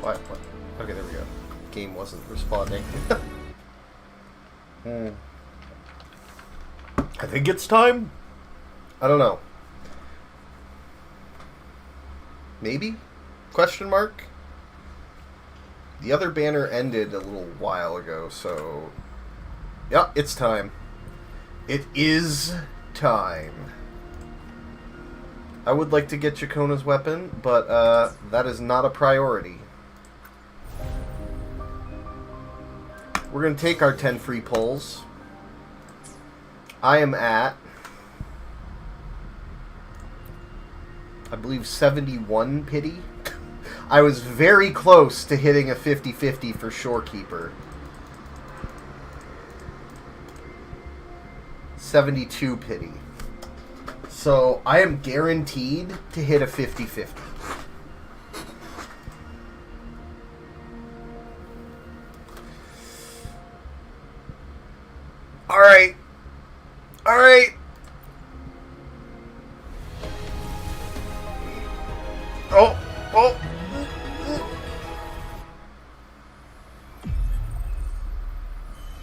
What? Okay, there we go. Game wasn't responding. I think it's time. I don't know. Maybe? Question mark? The other banner ended a little while ago, so... Yeah, it's time. It is time. I would like to get Chacona's weapon, but that is not a priority. We're going to take our 10 free pulls. I am at, I believe, 71 pity. I was very close to hitting a 50-50 for Shorekeeper. 72 pity. So I am guaranteed to hit a 50-50. Alright. Alright. Oh. Oh.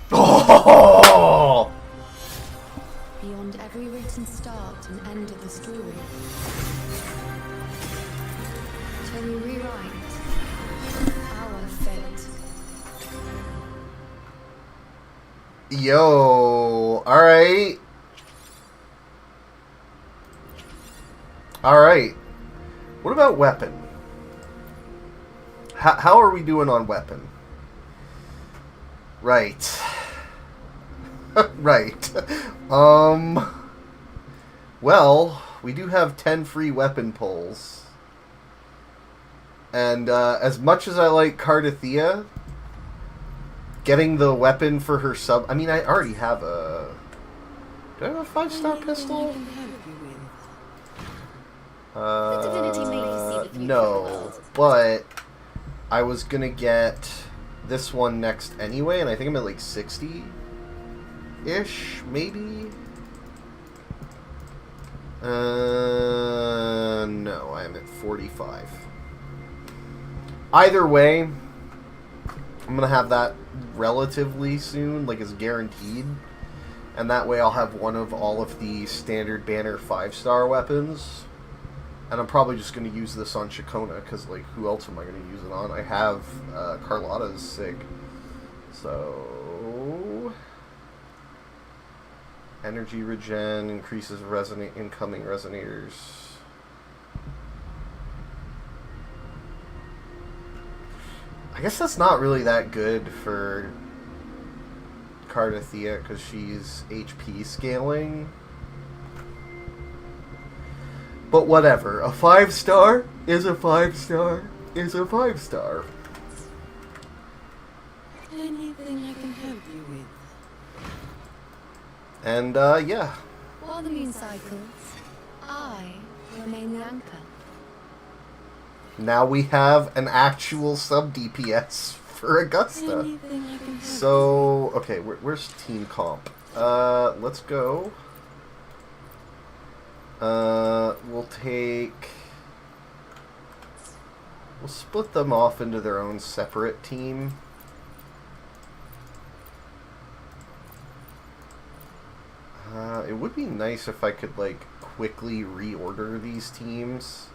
Oh! Beyond every written start and end of the story, till we rewrite our fate. Yo, alright. Alright. What about weapon? How are we doing on weapon? Right. Right. Well, we do have 10 free weapon pulls. And, as much as I like Cardathea, getting the weapon for her sub... I mean, I already have a... Do I have a 5-star pistol? No, but I was gonna get this one next anyway, and I think I'm at like 60-ish, maybe? No, I'm at 45. Either way, I'm gonna have that relatively soon, like it's guaranteed. And that way I'll have one of all of the standard banner 5-star weapons. And I'm probably just going to use this on Chacona, because, like, who else am I going to use it on? I have Carlotta's Sig. So... Energy regen increases incoming resonators. I guess that's not really that good for Cardathea, because she's HP scaling. But whatever. A 5-star is a 5-star is a 5-star. Anything I can help you with? And, yeah. While the moon cycles, I remain the anchor. Now we have an actual sub-DPS for Augusta. Anything I can help So, okay, where's team comp? Let's go. We'll split them off into their own separate team. It would be nice if I could, like, quickly reorder these teams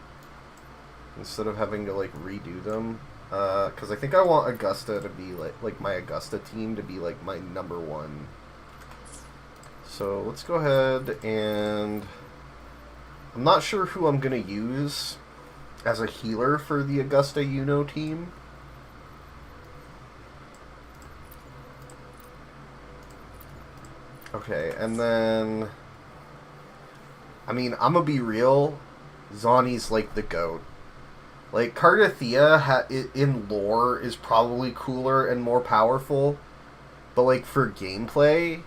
instead of having to, like, redo them. Because I think I want Augusta to be, like my Augusta team to be, like, my number one. So, let's go ahead and... I'm not sure who I'm going to use as a healer for the Augusta Iuno team. Okay, and then... I mean, I'm gonna be real. Zani's like the GOAT. Like, Cardathea in lore is probably cooler and more powerful. But, like, for gameplay...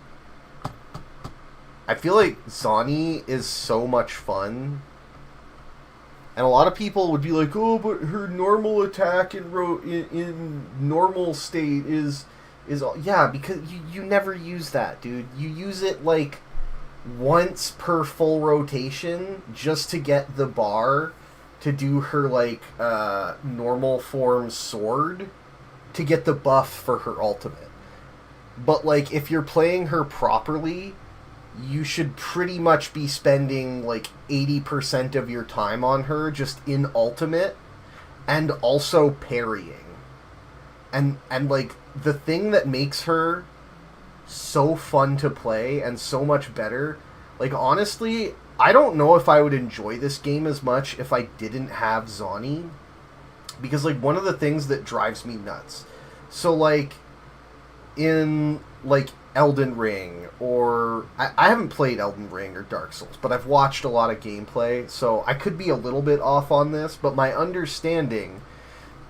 I feel like Zani is so much fun. And a lot of people would be like, oh, but her normal attack in normal state is yeah, because you never use that, dude. You use it, like, once per full rotation just to get the bar to do her, like, normal form sword to get the buff for her ultimate. But, like, if you're playing her properly, you should pretty much be spending, like, 80% of your time on her just in ultimate and also parrying. And like, the thing that makes her so fun to play and so much better, like, honestly, I don't know if I would enjoy this game as much if I didn't have Zani. Because, like, one of the things that drives me nuts. So, like, in, like, Elden Ring, or... I haven't played Elden Ring or Dark Souls, but I've watched a lot of gameplay, so I could be a little bit off on this, but my understanding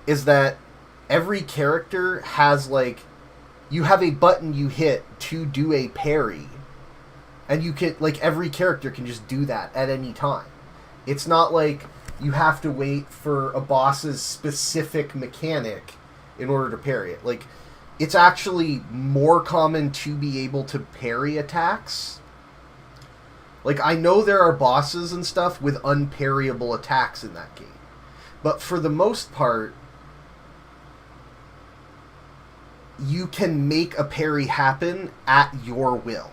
is that every character has, like... You have a button you hit to do a parry. And you can, like, every character can just do that at any time. It's not like you have to wait for a boss's specific mechanic in order to parry it. Like, it's actually more common to be able to parry attacks. Like, I know there are bosses and stuff with unparryable attacks in that game. But for the most part, you can make a parry happen at your will.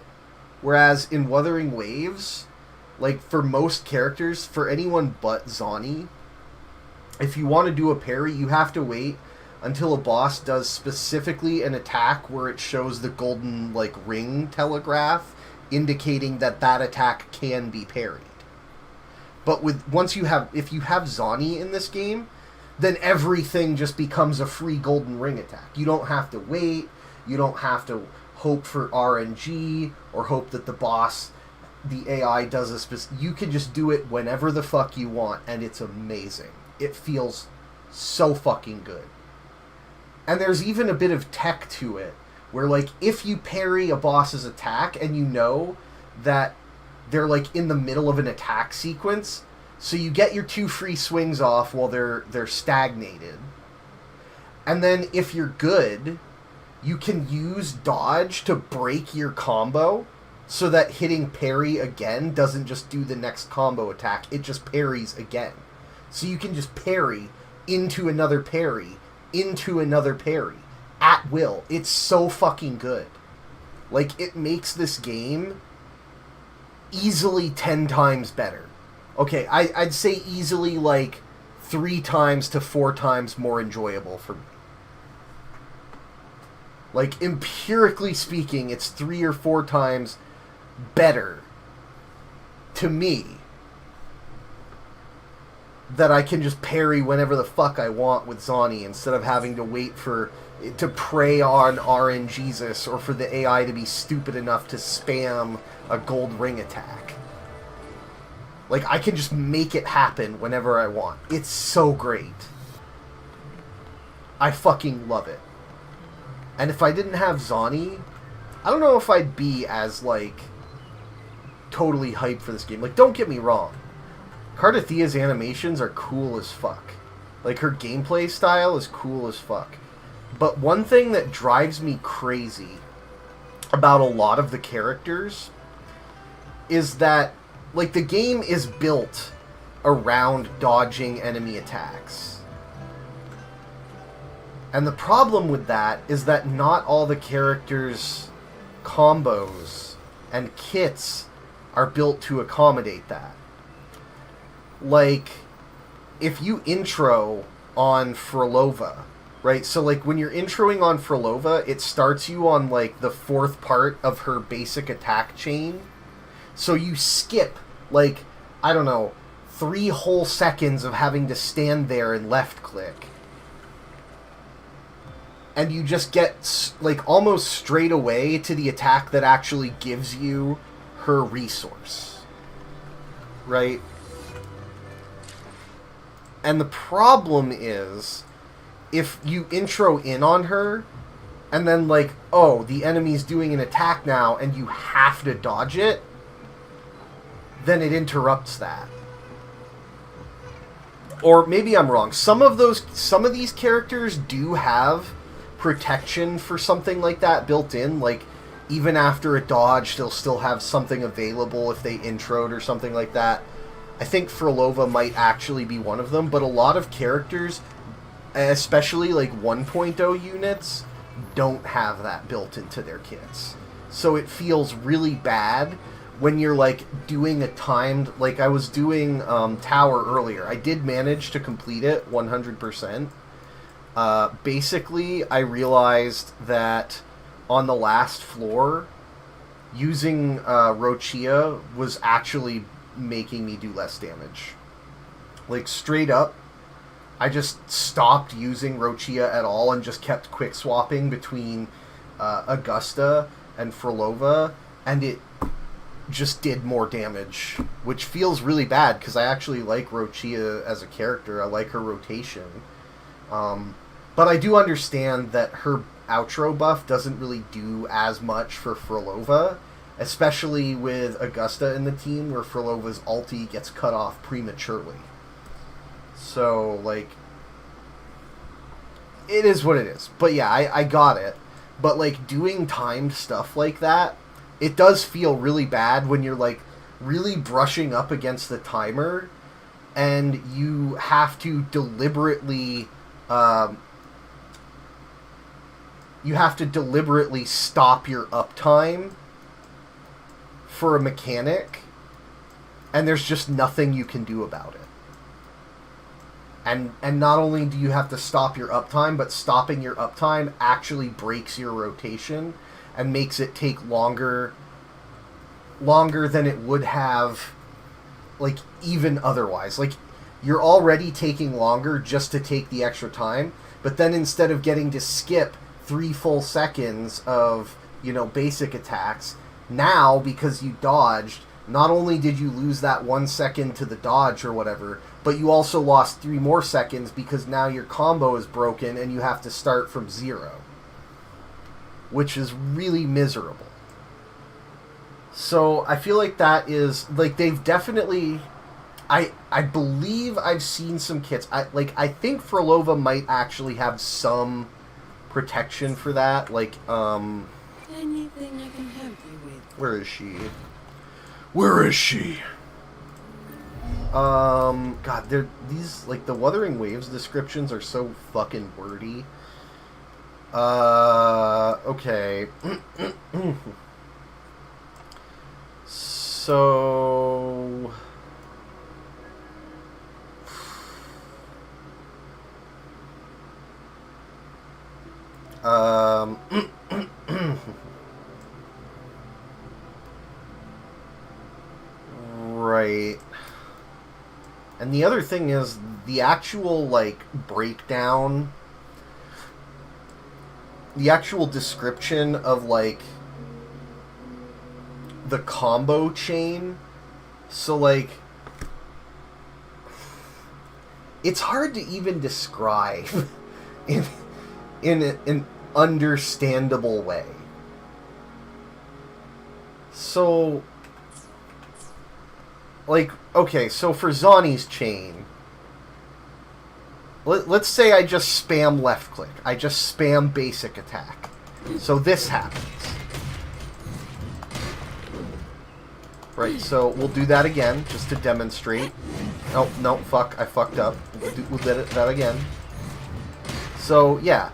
Whereas in Wuthering Waves, like, for most characters, for anyone but Zani, if you want to do a parry, you have to wait until a boss does specifically an attack where it shows the golden, like, ring telegraph indicating that that attack can be parried. But if you have Zani in this game, then everything just becomes a free golden ring attack. You don't have to wait, you don't have to hope for RNG, or hope that the AI does a specific... You can just do it whenever the fuck you want, and it's amazing. It feels so fucking good. And there's even a bit of tech to it, where, like, if you parry a boss's attack, and you know that they're, like, in the middle of an attack sequence, so you get your 2 free swings off while they're stagnated. And then, if you're good, you can use dodge to break your combo, so that hitting parry again doesn't just do the next combo attack, it just parries again. So you can just parry into another parry, into another parry, at will. It's so fucking good. Like, it makes this game easily 10 times better. Okay, I'd say easily, like, 3 times to 4 times more enjoyable for me. Like, empirically speaking, it's 3 or 4 times better to me that I can just parry whenever the fuck I want with Zani instead of having to wait for it to prey on RNGesus or for the AI to be stupid enough to spam a gold ring attack. Like, I can just make it happen whenever I want. It's so great. I fucking love it. And if I didn't have Zani, I don't know if I'd be as, like, totally hyped for this game. Like, don't get me wrong. Cardathia's animations are cool as fuck. Like, her gameplay style is cool as fuck. But one thing that drives me crazy about a lot of the characters is that, like, the game is built around dodging enemy attacks. And the problem with that is that not all the characters' combos and kits are built to accommodate that. Like, if you intro on Frolova, right? So, like, when you're introing on Frolova, it starts you on, like, the 4th part of her basic attack chain. So you skip, like, I don't know, 3 whole seconds of having to stand there and left-click. And you just get, like, almost straight away to the attack that actually gives you her resource. Right? And the problem is, if you intro in on her, and then, like, oh, the enemy's doing an attack now, and you have to dodge it, then it interrupts that. Or maybe I'm wrong. Some of these characters do have protection for something like that built in. Like, even after a dodge, they'll still have something available if they introed or something like that. I think Frolova might actually be one of them, but a lot of characters, especially like 1.0 units, don't have that built into their kits. So it feels really bad when you're like doing a timed, like I was doing Tower earlier. I did manage to complete it 100%. Basically, I realized that on the last floor, using Rochia was actually making me do less damage. Like, straight up, I just stopped using Rochia at all and just kept quick swapping between Augusta and Frolova, and it just did more damage, which feels really bad because I actually like Rochia as a character. I like her rotation. But I do understand that her outro buff doesn't really do as much for Frolova, especially with Augusta in the team, where Frolova's ulti gets cut off prematurely. So, like, it is what it is. But yeah, I got it. But, like, doing timed stuff like that, it does feel really bad when you're, like, really brushing up against the timer, and you have to deliberately... stop your uptime for a mechanic, and there's just nothing you can do about it. And not only do you have to stop your uptime, but stopping your uptime actually breaks your rotation and makes it take longer than it would have, like, even otherwise. Like, you're already taking longer just to take the extra time, but then instead of getting to skip 3 full seconds of, basic attacks, now, because you dodged, not only did you lose that 1 second to the dodge or whatever, but you also lost 3 more seconds because now your combo is broken and you have to start from 0. Which is really miserable. So I feel like that is, like, they've definitely... I believe I've seen some kits. I think Frolova might actually have some protection for that. Like, Anything I can help you with? Where is she? Where is she? God, these, like, the Wuthering Waves descriptions are so fucking wordy. Okay. So... Right. And the other thing is, the actual, like, breakdown, the actual description of, like, the combo chain. So, like, it's hard to even describe in an understandable way. So, like, okay, so for Zani's chain, let's say I just spam left click. I just spam basic attack. So this happens. Right, so we'll do that again, just to demonstrate. Oh, no, fuck, I fucked up. We'll do that again. So, yeah.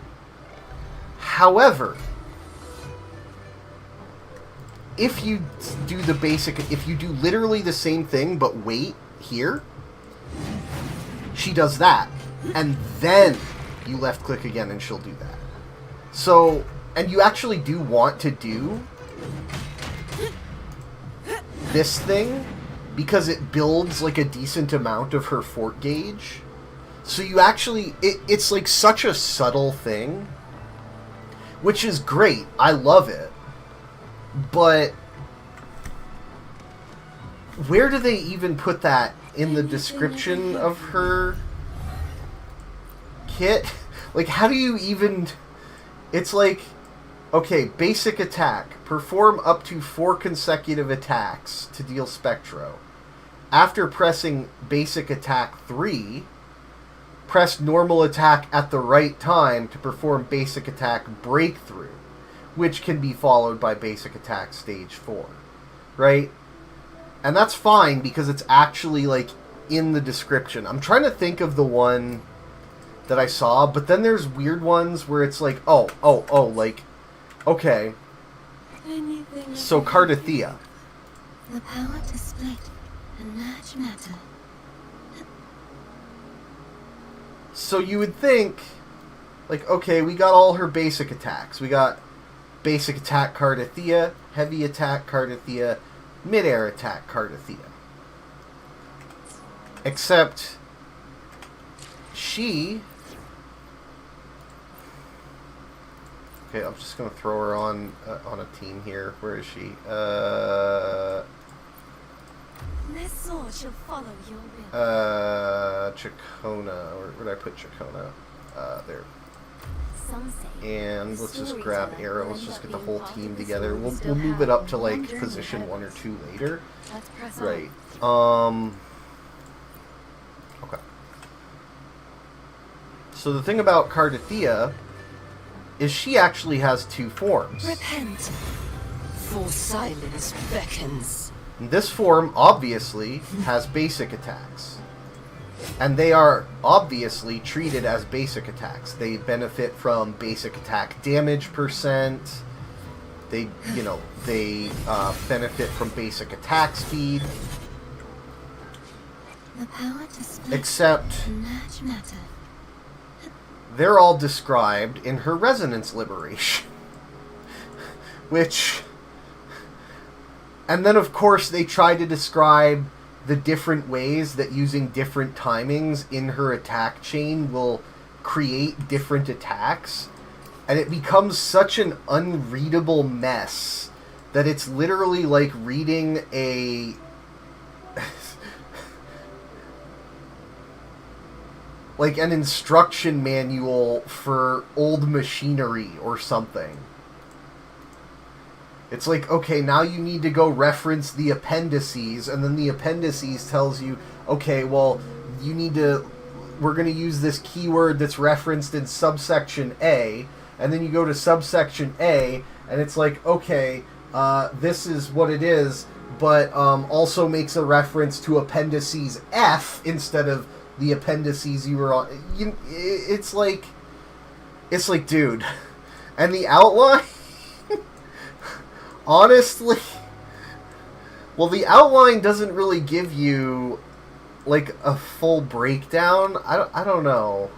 However, if you do if you do literally the same thing, but wait here, she does that. And then you left click again and she'll do that. So, and you actually do want to do this thing because it builds, like, a decent amount of her fort gauge. So you actually, it's like such a subtle thing, which is great. I love it. But where do they even put that in the description of her kit? Like, how do you even... It's like, okay, basic attack. Perform up to 4 consecutive attacks to deal Spectro. After pressing basic attack 3, press normal attack at the right time to perform basic attack breakthrough, which can be followed by basic attack stage 4. Right? And that's fine because it's actually, like, in the description. I'm trying to think of the one that I saw, but then there's weird ones where it's like, like, okay, so Cardathea. The power to split and merge matter. So you would think, like, okay, we got all her basic attacks. We got basic attack Cardathea, heavy attack Cardathea, mid-air attack Cardathea. Except she... Okay, I'm just gonna throw her on a team here. Where is she? This sword shall follow your will. Chacona. Where did I put Chacona? There. Some say And let's just grab arrow. Let's just get the whole team together. We'll still move have it up to like wandering position 1 or 2 later. Let's press on. Right. Okay. So the thing about Cardathea is she actually has 2 forms. Repent, for silence beckons. This form obviously has basic attacks. And they are obviously treated as basic attacks. They benefit from basic attack damage percent. They benefit from basic attack speed. The power to split Except and merge matter. they're all described in her resonance liberation. Which... And then, of course, they try to describe the different ways that using different timings in her attack chain will create different attacks. And it becomes such an unreadable mess that it's literally like reading a... like an instruction manual for old machinery or something. It's like, okay, now you need to go reference the appendices, and then the appendices tells you, okay, well, you need to, we're going to use this keyword that's referenced in subsection A, and then you go to subsection A, and it's like, okay, this is what it is, but also makes a reference to appendices F instead of the appendices you were on. It's like, dude, and the outline... Honestly, well, the outline doesn't really give you, like, a full breakdown. I don't know.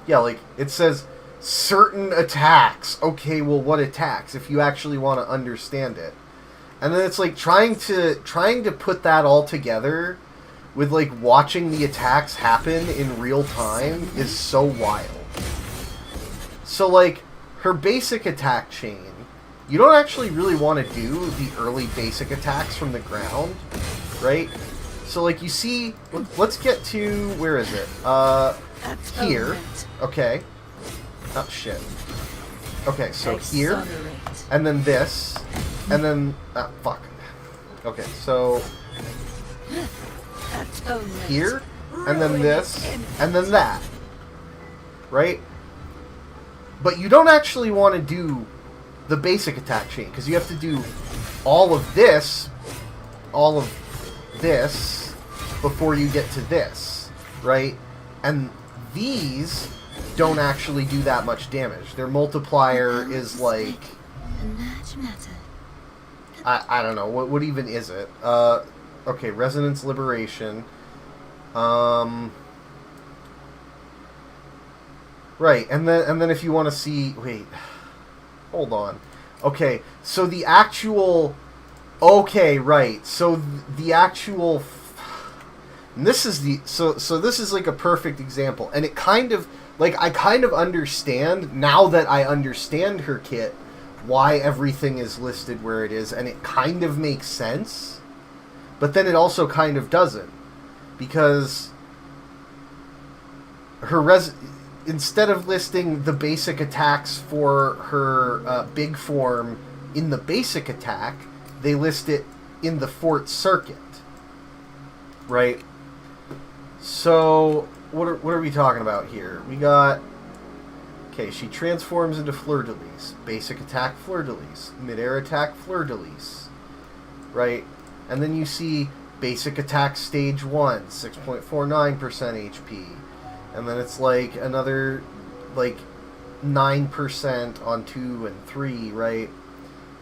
Yeah, like, it says, certain attacks. Okay, well, what attacks, if you actually want to understand it? And then it's, like, trying to put that all together with, like, watching the attacks happen in real time is so wild. So, like... her basic attack chain, you don't actually really want to do the early basic attacks from the ground, right? So, like, you see... Let's get to... Where is it? Here. Okay. Oh, shit. Okay, so here. And then this. And then... Ah, fuck. Okay, so... here. And then this. And then that. Right? But you don't actually want to do the basic attack chain, because you have to do all of this before you get to this, right? And these don't actually do that much damage. Their multiplier is like... I don't know. What even is it? Okay, Resonance Liberation. Right, and then if you want to see... Wait. Hold on. Okay, so the actual... Okay, right. So the actual... And this is the... So this is like a perfect example. And it kind of... Like, I kind of understand, now that I understand her kit, why everything is listed where it is. And it kind of makes sense. But then it also kind of doesn't. Because... her instead of listing the basic attacks for her big form in the basic attack, they list it in the Fort Circuit. Right? So, what are we talking about here? We got... Okay, she transforms into Fleur-de-Lis. Basic attack, Fleur-de-Lis. Mid-air attack, Fleur-de-Lis. Right? And then you see basic attack stage 1, 6.49% HP. And then it's like another, like, 9% on 2 and 3, right?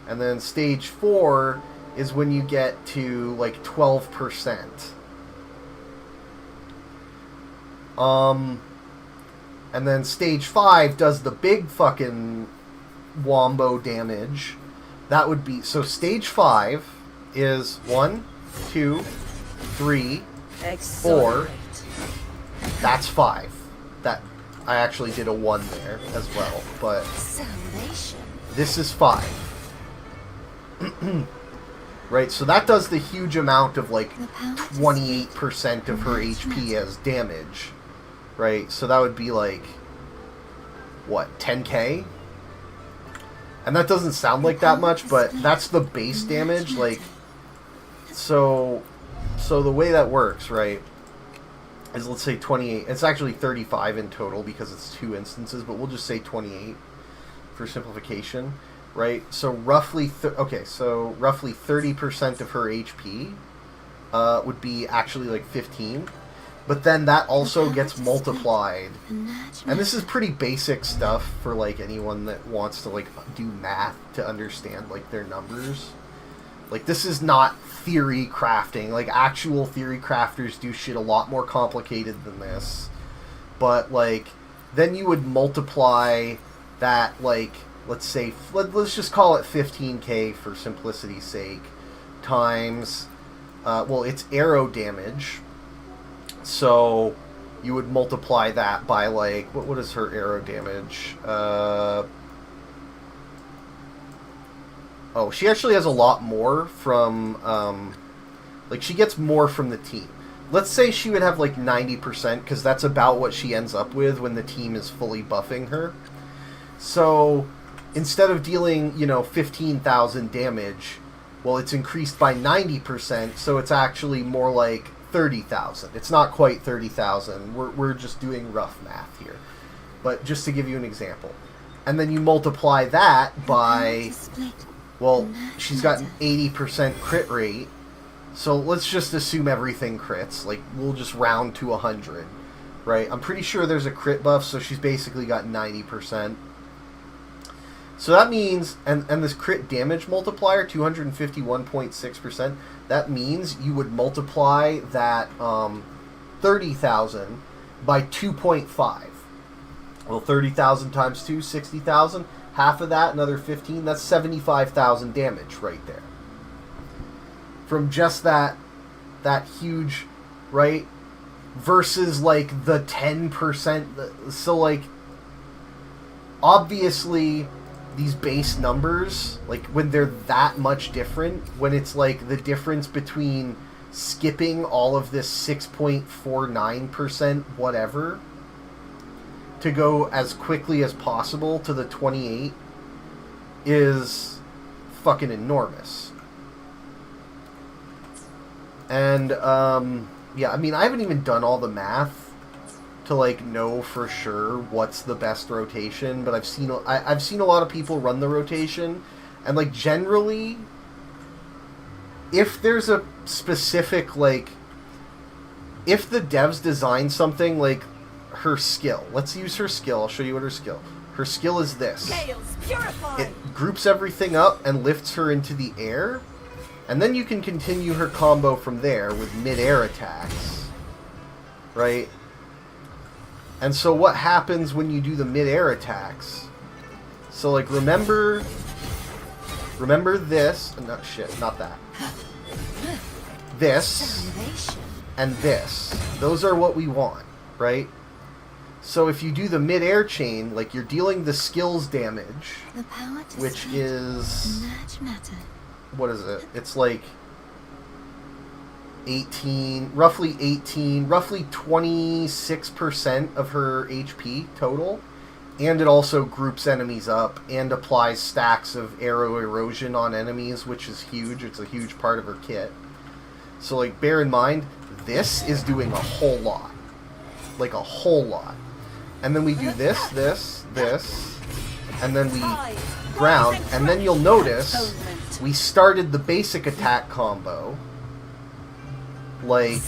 And then stage 4 is when you get to, like, 12%. And then stage 5 does the big fucking wombo damage. That would be... So stage 5 is 1, 2, 3, 4. That's 5. That... I actually did a 1 there as well, but... This is 5. Right, so that does the huge amount of, like, 28% of her HP as damage. Right, so that would be like, what, 10k? And that doesn't sound like that much, but that's the base damage, like, so the way that works, right, is let's say 28, it's actually 35 in total because it's 2 instances, but we'll just say 28 for simplification, right? So roughly, roughly 30% of her HP would be actually like 15. But then that also gets multiplied. And this is pretty basic stuff for, like, anyone that wants to, like, do math to understand, like, their numbers. Like, this is not theory crafting. Like, actual theory crafters do shit a lot more complicated than this. But, like, then you would multiply that, like, let's say, let's just call it 15k for simplicity's sake, times, well, it's arrow damage. So you would multiply that by, like, what is her arrow damage? Oh, she actually has a lot more from, like, she gets more from the team. Let's say she would have, like, 90%, because that's about what she ends up with when the team is fully buffing her. So instead of dealing, 15,000 damage, well, it's increased by 90%, so it's actually more like 30,000. It's not quite 30,000. We're just doing rough math here. But just to give you an example. And then you multiply that by, well, she's got an 80% crit rate. So let's just assume everything crits. Like, we'll just round to 100. Right? I'm pretty sure there's a crit buff, so she's basically got 90%. So that means, and this crit damage multiplier, 251.6%, that means you would multiply that 30,000 by 2.5. Well, 30,000 times 2, 60,000. Half of that, another 15, that's 75,000 damage right there. From just that huge, right? Versus, like, the 10%. So, like, obviously, these base numbers, like, when they're that much different, when it's, like, the difference between skipping all of this 6.49% whatever to go as quickly as possible to the 28 is fucking enormous. And, yeah, I mean, I haven't even done all the math to, like, know for sure what's the best rotation, but I've seen a lot of people run the rotation, and, like, generally, if there's a specific, like, if the devs design something, like, her skill, let's use her skill, I'll show you what her skill is this. It groups everything up and lifts her into the air, and then you can continue her combo from there with mid-air attacks, right? And so what happens when you do the mid-air attacks? So, like, remember this, not that. This and this. Those are what we want, right? So if you do the mid-air chain, like, you're dealing the skills damage, which is, what is it? It's like roughly 26% of her HP total, and it also groups enemies up and applies stacks of arrow erosion on enemies, which is huge. It's a huge part of her kit. So, like, bear in mind, this is doing a whole lot. Like, a whole lot. and then we do this, this, and then we ground, and then you'll notice we started the basic attack combo, like,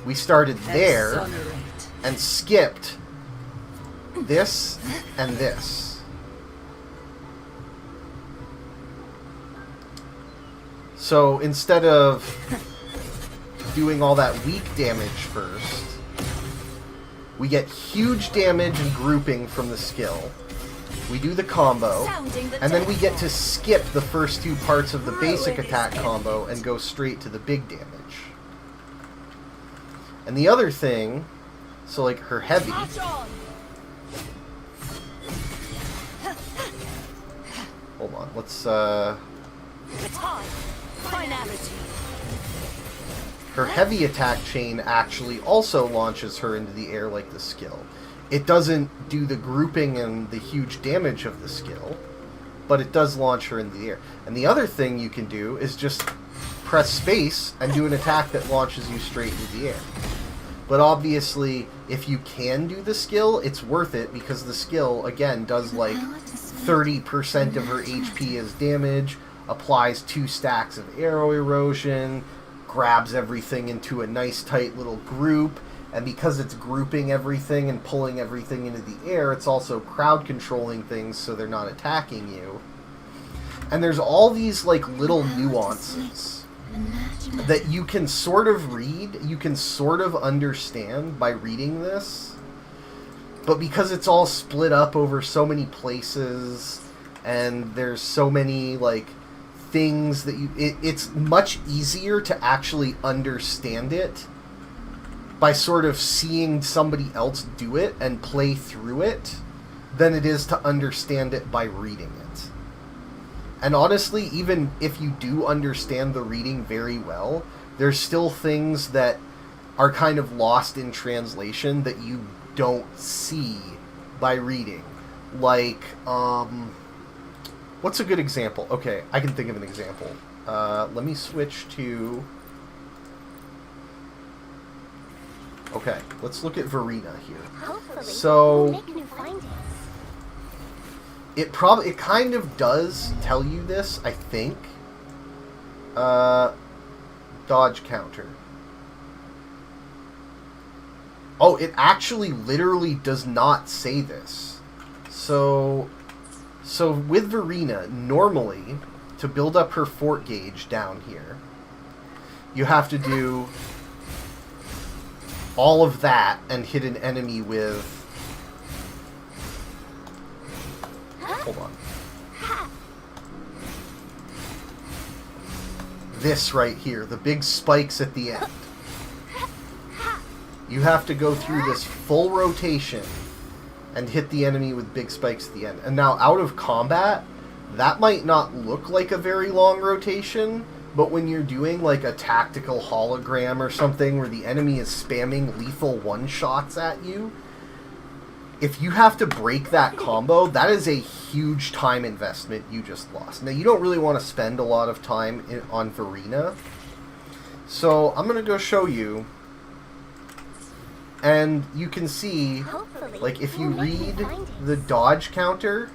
we started there, and skipped this and this. So instead of doing all that weak damage first, we get huge damage and grouping from the skill. We do the combo, and then we get to skip the first two parts of the basic attack combo and go straight to the big damage. And the other thing, so like her heavy, hold on, let's her heavy attack chain actually also launches her into the air like the skill. It doesn't do the grouping and the huge damage of the skill, but it does launch her into the air. And the other thing you can do is just press space and do an attack that launches you straight into the air. But obviously, if you can do the skill, it's worth it because the skill, again, does like 30% of her HP as damage, applies 2 stacks of arrow erosion, grabs everything into a nice tight little group, and because it's grouping everything and pulling everything into the air, it's also crowd controlling things so they're not attacking you. And there's all these like little nuances that you can sort of read, you can sort of understand by reading this, but because it's all split up over so many places and there's so many like things that it's much easier to actually understand it by sort of seeing somebody else do it and play through it than it is to understand it by reading it. And honestly, even if you do understand the reading very well, there's still things that are kind of lost in translation that you don't see by reading. Like, what's a good example? Okay, I can think of an example. Let me switch to... Okay, let's look at Verena here. So... It kind of does tell you this, I think. Dodge counter. Oh, it actually literally does not say this. So with Verena, normally, to build up her fort gauge down here, you have to do all of that and hit an enemy with... Hold on. This right here, the big spikes at the end. You have to go through this full rotation and hit the enemy with big spikes at the end. And now, out of combat, that might not look like a very long rotation, but when you're doing like a tactical hologram or something where the enemy is spamming lethal one-shots at you, if you have to break that combo, that is a huge time investment you just lost. Now, you don't really want to spend a lot of time on Verena, so I'm going to go show you, and you can see, like, if you read the dodge counter,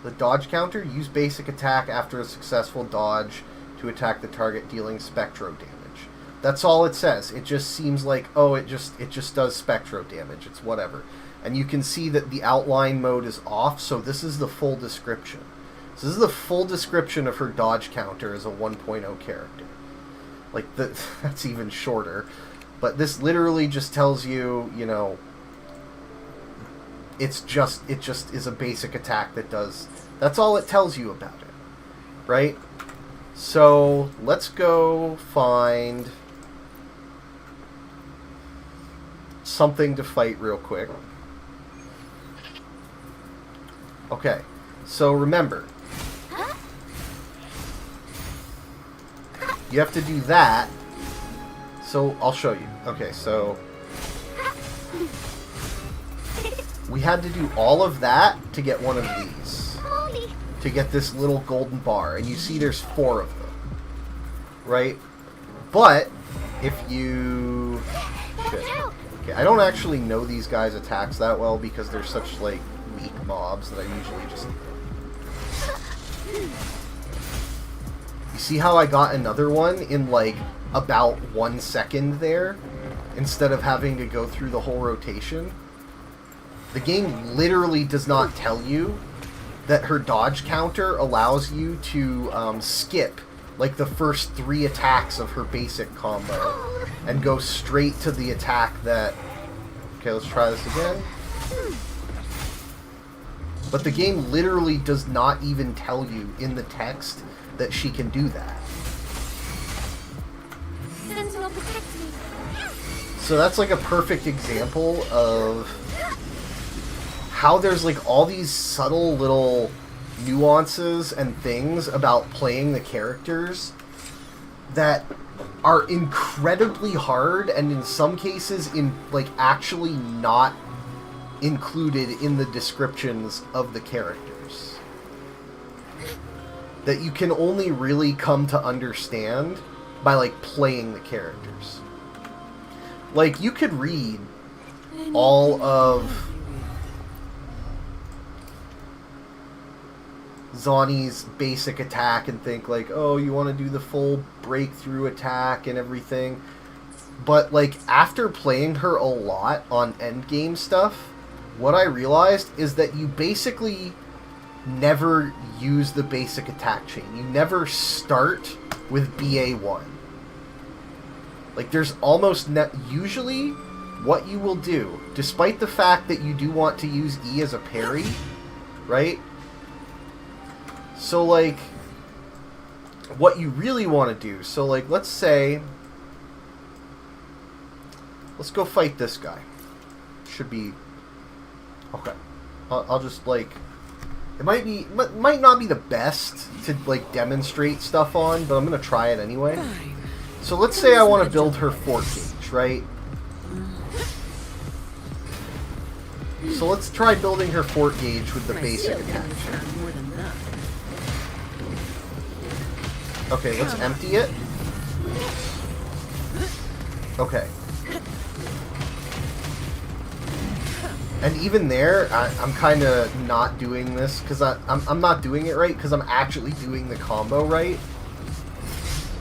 use basic attack after a successful dodge to attack the target, dealing spectro damage. That's all it says. It just seems like, oh, it just does spectro damage. It's whatever. And you can see that the outline mode is off, so this is the full description. So this is the full description of her dodge counter as a 1.0 character. Like, that's even shorter. But this literally just tells you, you know, it just is a basic attack that does... That's all it tells you about it, right? So, let's go find something to fight real quick. Okay, so remember, you have to do that, so I'll show you. Okay, so we had to do all of that to get one of these, to get this little golden bar, and you see there's 4 of them, right? But if you shit. Okay, I don't actually know these guys' attacks that well because they're such, like, weak mobs that I usually just... You see how I got another one in, like, about 1 second there? Instead of having to go through the whole rotation? The game literally does not tell you that her dodge counter allows you to skip, like, the first 3 attacks of her basic combo and go straight to the attack that... Okay, let's try this again. But the game literally does not even tell you in the text that she can do that. Sentinel, protect me. So that's like a perfect example of how there's like all these subtle little nuances and things about playing the characters that are incredibly hard and in some cases in like actually not included in the descriptions of the characters. That you can only really come to understand by like playing the characters. Like you could read all of Zani's basic attack and think like, oh, you want to do the full breakthrough attack and everything. But like after playing her a lot on endgame stuff, what I realized is that you basically never use the basic attack chain. You never start with BA1. Like there's almost usually what you will do, despite the fact that you do want to use E as a parry, right? So like what you really want to do, so like let's say let's go fight this guy. Should be okay. I'll just like it might not be the best to like demonstrate stuff on, but I'm gonna try it anyway. So let's say I want to build her fort gauge, right? So let's try building her fort gauge with the basic attack. Okay, let's empty it. Okay. And even there, I'm kind of not doing this, because I'm not doing it right, because I'm actually doing the combo right.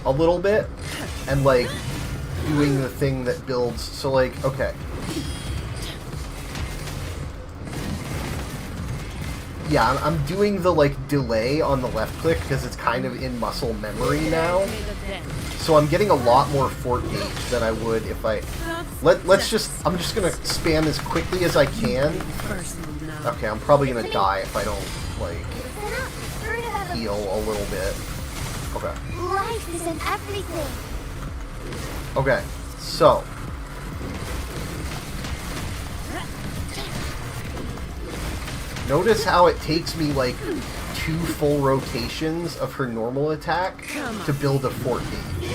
A little bit. And, like, doing the thing that builds... So, like, okay. Yeah, I'm doing the, like, delay on the left click, because it's kind of in muscle memory now. So I'm getting a lot more fort gauge than I would if I... Let's just... I'm just going to spam as quickly as I can. Okay, I'm probably going to die if I don't, like, heal a little bit. Okay. Life is in everything. Okay, so... Notice how it takes me, like, 2 full rotations of her normal attack to build a fort gauge.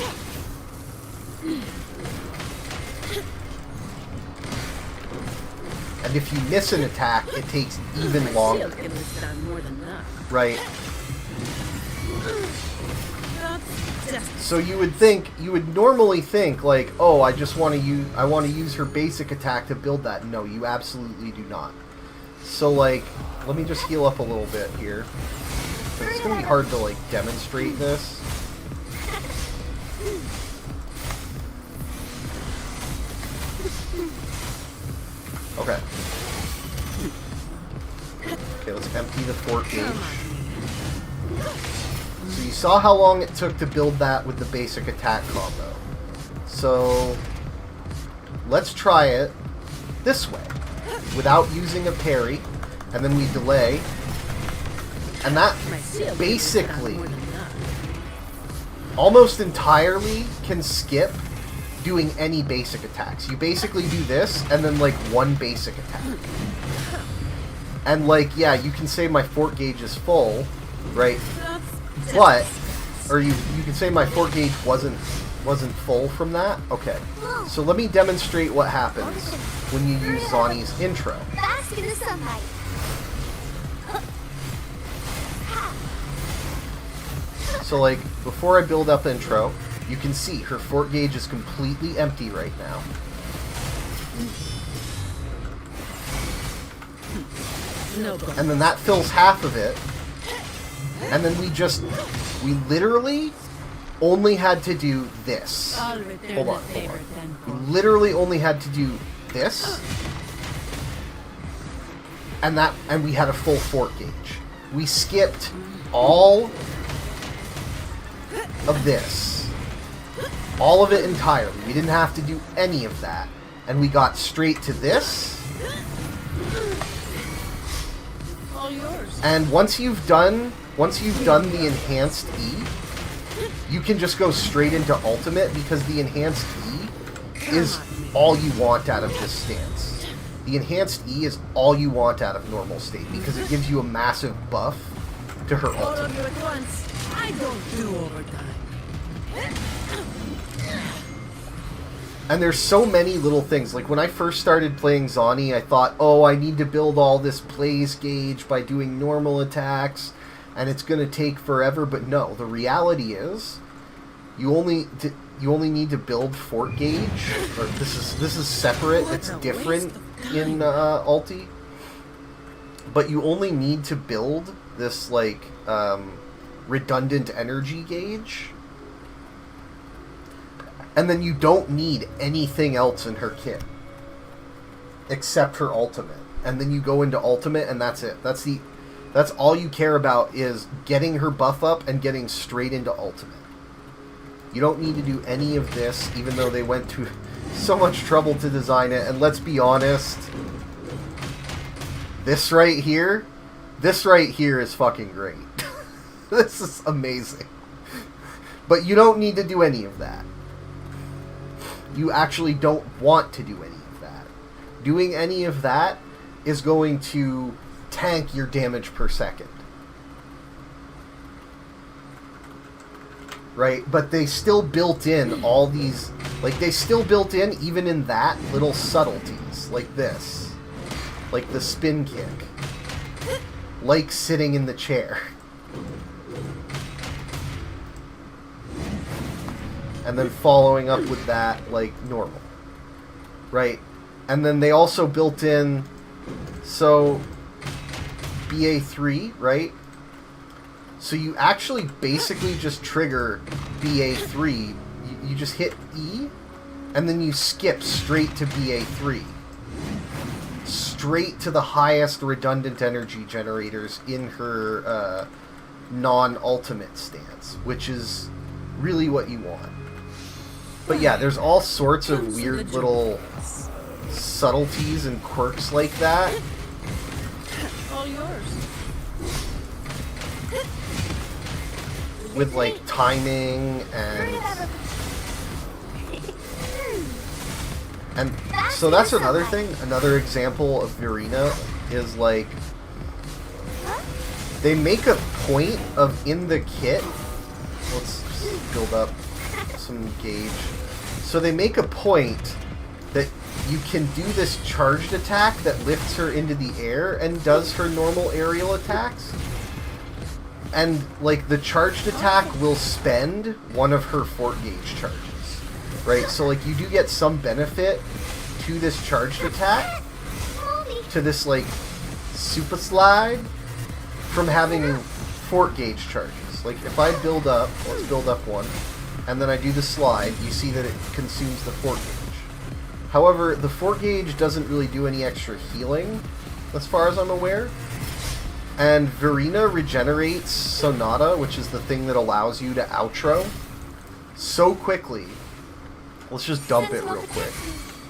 And if you miss an attack, it takes even longer. Right? So you would normally think, like, oh, I want to use her basic attack to build that. No, you absolutely do not. So, like, let me just heal up a little bit here. It's going to be hard to, like, demonstrate this. Okay. Okay, let's empty the fort gauge. So you saw how long it took to build that with the basic attack combo. So, let's try it this way. Without using a parry, and then we delay, and that basically almost entirely can skip doing any basic attacks. You basically do this, and then like one basic attack. And like, yeah, you can say my fort gauge is full, right? But, or you can say my fort gauge wasn't full from that. Okay, so let me demonstrate what happens when you use Zani's intro. Bask in the sunlight. So like, before I build up intro, you can see her fort gauge is completely empty right now. And then that fills half of it. And then we literally only had to do this. Hold on. We literally only had to do this. And we had a full fort gauge. We skipped all of this. All of it entirely. We didn't have to do any of that. And we got straight to this. All yours. And once you've done the enhanced E, you can just go straight into ultimate because the enhanced E is all you want out of this stance. The enhanced E is all you want out of normal state because it gives you a massive buff to her All of ultimate. you at once. I don't do overtime. And there's so many little things. Like when I first started playing Zani, I thought, oh, I need to build all this plays gauge by doing normal attacks, and it's going to take forever. But no, the reality is, you only need to build fort gauge. Or this is separate. It's different in Ulti. But you only need to build this like redundant energy gauge. And then you don't need anything else in her kit. Except her ultimate. And then you go into ultimate and that's it. That's all you care about is getting her buff up and getting straight into ultimate. You don't need to do any of this, even though they went to so much trouble to design it. And let's be honest, this right here is fucking great. This is amazing. But you don't need to do any of that. You actually don't want to do any of that. Doing any of that is going to tank your damage per second. Right? But they still built in all these... Like, they still built in, even in that, little subtleties. Like this. Like the spin kick. Like sitting in the chair. And then following up with that, like, normal. Right? And then they also built in... So... BA3, right? So you actually basically just trigger BA3. You just hit E, and then you skip straight to BA3. Straight to the highest redundant energy generators in her non-ultimate stance, which is really what you want. But yeah, there's all sorts of weird little subtleties and quirks like that. All yours. With like timing and so that's another thing. Another example of Verena is like they make a point of in the kit. Let's build up some gauge. So they make a point that you can do this charged attack that lifts her into the air and does her normal aerial attacks. And, like, the charged attack will spend one of her fort gauge charges. Right? So, like, you do get some benefit to this charged attack, to this, like, super slide, from having fort gauge charges. Like, if I build up, let's build up one, and then I do the slide, you see that it consumes the fort gauge. However, the fort gauge doesn't really do any extra healing, as far as I'm aware. And Verena regenerates Sonata, which is the thing that allows you to outro, so quickly. Let's just dump it real quick.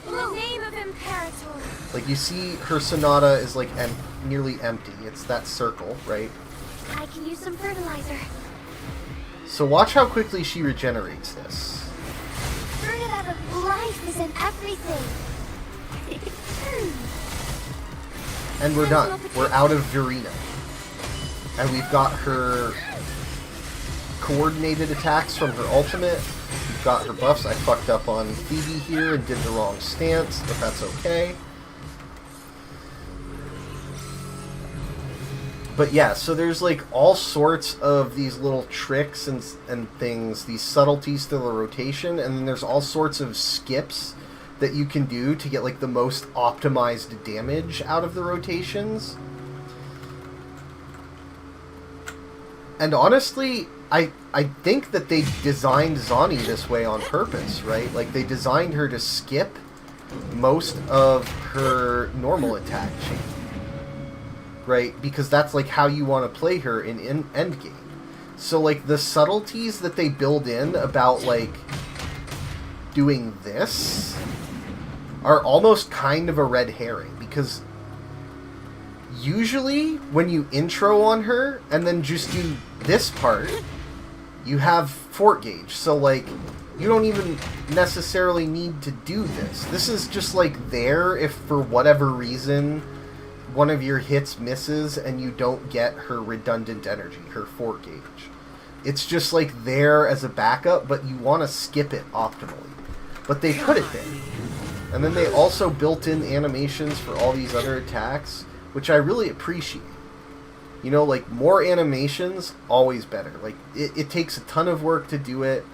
In the name of Imperator. Like, you see her Sonata is, like, nearly empty. It's that circle, right? I can use some fertilizer. So watch how quickly she regenerates this. Bernadette, life is in everything. And we're done. We're out of Verena. And we've got her coordinated attacks from her ultimate. We've got her buffs. I fucked up on Phoebe here and did the wrong stance, but that's okay. But yeah, so there's like all sorts of these little tricks and things, these subtleties to the rotation, and then there's all sorts of skips that you can do to get like the most optimized damage out of the rotations. And honestly, I think that they designed Zani this way on purpose, right? Like, they designed her to skip most of her normal attack chain, right? Because that's, like, how you want to play her in endgame. So, like, the subtleties that they build in about, like, doing this are almost kind of a red herring, because usually when you intro on her and then just do this part, you have fort gauge. So, like, you don't even necessarily need to do this. This is just, like, there if for whatever reason one of your hits misses and you don't get her redundant energy, her fort gauge. It's just, like, there as a backup, but you want to skip it optimally. But they put it there. And then they also built in animations for all these other attacks, which I really appreciate. You know, like, more animations, always better. Like, it takes a ton of work to do it,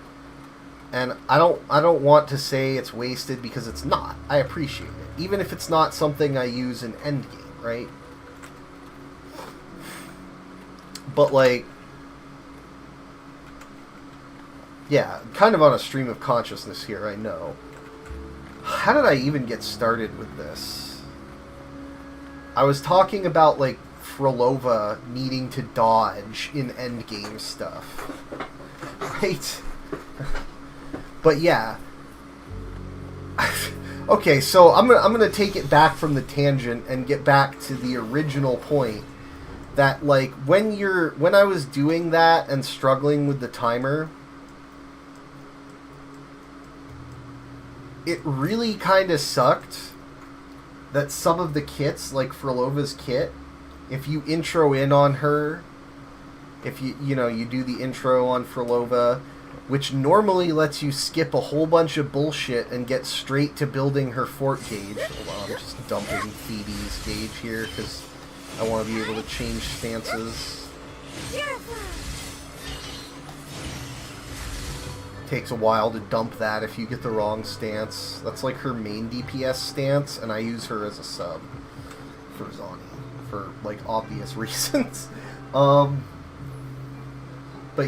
and I don't want to say it's wasted, because it's not. I appreciate it. Even if it's not something I use in endgame, right? But, like, yeah, kind of on a stream of consciousness here, I know. How did I even get started with this? I was talking about, like, Frolova needing to dodge in endgame stuff. Right? But yeah. Okay, so I'm gonna take it back from the tangent and get back to the original point. That, like, when I was doing that and struggling with the timer, it really kind of sucked that some of the kits, like Frolova's kit, if you intro in on her, if you do the intro on Frolova, which normally lets you skip a whole bunch of bullshit and get straight to building her fort gauge. Hold on, I'm just dumping Phoebe's gauge here because I want to be able to change stances. Takes a while to dump that if you get the wrong stance. That's like her main DPS stance, and I use her as a sub for Zani for, like, obvious reasons. But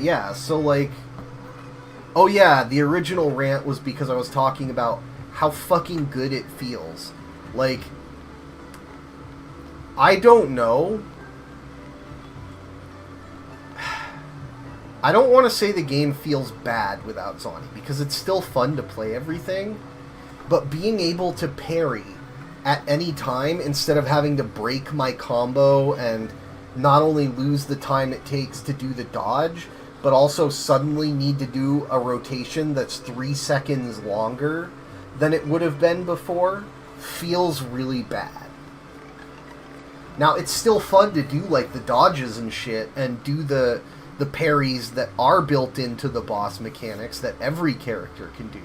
yeah, so, like, oh yeah, the original rant was because I was talking about how fucking good it feels. Like, I don't know. I don't want to say the game feels bad without Zani, because it's still fun to play everything, but being able to parry at any time instead of having to break my combo and not only lose the time it takes to do the dodge, but also suddenly need to do a rotation that's 3 seconds longer than it would have been before, feels really bad. Now, it's still fun to do, like, the dodges and shit, and do the parries that are built into the boss mechanics that every character can do.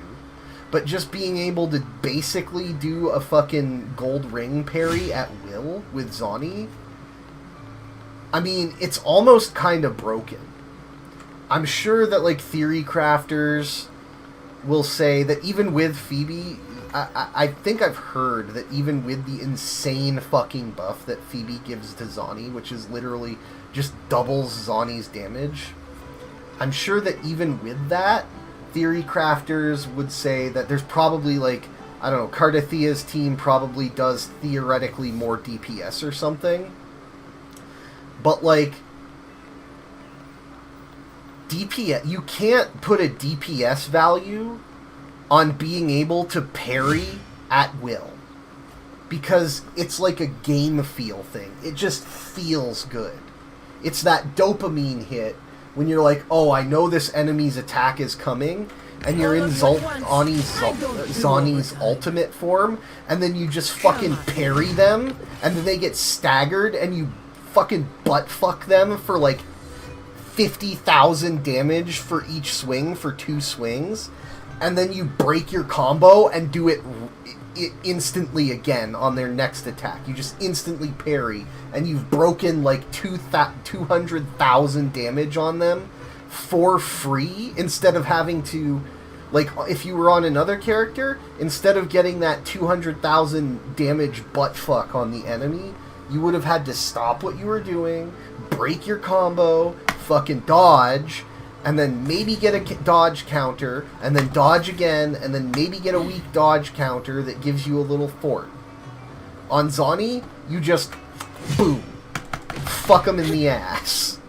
But just being able to basically do a fucking gold ring parry at will with Zani, I mean, it's almost kind of broken. I'm sure that, like, theory crafters will say that even with Phoebe, I think I've heard that even with the insane fucking buff that Phoebe gives to Zani, which is literally just doubles Zani's damage, I'm sure that even with that, theory crafters would say that there's probably, like, I don't know, Cardathia's team probably does theoretically more DPS or something. But, like, DPS, you can't put a DPS value on being able to parry at will, because it's like a game feel thing. It just feels good. It's that dopamine hit when you're like, oh, I know this enemy's attack is coming, and you're in Zani's ultimate form, and then you just fucking parry them, and then they get staggered, and you fucking butt-fuck them for, like, 50,000 damage for each swing for 2 swings, and then you break your combo and do it instantly again on their next attack. You just instantly parry, and you've broken, like, 200,000 damage on them for free, instead of having to Like, if you were on another character, instead of getting that 200,000 damage buttfuck on the enemy, you would have had to stop what you were doing, break your combo, fucking dodge, and then maybe get a dodge counter, and then dodge again, and then maybe get a weak dodge counter that gives you a little fort. On Zani, you just, boom, fuck them in the ass.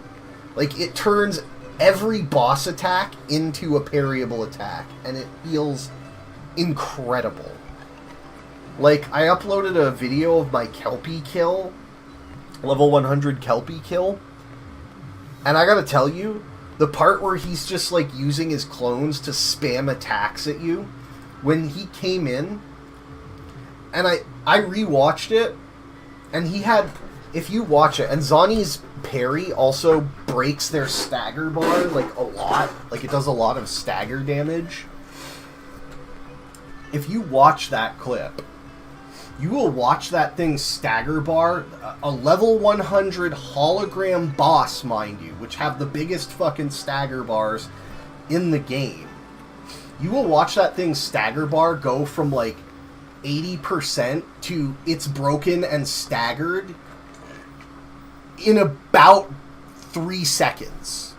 Like, it turns every boss attack into a parryable attack, and it feels incredible. Like, I uploaded a video of my Kelpie kill, level 100 Kelpie kill, and I gotta tell you, the part where he's just, like, using his clones to spam attacks at you, when he came in, and I rewatched it, and he had, if you watch it, and Zani's parry also breaks their stagger bar, like, a lot. Like, it does a lot of stagger damage. If you watch that clip, you will watch that thing stagger bar, a level 100 hologram boss, mind you, which have the biggest fucking stagger bars in the game. You will watch that thing stagger bar go from, like, 80% to it's broken and staggered in about 3 seconds.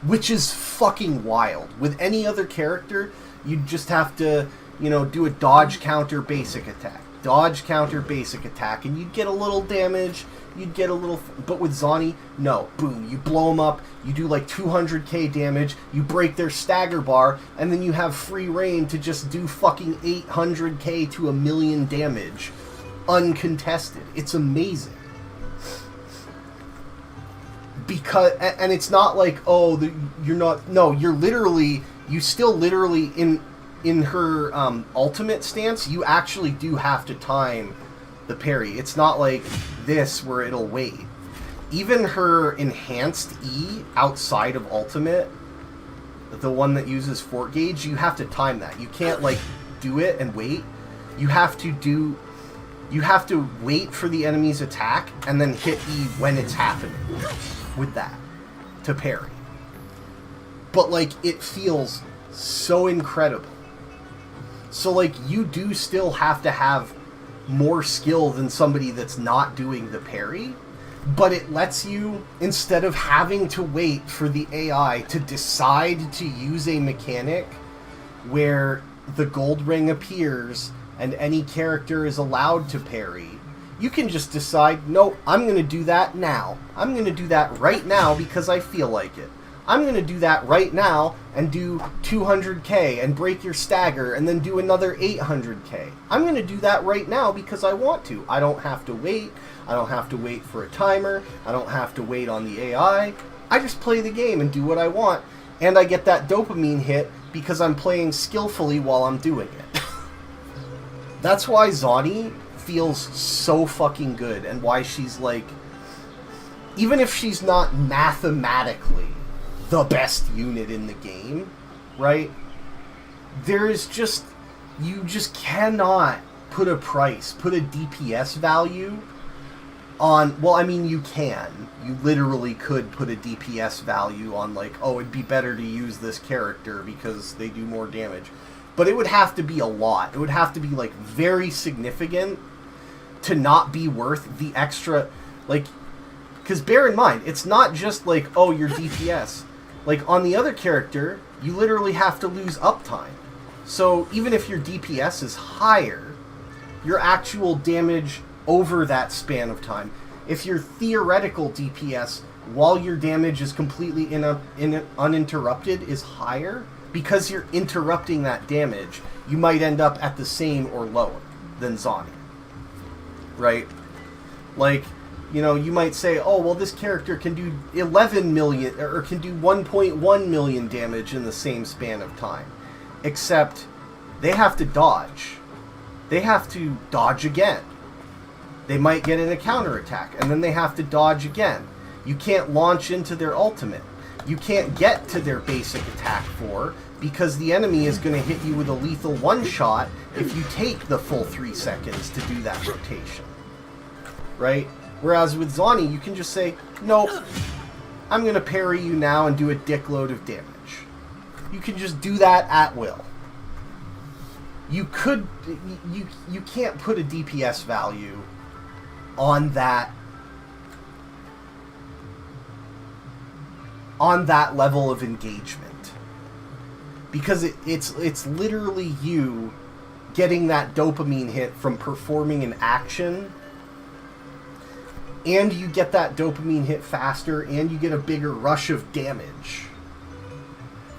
Which is fucking wild. With any other character, you'd just have to, you know, do a dodge counter basic attack. Dodge counter basic attack, and you'd get a little damage, you'd get a little... But with Zani, no. Boom. You blow them up, you do like 200k damage, you break their stagger bar, and then you have free reign to just do fucking 800k to 1,000,000 damage. Uncontested. It's amazing. Because, and it's not like, oh, you're not, no, you're literally, you still literally, in her ultimate stance, you actually do have to time the parry. It's not like this where it'll wait. Even her enhanced E outside of ultimate, the one that uses fort gauge, you have to time that. You can't, like, do it and wait. You have to wait for the enemy's attack and then hit E when it's happening with that to parry. But, like, it feels so incredible. So, like, you do still have to have more skill than somebody that's not doing the parry, but it lets you, instead of having to wait for the AI to decide to use a mechanic where the gold ring appears and any character is allowed to parry, you can just decide, nope, I'm going to do that now. I'm going to do that right now because I feel like it. I'm going to do that right now and do 200k and break your stagger and then do another 800k. I'm going to do that right now because I want to. I don't have to wait. I don't have to wait for a timer. I don't have to wait on the AI. I just play the game and do what I want. And I get that dopamine hit because I'm playing skillfully while I'm doing it. That's why Zani feels so fucking good, and why she's, like, even if she's not mathematically the best unit in the game, right? There is just, you just cannot put a price, put a DPS value on, well, I mean, you can. You literally could put a DPS value on, like, oh, it'd be better to use this character because they do more damage. But it would have to be a lot. It would have to be, like, very significant to not be worth the extra, like, because bear in mind, it's not just like, oh, your DPS. Like, on the other character, you literally have to lose uptime. So even if your DPS is higher, your actual damage over that span of time, if your theoretical DPS, while your damage is completely uninterrupted, is higher, because you're interrupting that damage, you might end up at the same or lower than Zani. Right? Like, you know, you might say, oh, well, this character can do 11 million, or can do 1.1 million damage in the same span of time. Except, they have to dodge. They have to dodge again. They might get in a counterattack, and then they have to dodge again. You can't launch into their ultimate. You can't get to their basic attack 4, because the enemy is going to hit you with a lethal one-shot if you take the full 3 seconds to do that rotation. Right? Whereas with Zani, you can just say, nope, I'm going to parry you now and do a dickload of damage. You can just do that at will. You can't put a DPS value on that level of engagement, because it's literally you getting that dopamine hit from performing an action, and you get that dopamine hit faster, and you get a bigger rush of damage,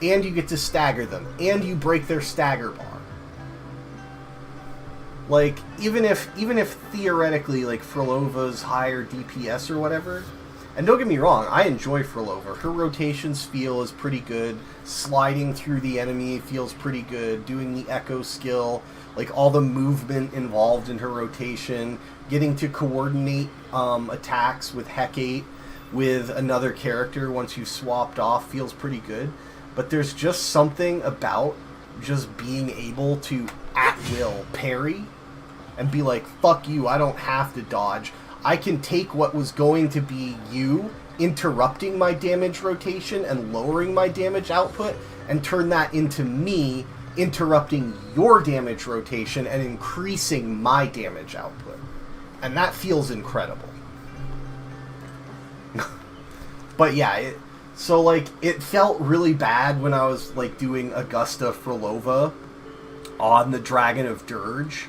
and you get to stagger them, and you break their stagger bar. Like, even if theoretically, like, Frolova's higher DPS or whatever, and don't get me wrong, I enjoy Frolova. Her rotations feel is pretty good. Sliding through the enemy feels pretty good. Doing the echo skill, like, all the movement involved in her rotation, getting to coordinate attacks with Hecate with another character once you've swapped off feels pretty good. But there's just something about just being able to, at will, parry and be like, fuck you, I don't have to dodge. I can take what was going to be you interrupting my damage rotation and lowering my damage output and turn that into me interrupting your damage rotation and increasing my damage output. And that feels incredible. But yeah, so like, it felt really bad when I was like doing Augusta Frolova on the Dragon of Dirge,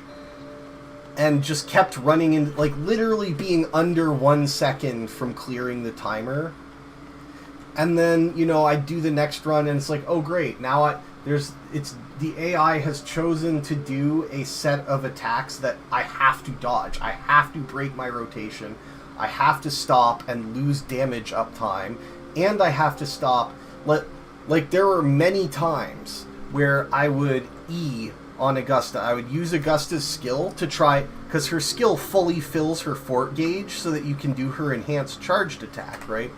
and just kept running in, like, literally being under 1 second from clearing the timer. And then, you know, I do the next run and it's like, oh great, now the AI has chosen to do a set of attacks that I have to dodge. I have to break my rotation. I have to stop and lose damage uptime. And I have to stop. Like, there were many times where I would E on Augusta. I would use Augusta's skill to try, because her skill fully fills her fort gauge so that you can do her enhanced charged attack, right?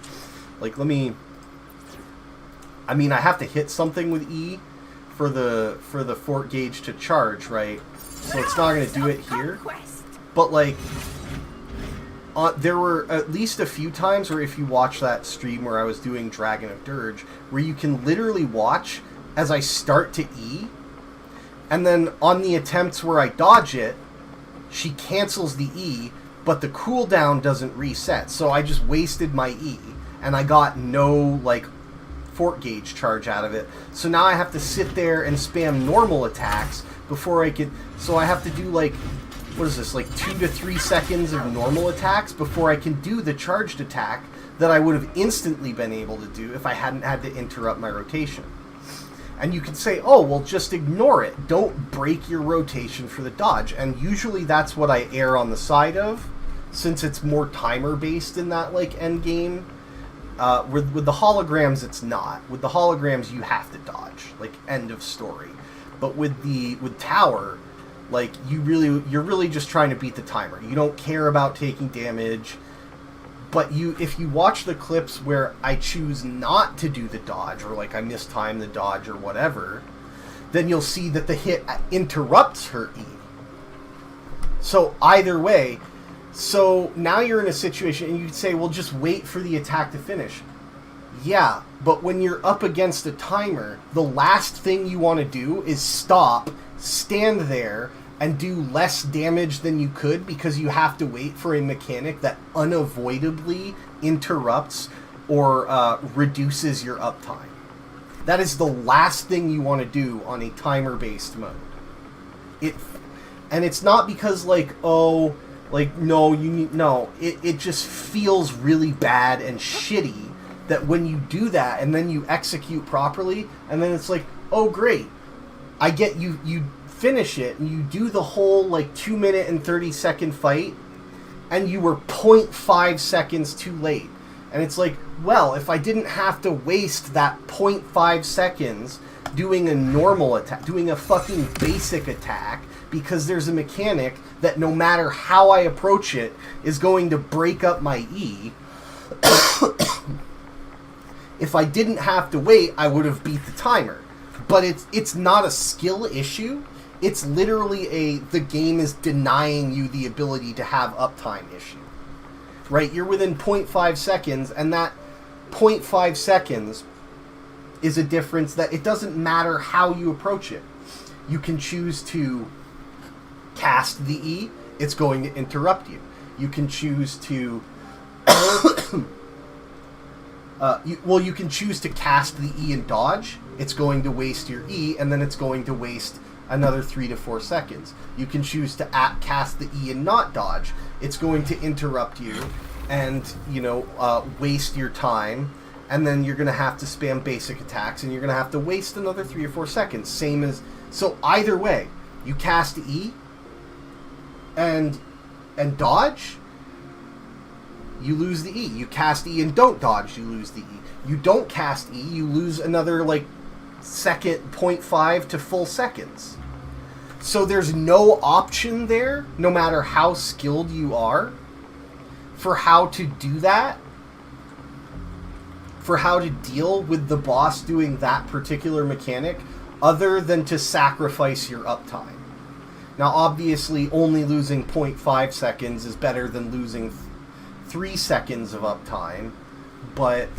Like, I have to hit something with E for the fort gauge to charge, right? So it's not going to do it here. But, like, there were at least a few times where, if you watch that stream where I was doing Dragon of Dirge, where you can literally watch as I start to E, and then on the attempts where I dodge it, she cancels the E, but the cooldown doesn't reset. So I just wasted my E, and I got no, like, fort gauge charge out of it. So now I have to sit there and spam normal attacks before I could... So I have to do, like, what is this, like 2 to 3 seconds of normal attacks before I can do the charged attack that I would have instantly been able to do if I hadn't had to interrupt my rotation. And you can say, oh, well, just ignore it. Don't break your rotation for the dodge. And usually that's what I err on the side of, since it's more timer-based in that, like, end game. With the holograms, it's not. With the holograms, you have to dodge. Like, end of story. But with Tower, like, you're really just trying to beat the timer. You don't care about taking damage. But if you watch the clips where I choose not to do the dodge, or like I mistime the dodge or whatever, then you'll see that the hit interrupts her E. So either way, so now you're in a situation, and you can say, well, just wait for the attack to finish. Yeah, but when you're up against a timer, the last thing you want to do is stop, stand there, and do less damage than you could because you have to wait for a mechanic that unavoidably interrupts or reduces your uptime. That is the last thing you want to do on a timer-based mode. And it's not because, like, oh, like, no, it just feels really bad and shitty that when you do that and then you execute properly, and then it's like, oh, great, I get you finish it, and you do the whole, like, 2-minute and 30-second fight, and you were 0.5 seconds too late. And it's like, well, if I didn't have to waste that 0.5 seconds doing a normal attack, doing a fucking basic attack, because there's a mechanic that no matter how I approach it is going to break up my E, if I didn't have to wait, I would have beat the timer. But it's not a skill issue. It's literally the game is denying you the ability to have uptime issue. Right? You're within 0.5 seconds, and that 0.5 seconds is a difference that it doesn't matter how you approach it. You can choose to cast the E, it's going to interrupt you. You can choose to... you can choose to cast the E and dodge. It's going to waste your E, and then it's going to waste another 3 to 4 seconds. You can choose to cast the E and not dodge. It's going to interrupt you and, waste your time, and then you're going to have to spam basic attacks, and you're going to have to waste another 3 or 4 seconds. Same as... So either way, you cast E and dodge, you lose the E. You cast E and don't dodge, you lose the E. You don't cast E, you lose another, 0.5 to full seconds. So there's no option there, no matter how skilled you are, for how to do that, for how to deal with the boss doing that particular mechanic, other than to sacrifice your uptime. Now, obviously, only losing 0.5 seconds is better than losing 3 seconds of uptime, but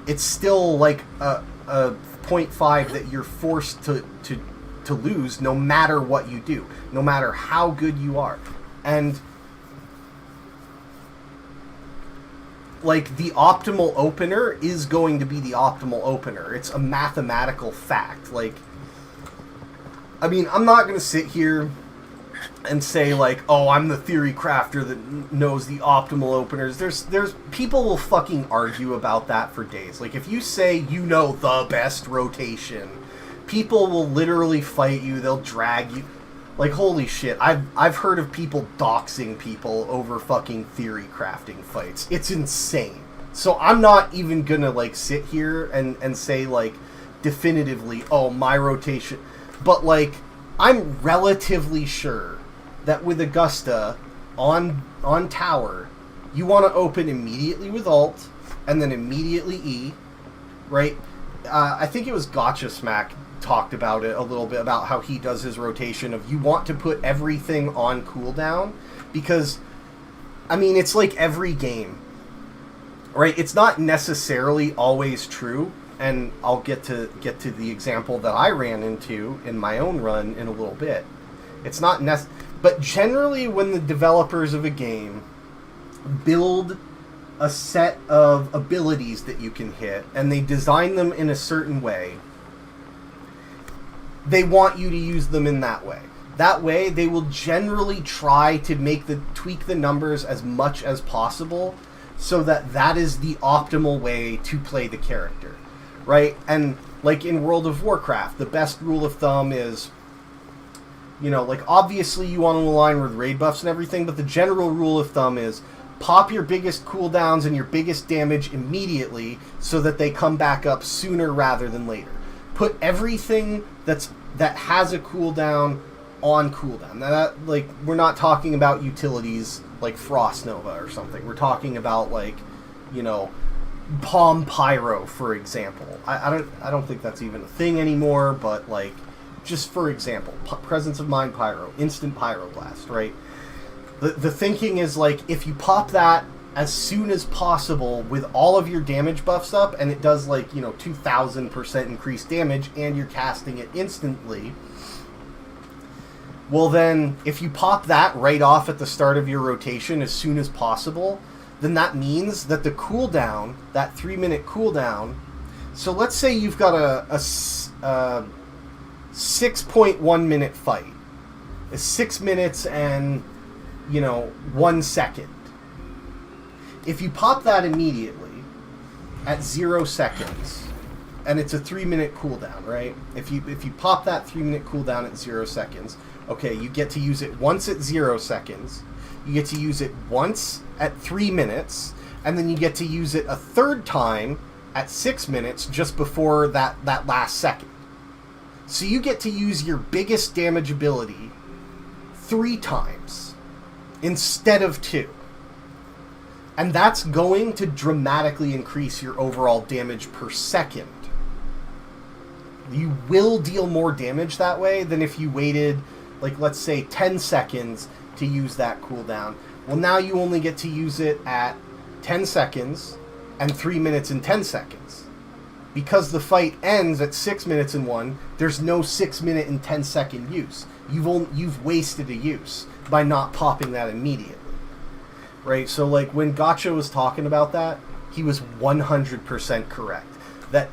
it's still like a 0.5 that you're forced to lose no matter what you do, no matter how good you are. And the optimal opener is going to be the optimal opener. It's a mathematical fact. I'm not going to sit here and say I'm the theory crafter that knows the optimal openers. There's people will fucking argue about that for days. If you say the best rotation, people will literally fight you. They'll drag you. Holy shit. I've heard of people doxing people over fucking theory crafting fights. It's insane. So I'm not even gonna sit here and say definitively, my rotation. But I'm relatively sure that with Augusta on tower, you want to open immediately with Alt and then immediately E, right? I think it was Gotcha Smack talked about it a little bit, about how he does his rotation of you want to put everything on cooldown, because it's like every game, right? It's not necessarily always true, and I'll get to the example that I ran into in my own run in a little bit. It's not but generally when the developers of a game build a set of abilities that you can hit and they design them in a certain way, they want you to use them in that way. That way, they will generally try to tweak the numbers as much as possible so that is the optimal way to play the character, right? And in World of Warcraft, the best rule of thumb is, obviously you want to align with raid buffs and everything, but the general rule of thumb is pop your biggest cooldowns and your biggest damage immediately so that they come back up sooner rather than later. Put everything that has a cooldown on cooldown. Now that, we're not talking about utilities like Frost Nova or something. We're talking about Palm Pyro, for example. I don't think that's even a thing anymore, but just for example, Presence of Mind Pyro, Instant Pyroblast, right? The thinking is if you pop that as soon as possible with all of your damage buffs up, and it does 2,000% increased damage, and you're casting it instantly, well then, if you pop that right off at the start of your rotation as soon as possible, then that means that the cooldown, that 3-minute cooldown, so let's say you've got a 6.1 minute fight. It's 6 minutes and 1 second. If you pop that immediately at 0 seconds, and it's a 3-minute cooldown, right? If you pop that 3-minute cooldown at 0 seconds, okay, you get to use it once at 0 seconds, you get to use it once at 3 minutes, and then you get to use it a third time at 6 minutes just before that last second. So you get to use your biggest damage ability 3 times instead of 2. And that's going to dramatically increase your overall damage per second. You will deal more damage that way than if you waited, let's say 10 seconds to use that cooldown. Well, now you only get to use it at 10 seconds and 3 minutes and 10 seconds. because the fight ends at 6 minutes and 1, there's no 6 minute and 10-second use. You've wasted a use by not popping that immediately. Right? So like when Gotcha was talking about that, he was 100% correct. That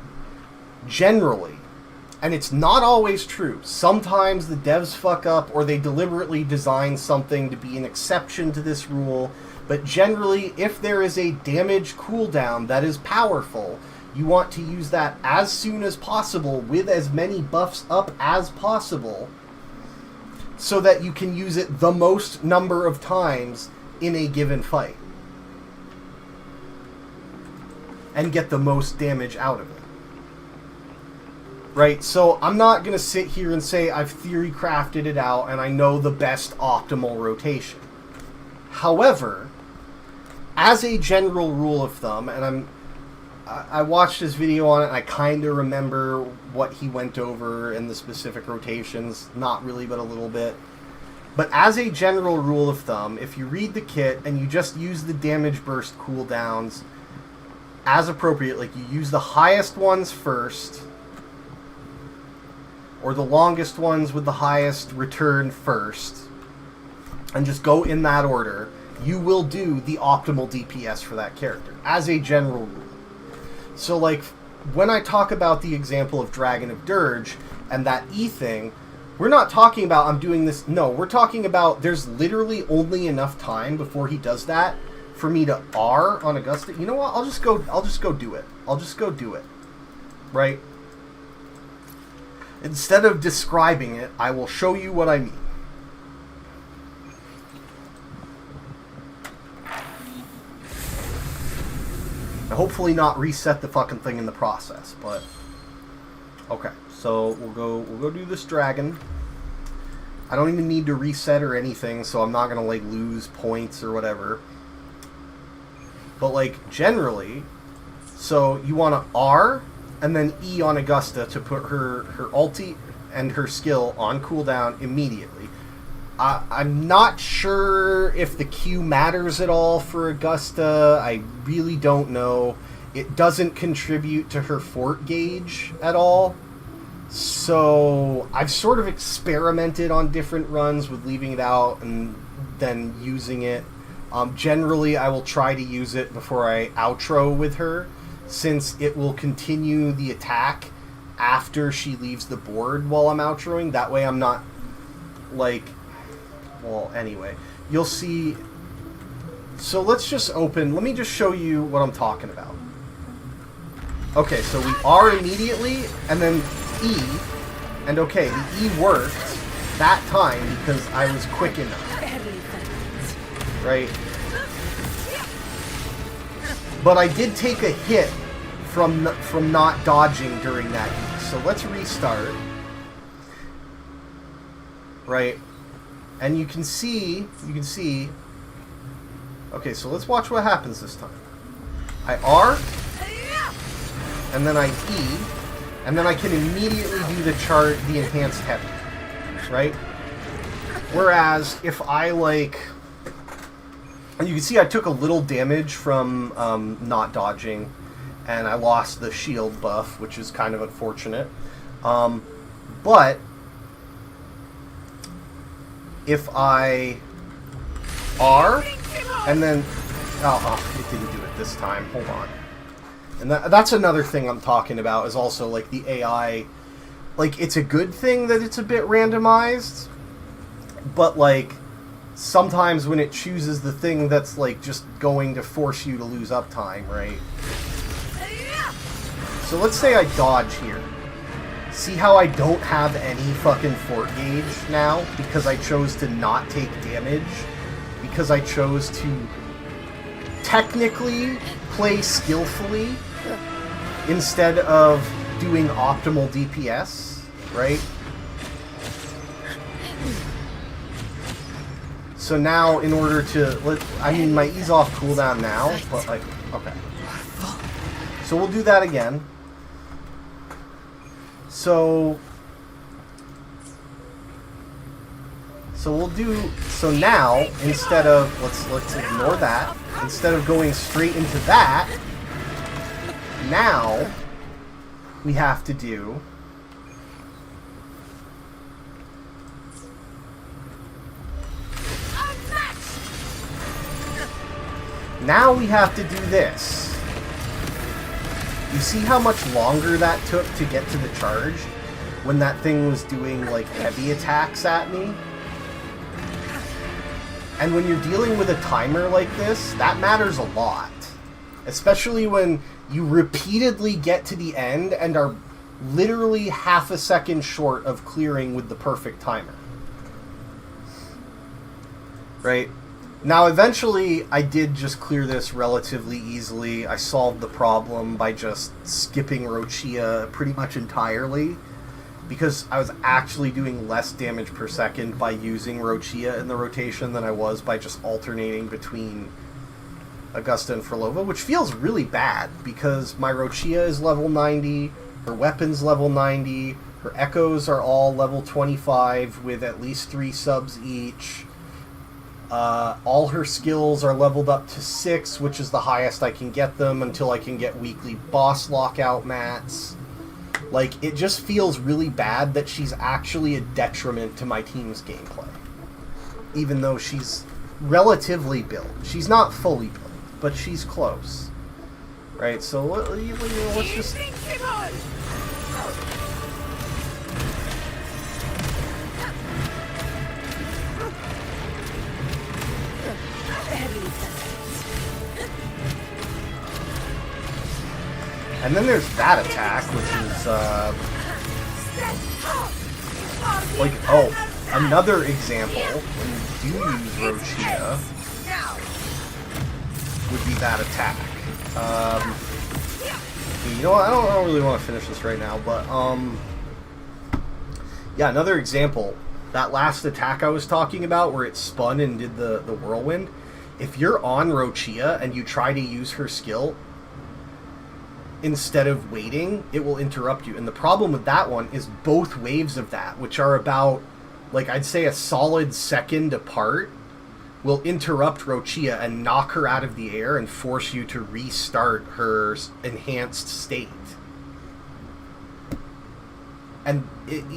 generally, and it's not always true, sometimes the devs fuck up or they deliberately design something to be an exception to this rule, but generally if there is a damage cooldown that is powerful, you want to use that as soon as possible with as many buffs up as possible so that you can use it the most number of times in a given fight and get the most damage out of it. Right? So I'm not going to sit here and say I've theory crafted it out and I know the best optimal rotation. However, as a general rule of thumb, and I watched his video on it and I kind of remember what he went over in the specific rotations, not really but a little bit. But as a general rule of thumb, if you read the kit and you just use the damage burst cooldowns as appropriate, like you use the highest ones first, or the longest ones with the highest return first, and just go in that order, you will do the optimal DPS for that character, as a general rule. So, like, when I talk about the example of Dragon of Dirge and that E thing, we're not talking about I'm doing this. No, we're talking about there's literally only enough time before he does that for me to R on Augusta. You know what? I'll just go do it. I'll just go do it. Right? Instead of describing it, I will show you what I mean. And hopefully not reset the fucking thing in the process, but okay. So we'll go do this dragon. I don't even need to reset or anything, so I'm not gonna like lose points or whatever. But like generally, so you want to R and then E on Augusta to put her ulti and her skill on cooldown immediately. I'm not sure if the Q matters at all for Augusta. I really don't know. It doesn't contribute to her fort gauge at all. So I've sort of experimented on different runs with leaving it out and then using it. Generally, I will try to use it before I outro with her, since it will continue the attack after she leaves the board while I'm outroing. That way I'm not, like... Well, anyway, you'll see... So let's just open... Let me just show you what I'm talking about. Okay, so we R immediately, and then E, and okay, the E worked that time because I was quick enough. Right? But I did take a hit from not dodging during that E. So let's restart. Right? And you can see... Okay, so let's watch what happens this time. I R, and then I E, and then I can immediately do the enhanced heavy, right? Whereas if I like, and you can see I took a little damage from not dodging, and I lost the shield buff, which is kind of unfortunate. But if I R, and then it didn't do it this time. Hold on. And that's another thing I'm talking about, is also, like, the AI... Like, it's a good thing that it's a bit randomized, but, like, sometimes when it chooses the thing that's, like, just going to force you to lose uptime, right? So let's say I dodge here. See how I don't have any fucking fort gauge now? Because I chose to not take damage? Because I chose to technically play skillfully instead of doing optimal DPS, right? So now, in order to... I mean, my E's off cooldown now, but, like, okay. So we'll do that again. So we'll do... So now, instead of... Let's ignore that. Instead of going straight into that... Now, we have to do now we have to do this. You see how much longer that took to get to the charge when that thing was doing like heavy attacks at me? And when you're dealing with a timer like this, that matters a lot. Especially when you repeatedly get to the end and are literally half a second short of clearing with the perfect timer. Right? Now, eventually, I did just clear this relatively easily. I solved the problem by just skipping Rochia pretty much entirely, because I was actually doing less damage per second by using Rochia in the rotation than I was by just alternating between Augusta and Frolova, which feels really bad, because my Rochia is level 90, her weapon's level 90, her echoes are all level 25 with at least 3 subs each. All her skills are leveled up to 6, which is the highest I can get them until I can get weekly boss lockout mats. Like, it just feels really bad that she's actually a detriment to my team's gameplay. Even though she's relatively built. She's not fully built, but she's close. Right, so let's just... And then there's that attack, which is, like, oh, another example, when you do use Rochia, would be that attack. You know what, I don't really want to finish this right now, but, yeah, another example, that last attack I was talking about, where it spun and did the whirlwind, if you're on Rochia and you try to use her skill, instead of waiting, it will interrupt you. And the problem with that one is both waves of that, which are about, like, I'd say a solid second apart, will interrupt Rochia and knock her out of the air and force you to restart her enhanced state. And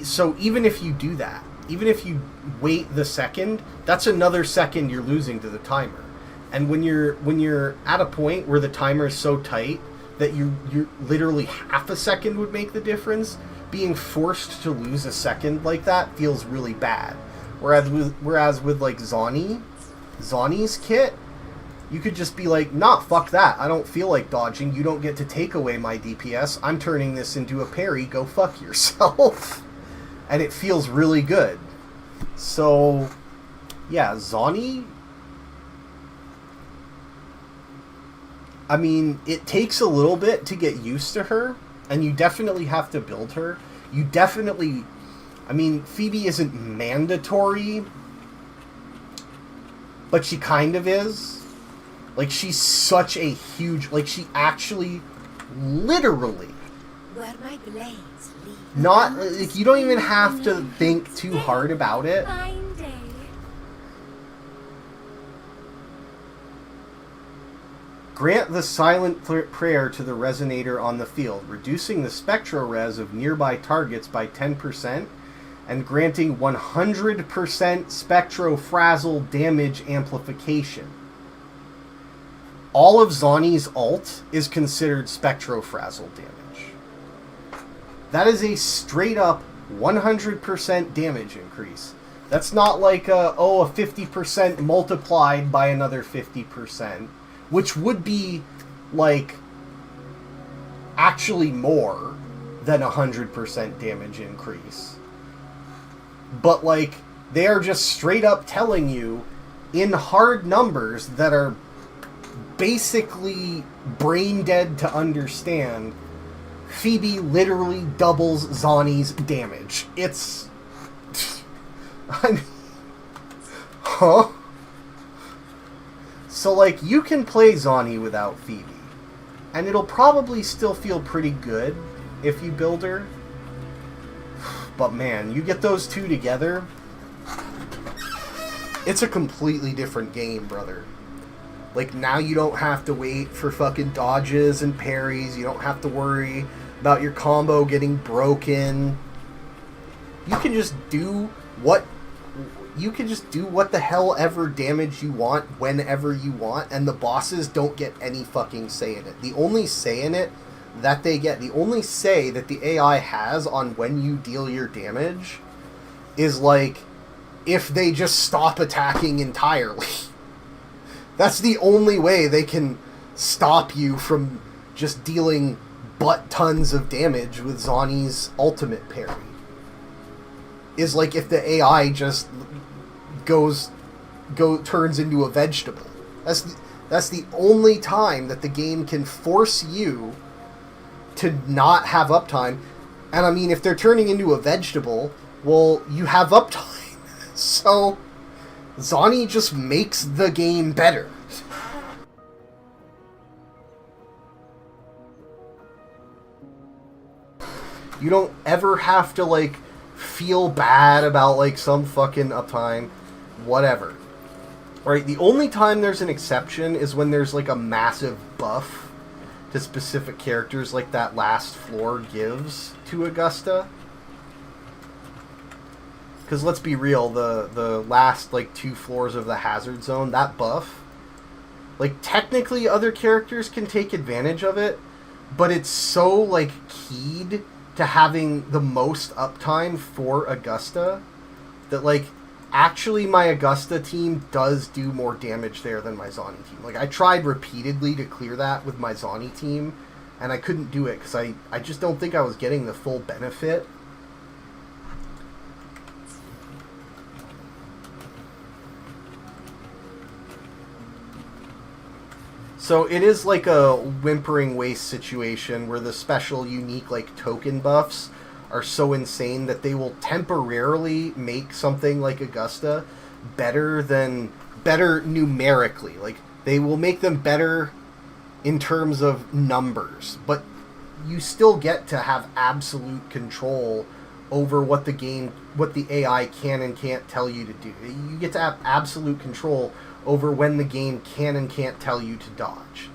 so even if you do that, even if you wait the second, that's another second you're losing to the timer. And when you're at a point where the timer is so tight that you literally half a second would make the difference, being forced to lose a second like that feels really bad. Whereas with like Zani's kit, you could just be like, nah, fuck that. I don't feel like dodging. You don't get to take away my DPS. I'm turning this into a parry. Go fuck yourself. And it feels really good. So, yeah, Zani... I mean, it takes a little bit to get used to her, and you definitely have to build her. You definitely... I mean, Phoebe isn't mandatory, but she kind of is. Like, she's such a huge... Like, she actually, literally... Where my blades lead. Not... Like, you don't even have to think too hard about it. Fine day. Grant the silent prayer to the resonator on the field, reducing the spectro res of nearby targets by 10%, and granting 100% spectro frazzle damage amplification. All of Zani's ult is considered spectro frazzle damage. That is a straight up 100% damage increase. That's not like a 50% multiplied by another 50%. Which would be, like, actually more than 100% damage increase. But, like, they are just straight up telling you, in hard numbers that are basically brain dead to understand, Phoebe literally doubles Zani's damage. It's... I mean... Huh? So, like, you can play Zani without Phoebe. And it'll probably still feel pretty good if you build her. But, man, you get those two together, it's a completely different game, brother. Like, now you don't have to wait for fucking dodges and parries. You don't have to worry about your combo getting broken. You can just do what the hell ever damage you want whenever you want, and the bosses don't get any fucking say in it. The only say in it that they get, the only say that the AI has on when you deal your damage is like if they just stop attacking entirely. That's the only way they can stop you from just dealing butt tons of damage with Zani's ultimate parry. Is like if the AI just turns into a vegetable. That's the only time that the game can force you to not have uptime. And I mean, if they're turning into a vegetable, well, you have uptime. So Zani just makes the game better. You don't ever have to, like, feel bad about, like, some fucking uptime. Whatever. Right? The only time there's an exception is when there's, like, a massive buff to specific characters, like that last floor gives to Augusta. Because let's be real, the last, like, 2 floors of the hazard zone, that buff, like, technically other characters can take advantage of it, but it's so, like, keyed to having the most uptime for Augusta that, like, actually my Augusta team does do more damage there than my Zani team. Like, I tried repeatedly to clear that with my Zani team, and I couldn't do it because I just don't think I was getting the full benefit. So it is like a Whimpering Waste situation where the special, unique, like, token buffs are so insane that they will temporarily make something like Augusta better numerically. Like, they will make them better in terms of numbers, but you still get to have absolute control over what the AI can and can't tell you to do. You get to have absolute control over when the game can and can't tell you to dodge.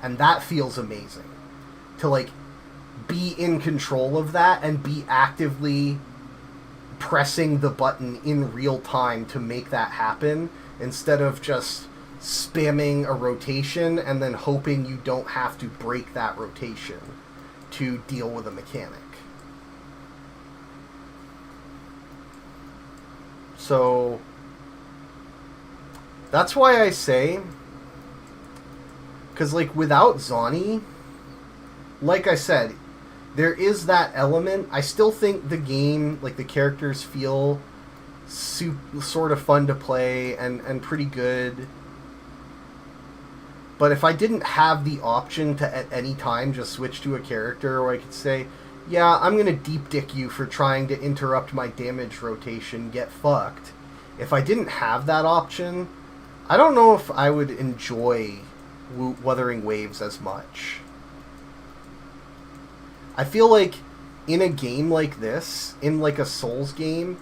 And that feels amazing. To, like, be in control of that and be actively pressing the button in real time to make that happen, instead of just spamming a rotation and then hoping you don't have to break that rotation to deal with a mechanic. So that's why I say, because, like, without Zani, like I said, there is that element. I still think the game, like, the characters feel sort of fun to play and pretty good. But if I didn't have the option to at any time just switch to a character where I could say, yeah, I'm going to deep dick you for trying to interrupt my damage rotation, get fucked. If I didn't have that option, I don't know if I would enjoy Wuthering Waves as much. I feel like in a game like this, in, like, a Souls game,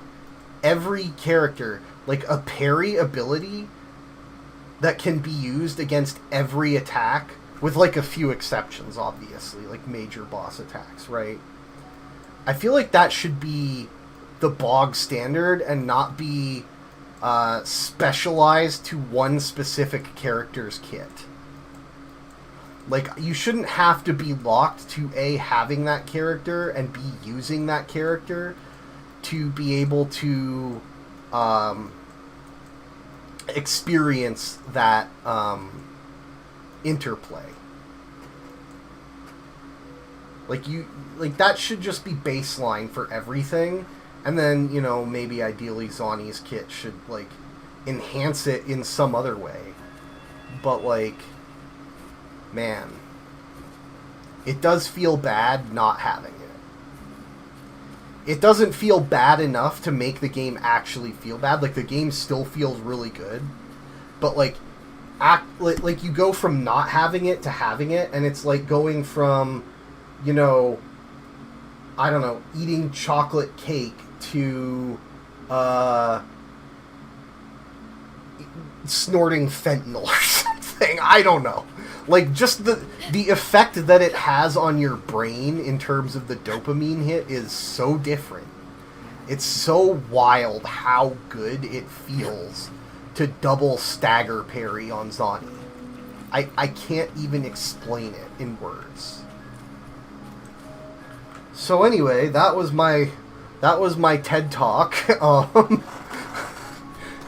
every character, like, a parry ability that can be used against every attack, with, like, a few exceptions, obviously, like major boss attacks, right? I feel like that should be the bog standard and not be specialized to one specific character's kit. Like, you shouldn't have to be locked to having that character and B, using that character to be able to experience that interplay. Like that should just be baseline for everything, and then, you know, maybe ideally Zani's kit should, like, enhance it in some other way. But, like, man, it does feel bad not having it. It doesn't feel bad enough to make the game actually feel bad. Like, the game still feels really good, but, like, like you go from not having it to having it, and it's like going from, you know, I don't know, eating chocolate cake to snorting fentanyl or something. I don't know. Like, just the effect that it has on your brain in terms of the dopamine hit is so different. It's so wild how good it feels to double stagger parry on Zani. I can't even explain it in words. So anyway, that was my TED Talk.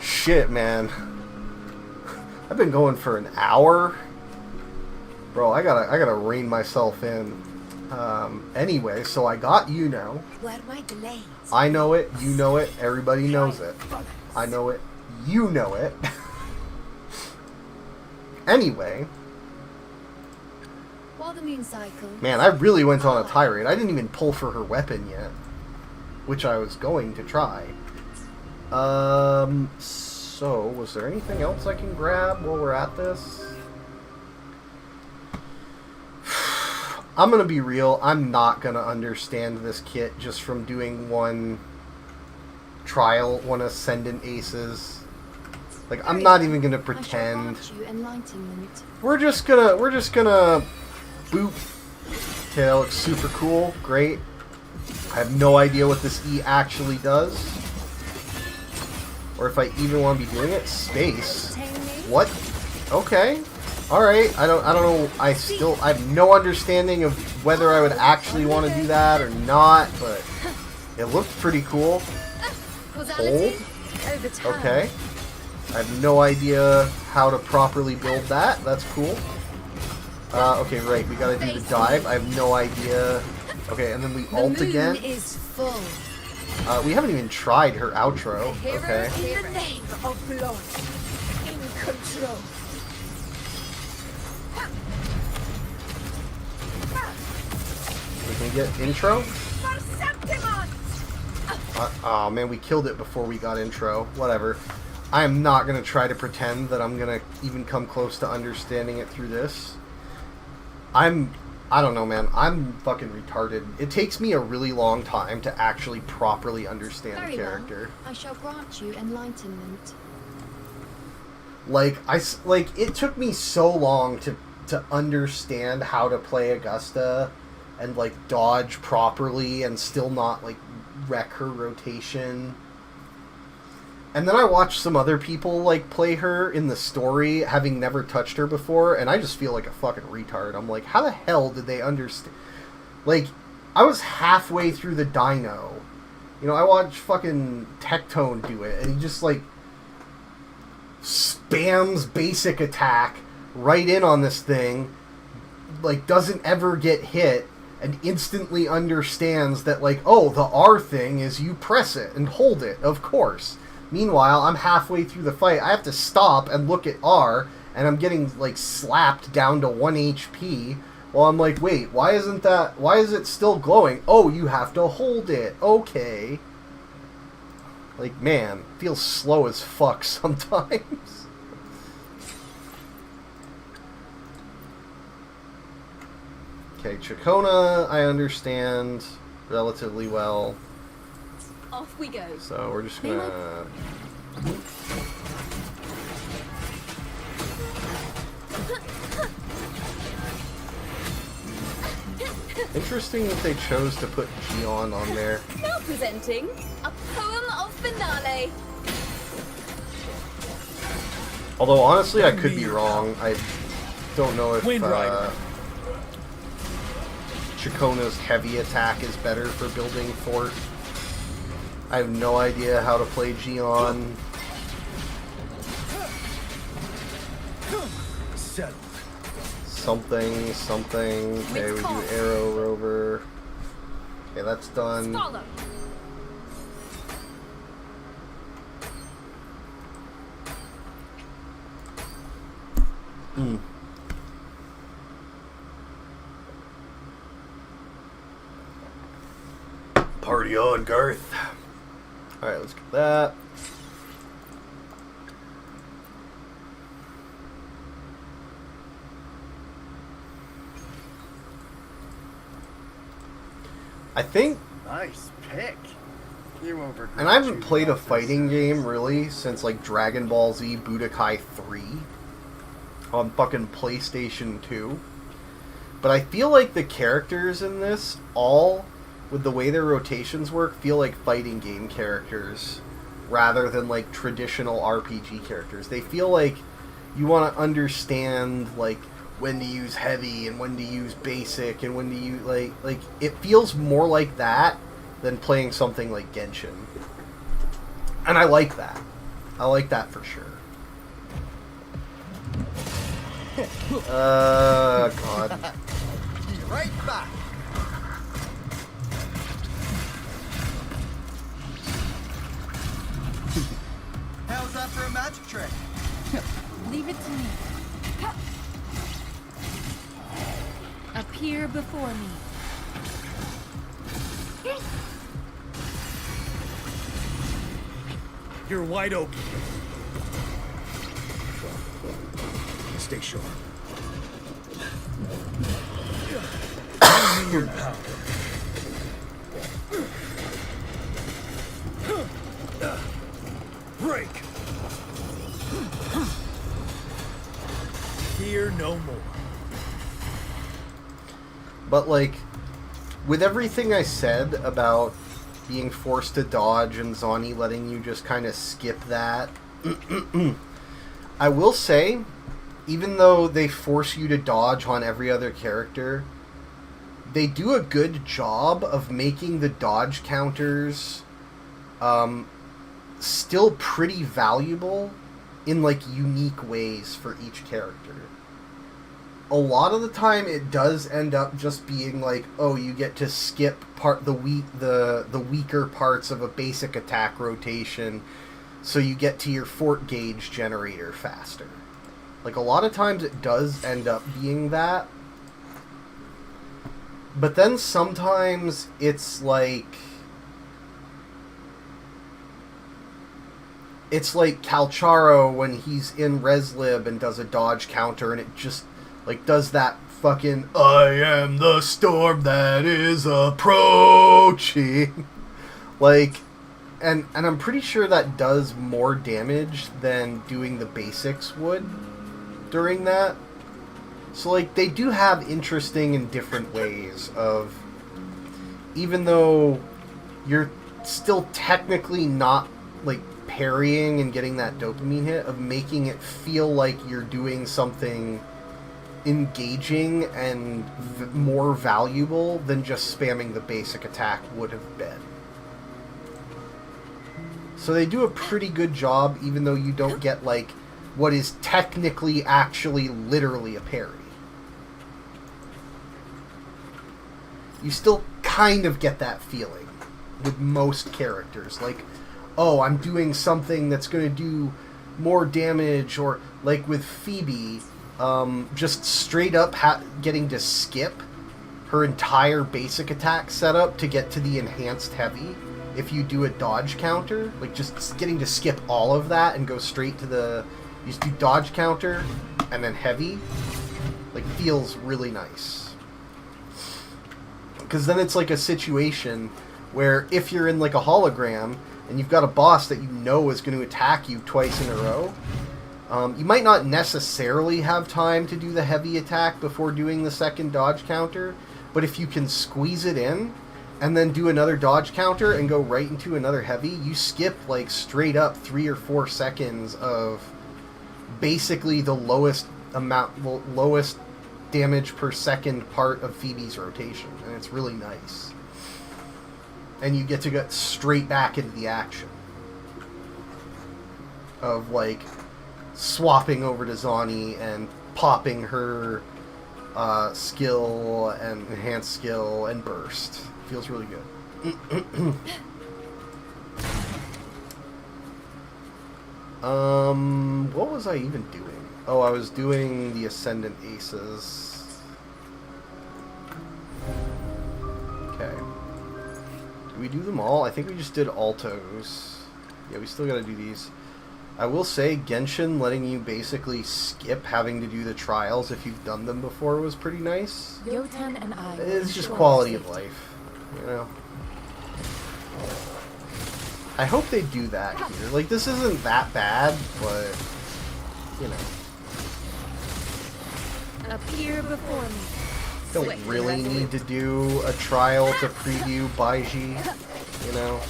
Shit, man. I've been going for an hour. Bro, I gotta rein myself in. Anyway, so I got Iuno. Where my delays? I know it, you know it, everybody knows it. I know it, you know it. Anyway. While the moon cycles. Man, I really went on a tirade. I didn't even pull for her weapon yet. Which I was going to try. So, was there anything else I can grab while we're at this? I'm gonna be real, I'm not gonna understand this kit just from doing one trial, one Ascendant Aces. Like, I'm not even gonna pretend. We're just gonna boop. Okay, that looks super cool, great. I have no idea what this E actually does. Or if I even want to be doing it. Space. What? Okay. Alright, I don't know, I have no understanding of whether I would actually want to do that or not, but it looked pretty cool. Hold. Okay. I have no idea how to properly build that. That's cool. Okay, right, we gotta do the dive. I have no idea. Okay, and then we ult again. We haven't even tried her outro. Okay. In the name of blood, in control. We can get intro. Oh man, we killed it before we got intro. Whatever. I am not going to try to pretend that I'm going to even come close to understanding it through this. I don't know, man. I'm fucking retarded. It takes me a really long time to actually properly understand the character. Well. I shall grant you enlightenment. Like, it took me so long to understand how to play Augusta and, like, dodge properly and still not, like, wreck her rotation. And then I watched some other people, like, play her in the story, having never touched her before, and I just feel like a fucking retard. I'm like, how the hell did they understand? Like, I was halfway through the Dino. You know, I watched fucking Tectone do it, and he just, like, spams basic attack right in on this thing, like, doesn't ever get hit, and instantly understands that, like, oh, the R thing is you press it and hold it, of course. Meanwhile, I'm halfway through the fight. I have to stop and look at R, and I'm getting, like, slapped down to 1 HP. Well, I'm like, wait, why is it still glowing? Oh, you have to hold it. Okay. Like, man, feels slow as fuck sometimes. Okay, Chacona, I understand relatively well. Off we go. So we're just gonna... Interesting that they chose to put Gion on there. Now presenting a poem of finale. Although honestly, I could be wrong. I don't know if Chacona's heavy attack is better for building fort. I have no idea how to play Gion. Something. Okay, we do Arrow Rover. Okay, that's done. Party on, Garth. Alright, let's get that. I think... Nice pick. And I haven't played a fighting game, really, since, like, Dragon Ball Z Budokai 3. on fucking PlayStation 2. But I feel like the characters in this, all, with the way their rotations work, feel like fighting game characters rather than like traditional RPG characters. They feel like you want to understand like when to use heavy and when to use basic and when to use like it feels more like that than playing something like Genshin. And I like that. I like that for sure. God. Be right back. How's that for a magic trick? Leave it to me. Appear before me. You're wide open. Stay sharp. Give me your power. Break. Fear no more. But like, with everything I said about being forced to dodge and Zani letting you just kind of skip that, I will say, even though they force you to dodge on every other character, they do a good job of making the dodge counters still pretty valuable in like unique ways for each character. A lot of the time it does end up just being like, oh, you get to skip the weaker parts of a basic attack rotation so you get to your fort gauge generator faster. Like, a lot of times it does end up being that. But then sometimes it's like Calcharo when he's in Reslib and does a dodge counter and it just like does that fucking I am the storm that is approaching. Like, and I'm pretty sure that does more damage than doing the basics would during that. So like they do have interesting and different ways of, even though you're still technically not like parrying and getting that dopamine hit, of making it feel like you're doing something engaging and more valuable than just spamming the basic attack would have been. So they do a pretty good job, even though you don't get like what is technically actually literally a parry. You still kind of get that feeling with most characters. Like, oh, I'm doing something that's going to do more damage, or like with Phoebe, just straight up getting to skip her entire basic attack setup to get to the enhanced heavy. If you do a dodge counter, like just getting to skip all of that and go straight to the, you just do dodge counter and then heavy, like feels really nice. Because then it's like a situation where if you're in like a hologram and you've got a boss that you know is going to attack you twice in a row, you might not necessarily have time to do the heavy attack before doing the second dodge counter, but if you can squeeze it in and then do another dodge counter and go right into another heavy, you skip like straight up 3 or 4 seconds of basically the lowest damage per second part of Phoebe's rotation, and it's really nice. And you get to get straight back into the action of like swapping over to Zani and popping her skill and enhanced skill and burst. Feels really good. What was I even doing? Oh, I was doing the Ascendant Aces. Okay. Did we do them all? I think we just did Altos. Yeah, we still gotta do these. I will say, Genshin letting you basically skip having to do the trials if you've done them before was pretty nice. Yotan and I. It's just quality of life, you know? I hope they do that here. Like, this isn't that bad, but, you know. Appear before me. Don't really need to do a trial to preview Baiji, you know?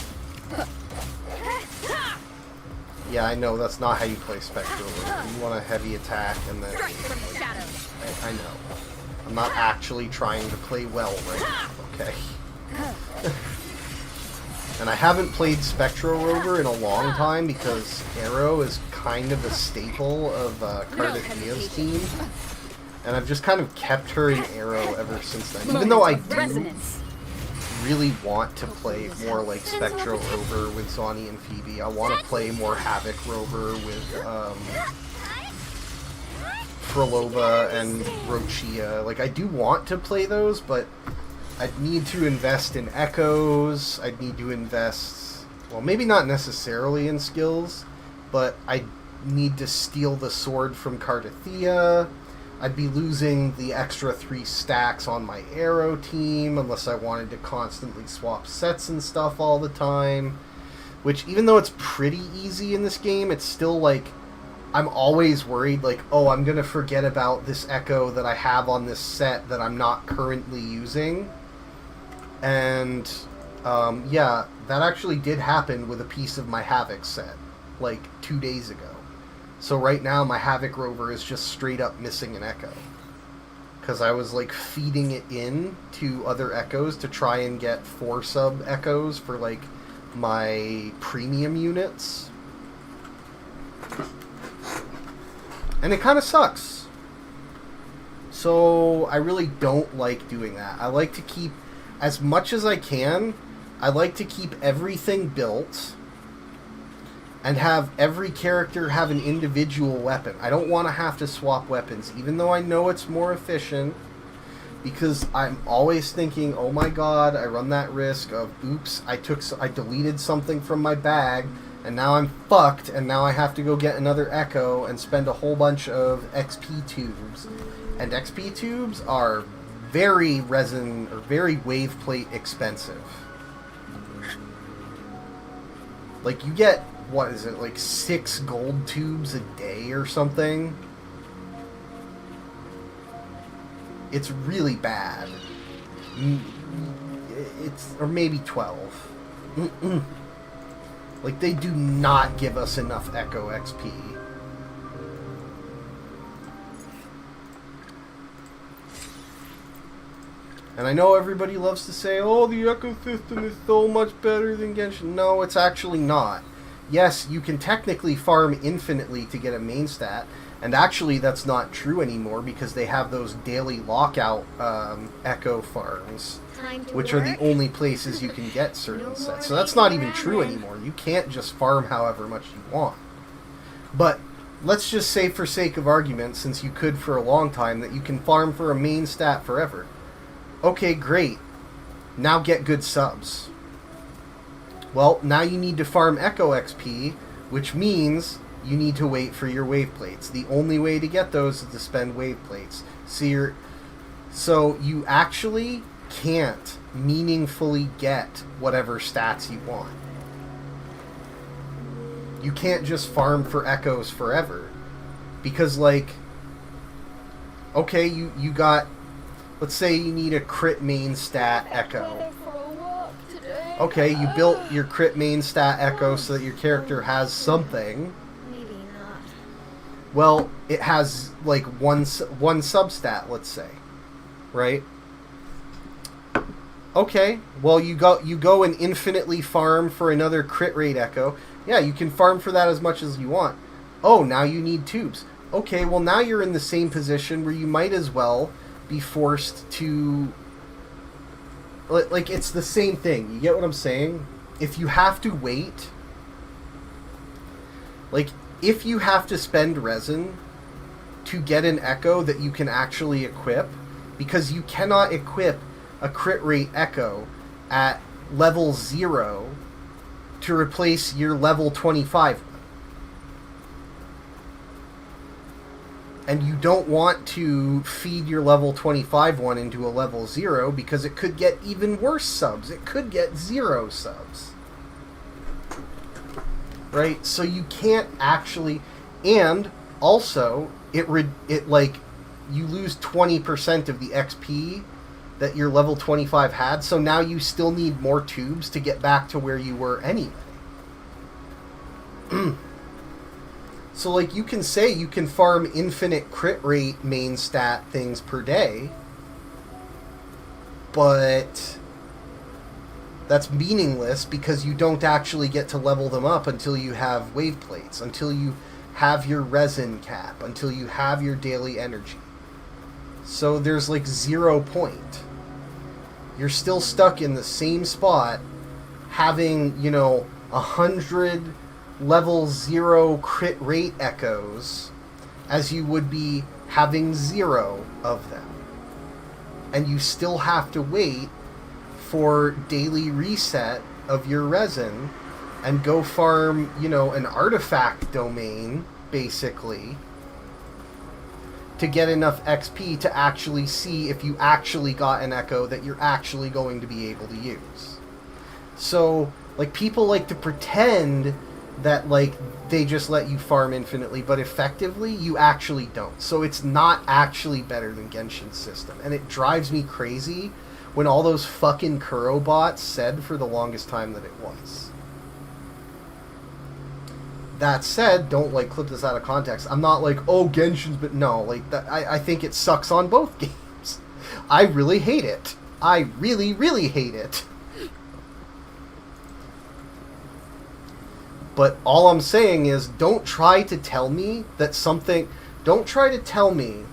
Yeah, I know, that's not how you play Spectral. You want a heavy attack and then... I know. I'm not actually trying to play well right now, okay? And I haven't played Spectro Rover in a long time because Arrow is kind of a staple of Cardathia's team. And I've just kind of kept her in Arrow ever since then. Even though I do really want to play more like Spectro Rover with Zani and Phoebe. I want to play more Havoc Rover with Frolova and Rochia. Like, I do want to play those, but I'd need to invest in echoes. I'd need to invest, well, maybe not necessarily in skills, but I'd need to steal the sword from Cardathia. I'd be losing the extra 3 stacks on my Arrow team unless I wanted to constantly swap sets and stuff all the time. Which, even though it's pretty easy in this game, it's still like, I'm always worried, like, oh, I'm going to forget about this Echo that I have on this set that I'm not currently using. And, yeah, that actually did happen with a piece of my Havoc set, like, 2 days ago. So right now, my Havoc Rover is just straight up missing an Echo. Because I was, like, feeding it in to other Echoes to try and get 4 sub Echoes for, like, my premium units. And it kind of sucks. So I really don't like doing that. I like to keep, as much as I can, I like to keep everything built and have every character have an individual weapon. I don't want to have to swap weapons, even though I know it's more efficient, because I'm always thinking, oh my god, I run that risk of, oops, I deleted something from my bag, and now I'm fucked, and now I have to go get another Echo and spend a whole bunch of XP tubes. And XP tubes are very resin, or very wave plate expensive. Like, you get, what is it, like 6 gold tubes a day or something? It's really bad. It's, or maybe 12. Like, they do not give us enough Echo XP. And I know everybody loves to say, oh, the Echo system is so much better than Genshin. No, it's actually not. Yes, you can technically farm infinitely to get a main stat, and actually that's not true anymore because they have those daily lockout Echo farms, which are the only places you can get certain sets. So that's not even true anymore. You can't just farm however much you want. But let's just say, for sake of argument, since you could for a long time, that you can farm for a main stat forever. Okay, great. Now get good subs. Well, now you need to farm Echo XP, which means you need to wait for your wave plates. The only way to get those is to spend wave plates. So you actually can't meaningfully get whatever stats you want. You can't just farm for Echoes forever. Because, like, okay, you got, let's say you need a crit main stat Echo. Okay, you built your crit main stat Echo so that your character has something. Maybe not. Well, it has, like, one substat, let's say. Right? Okay, well, you go and infinitely farm for another crit rate Echo. Yeah, you can farm for that as much as you want. Oh, now you need tubes. Okay, well, now you're in the same position where you might as well be forced to... Like, it's the same thing. You get what I'm saying? If you have to wait... Like, if you have to spend resin to get an Echo that you can actually equip, because you cannot equip a crit rate Echo at level 0 to replace your level 25 one. And you don't want to feed your level 25 one into a level 0 because it could get even worse subs. It could get 0 subs. Right? So you can't actually... And also, it like you lose 20% of the XP that your level 25 had, so now you still need more tubes to get back to where you were anyway. So, like, you can say you can farm infinite crit rate main stat things per day, but that's meaningless because you don't actually get to level them up until you have wave plates, until you have your resin cap, until you have your daily energy. So there's like 0 point. You're still stuck in the same spot having, 100 level 0 crit rate echoes as you would be having 0 of them. And you still have to wait for daily reset of your resin and go farm, an artifact domain, basically, to get enough XP to actually see if you actually got an echo that you're actually going to be able to use. So, like, people like to pretend that, like, they just let you farm infinitely, but effectively, you actually don't. So it's not actually better than Genshin's system. And it drives me crazy when all those fucking Kuro bots said for the longest time that it was. That said, don't, like, clip this out of context. I'm not like, oh, Genshin's, but no, like, I think it sucks on both games. I really hate it. I really, really hate it. But all I'm saying is, don't try to tell me that something... Don't try to tell me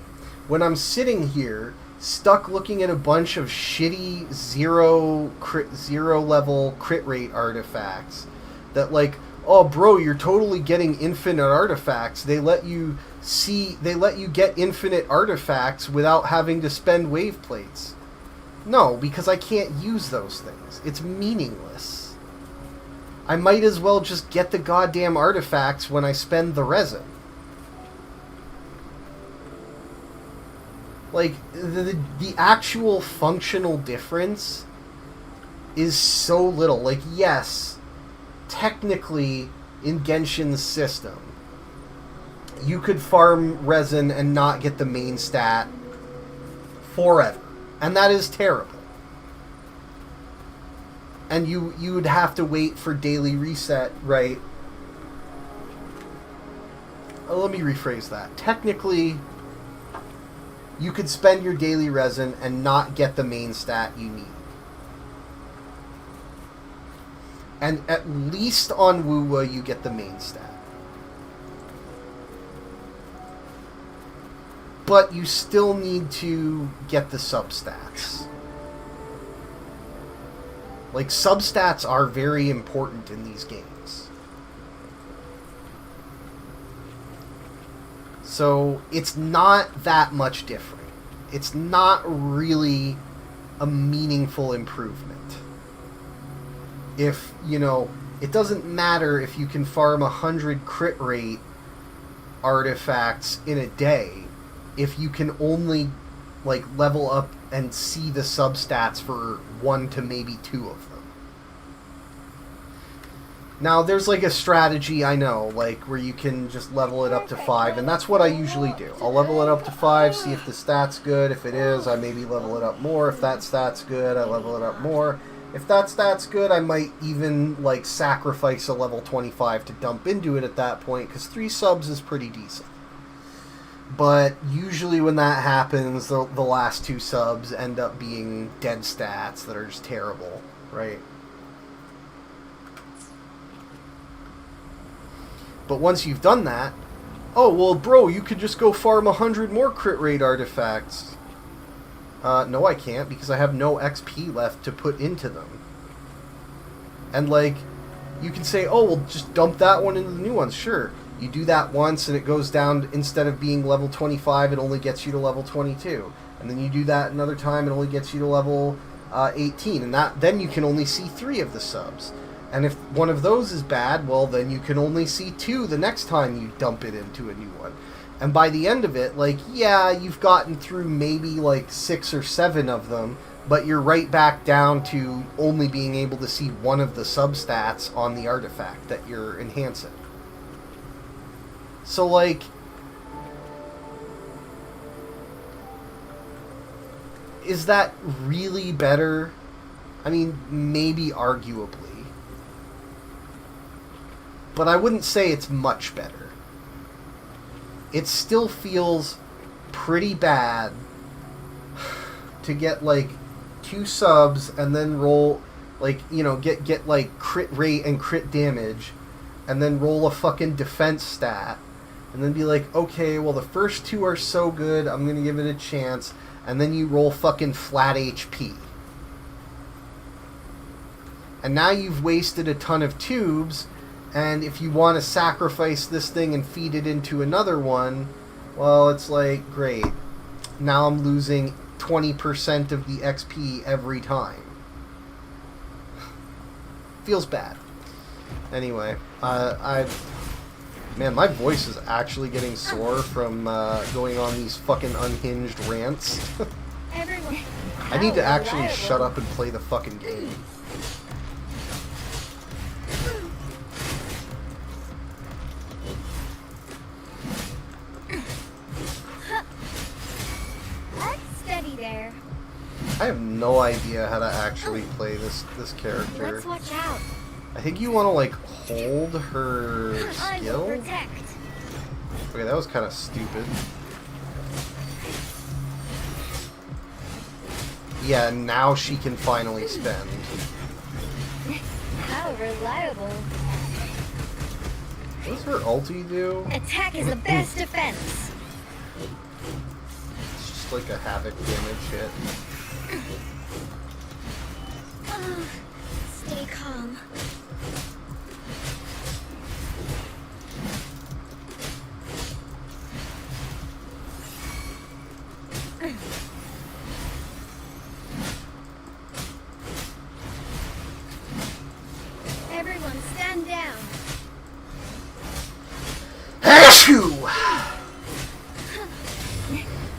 when I'm sitting here, stuck looking at a bunch of shitty zero level crit rate artifacts, that, like, oh, bro, you're totally getting infinite artifacts. They let you get infinite artifacts without having to spend wave plates. No, because I can't use those things. It's meaningless. I might as well just get the goddamn artifacts when I spend the resin. Like, the actual functional difference is so little. Like, yes, technically, in Genshin's system, you could farm resin and not get the main stat forever. And that is terrible. And you would have to wait for daily reset, right? Let me rephrase that. Technically, you could spend your daily resin and not get the main stat you need. And at least on Wuwa, you get the main stat. But you still need to get the substats. Like, substats are very important in these games. So, it's not that much different. It's not really a meaningful improvement. If, it doesn't matter if you can farm 100 crit rate artifacts in a day, if you can only, like, level up and see the substats for 1 to maybe 2 of them. Now, there's, like, a strategy, I know, like, where you can just level it up to 5, and that's what I usually do. I'll level it up to 5, see if the stat's good. If it is, I maybe level it up more. If that stat's good, I level it up more. If that stat's good, I might even, like, sacrifice a level 25 to dump into it at that point, because 3 subs is pretty decent. But usually when that happens, the last 2 subs end up being dead stats that are just terrible, right? But once you've done that, oh, well, bro, you could just go farm 100 more crit rate artifacts. No, I can't, because I have no XP left to put into them. And, like, you can say, oh, well, just dump that one into the new ones. Sure. You do that once, and it goes down, instead of being level 25, it only gets you to level 22. And then you do that another time, it only gets you to level 18. And then you can only see 3 of the subs. And if one of those is bad, well, then you can only see 2 the next time you dump it into a new one. And by the end of it, like, yeah, you've gotten through maybe, like, 6 or 7 of them, but you're right back down to only being able to see 1 of the substats on the artifact that you're enhancing. So, like, is that really better? I mean, maybe arguably. But I wouldn't say it's much better. It still feels pretty bad to get, like, 2 subs and then roll, like, you know, get like, crit rate and crit damage, and then roll a fucking defense stat, and then be like, okay, well, the first 2 are so good, I'm gonna give it a chance, and then you roll fucking flat HP. And now you've wasted a ton of tubes, and if you want to sacrifice this thing and feed it into another one, well, it's like, great. Now I'm losing 20% of the XP every time. Feels bad. Anyway, man, my voice is actually getting sore from going on these fucking unhinged rants. Everyone. I need to How actually reliable. shut up and play the fucking game. Steady there. I have no idea how to actually play this character. Let's watch out. I think you want to, like, hold her I will skill? protect. Okay, that was kind of stupid. Yeah, now she can finally spend. How reliable. What does her ulti do? Attack is the best defense. It's just like a havoc damage hit. Stay calm. Everyone stand down. Achoo!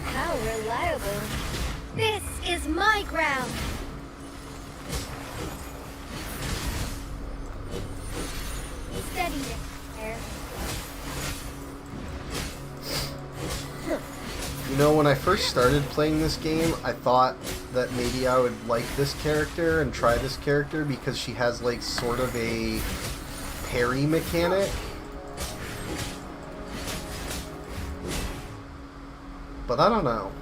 How reliable. This is my ground. Steady there. You know, when I first started playing this game, I thought that maybe I would like this character and try this character because she has, like, sort of a parry mechanic. But I don't know.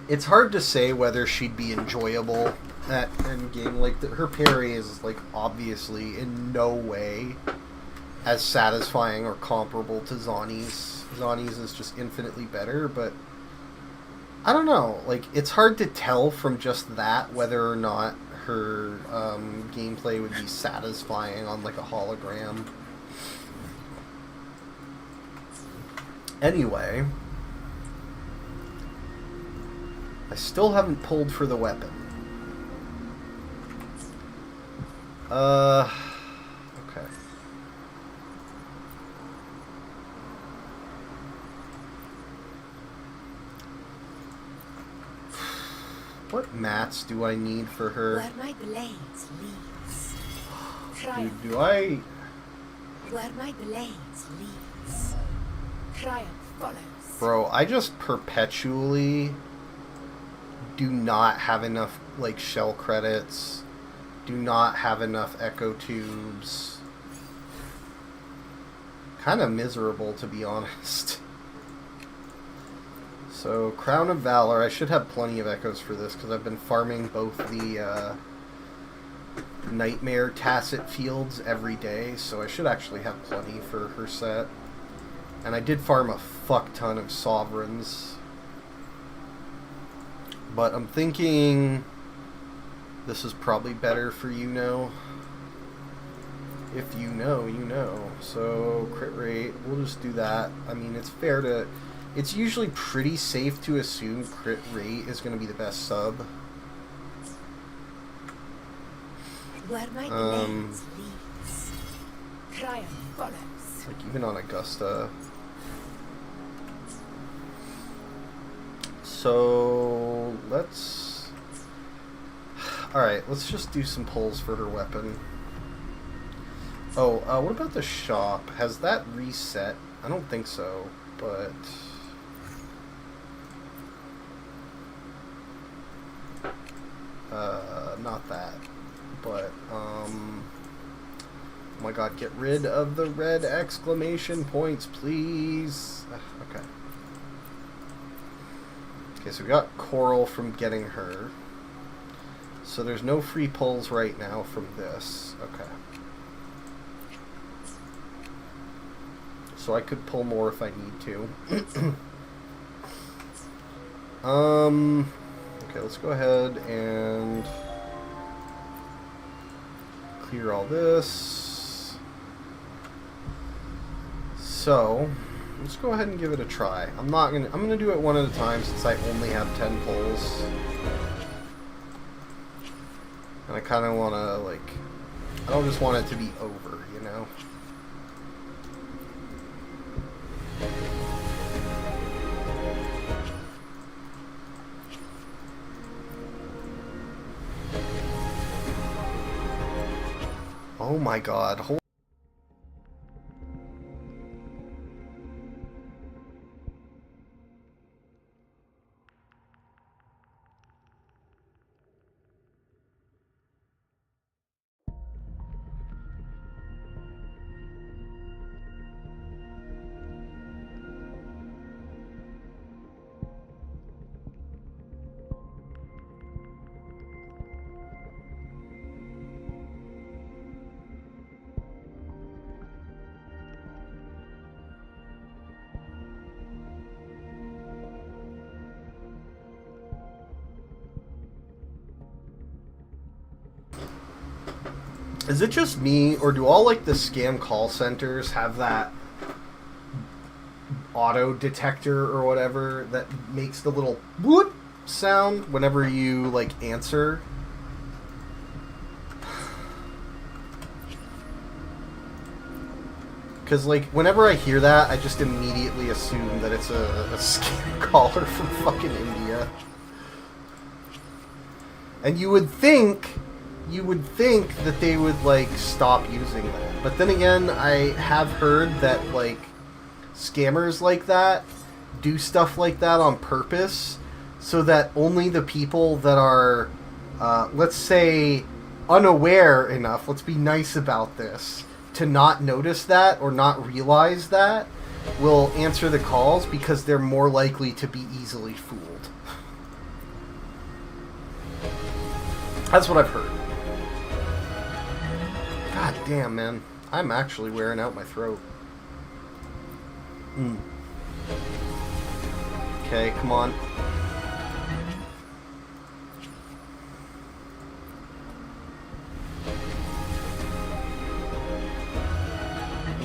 It's hard to say whether she'd be enjoyable at endgame. Like, her parry is, like, obviously in no way as satisfying or comparable to Zani's. Zani's is just infinitely better, but I don't know. Like, it's hard to tell from just that whether or not her gameplay would be satisfying on, like, a hologram. Anyway, I still haven't pulled for the weapon. Okay. What mats do I need for her? Where my blades leads. Triumph. Do I... Where my blades leads. Triumph follows. Bro, I just perpetually do not have enough, like, shell credits. Do not have enough echo tubes. Kind of miserable, to be honest. So, Crown of Valor. I should have plenty of echoes for this, because I've been farming both the Nightmare Tacit Fields every day, so I should actually have plenty for her set. And I did farm a fuck ton of Sovereigns. But I'm thinking this is probably better for Iuno. If you know, you know. So, crit rate, we'll just do that. I mean, it's fair to... It's usually pretty safe to assume crit rate is going to be the best sub. Where my blades leads. Triumph follows. Like, even on Augusta. So, let's... Alright, let's just do some pulls for her weapon. Oh, what about the shop? Has that reset? I don't think so, but... not that. But, oh my god, get rid of the red exclamation points, please! Okay. Okay, so we got Coral from getting her. So there's no free pulls right now from this. Okay. So I could pull more if I need to. Okay, let's go ahead and clear all this. So, let's go ahead and give it a try. I'm gonna do it one at a time since I only have 10 pulls. And I kinda wanna, like, I don't just want it to be over, you know? Oh my god. Is it just me, or do all, like, the scam call centers have that auto detector or whatever that makes the little whoop sound whenever you, like, answer? Because, like, whenever I hear that, I just immediately assume that it's a scam caller from fucking India. And you would think that they would, like, stop using that. But then again, I have heard that, like, scammers like that do stuff like that on purpose so that only the people that are, let's say, unaware enough, let's be nice about this, to not notice that or not realize that will answer the calls because they're more likely to be easily fooled. That's what I've heard. God damn, man. I'm actually wearing out my throat. Okay, come on.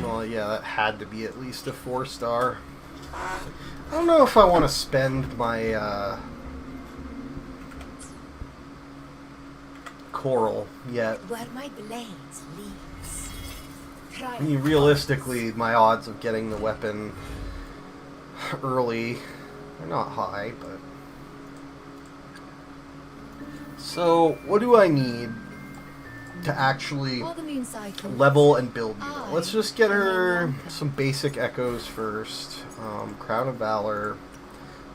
Well, yeah, that had to be at least a 4-star. I don't know if I want to spend my, Coral yet. Where my blades leaves. I mean, realistically, my odds of getting the weapon early are not high, but... So, what do I need to actually For the moon cycle. level and build Iuno? Let's just get her some basic echoes first. Crown of Valor.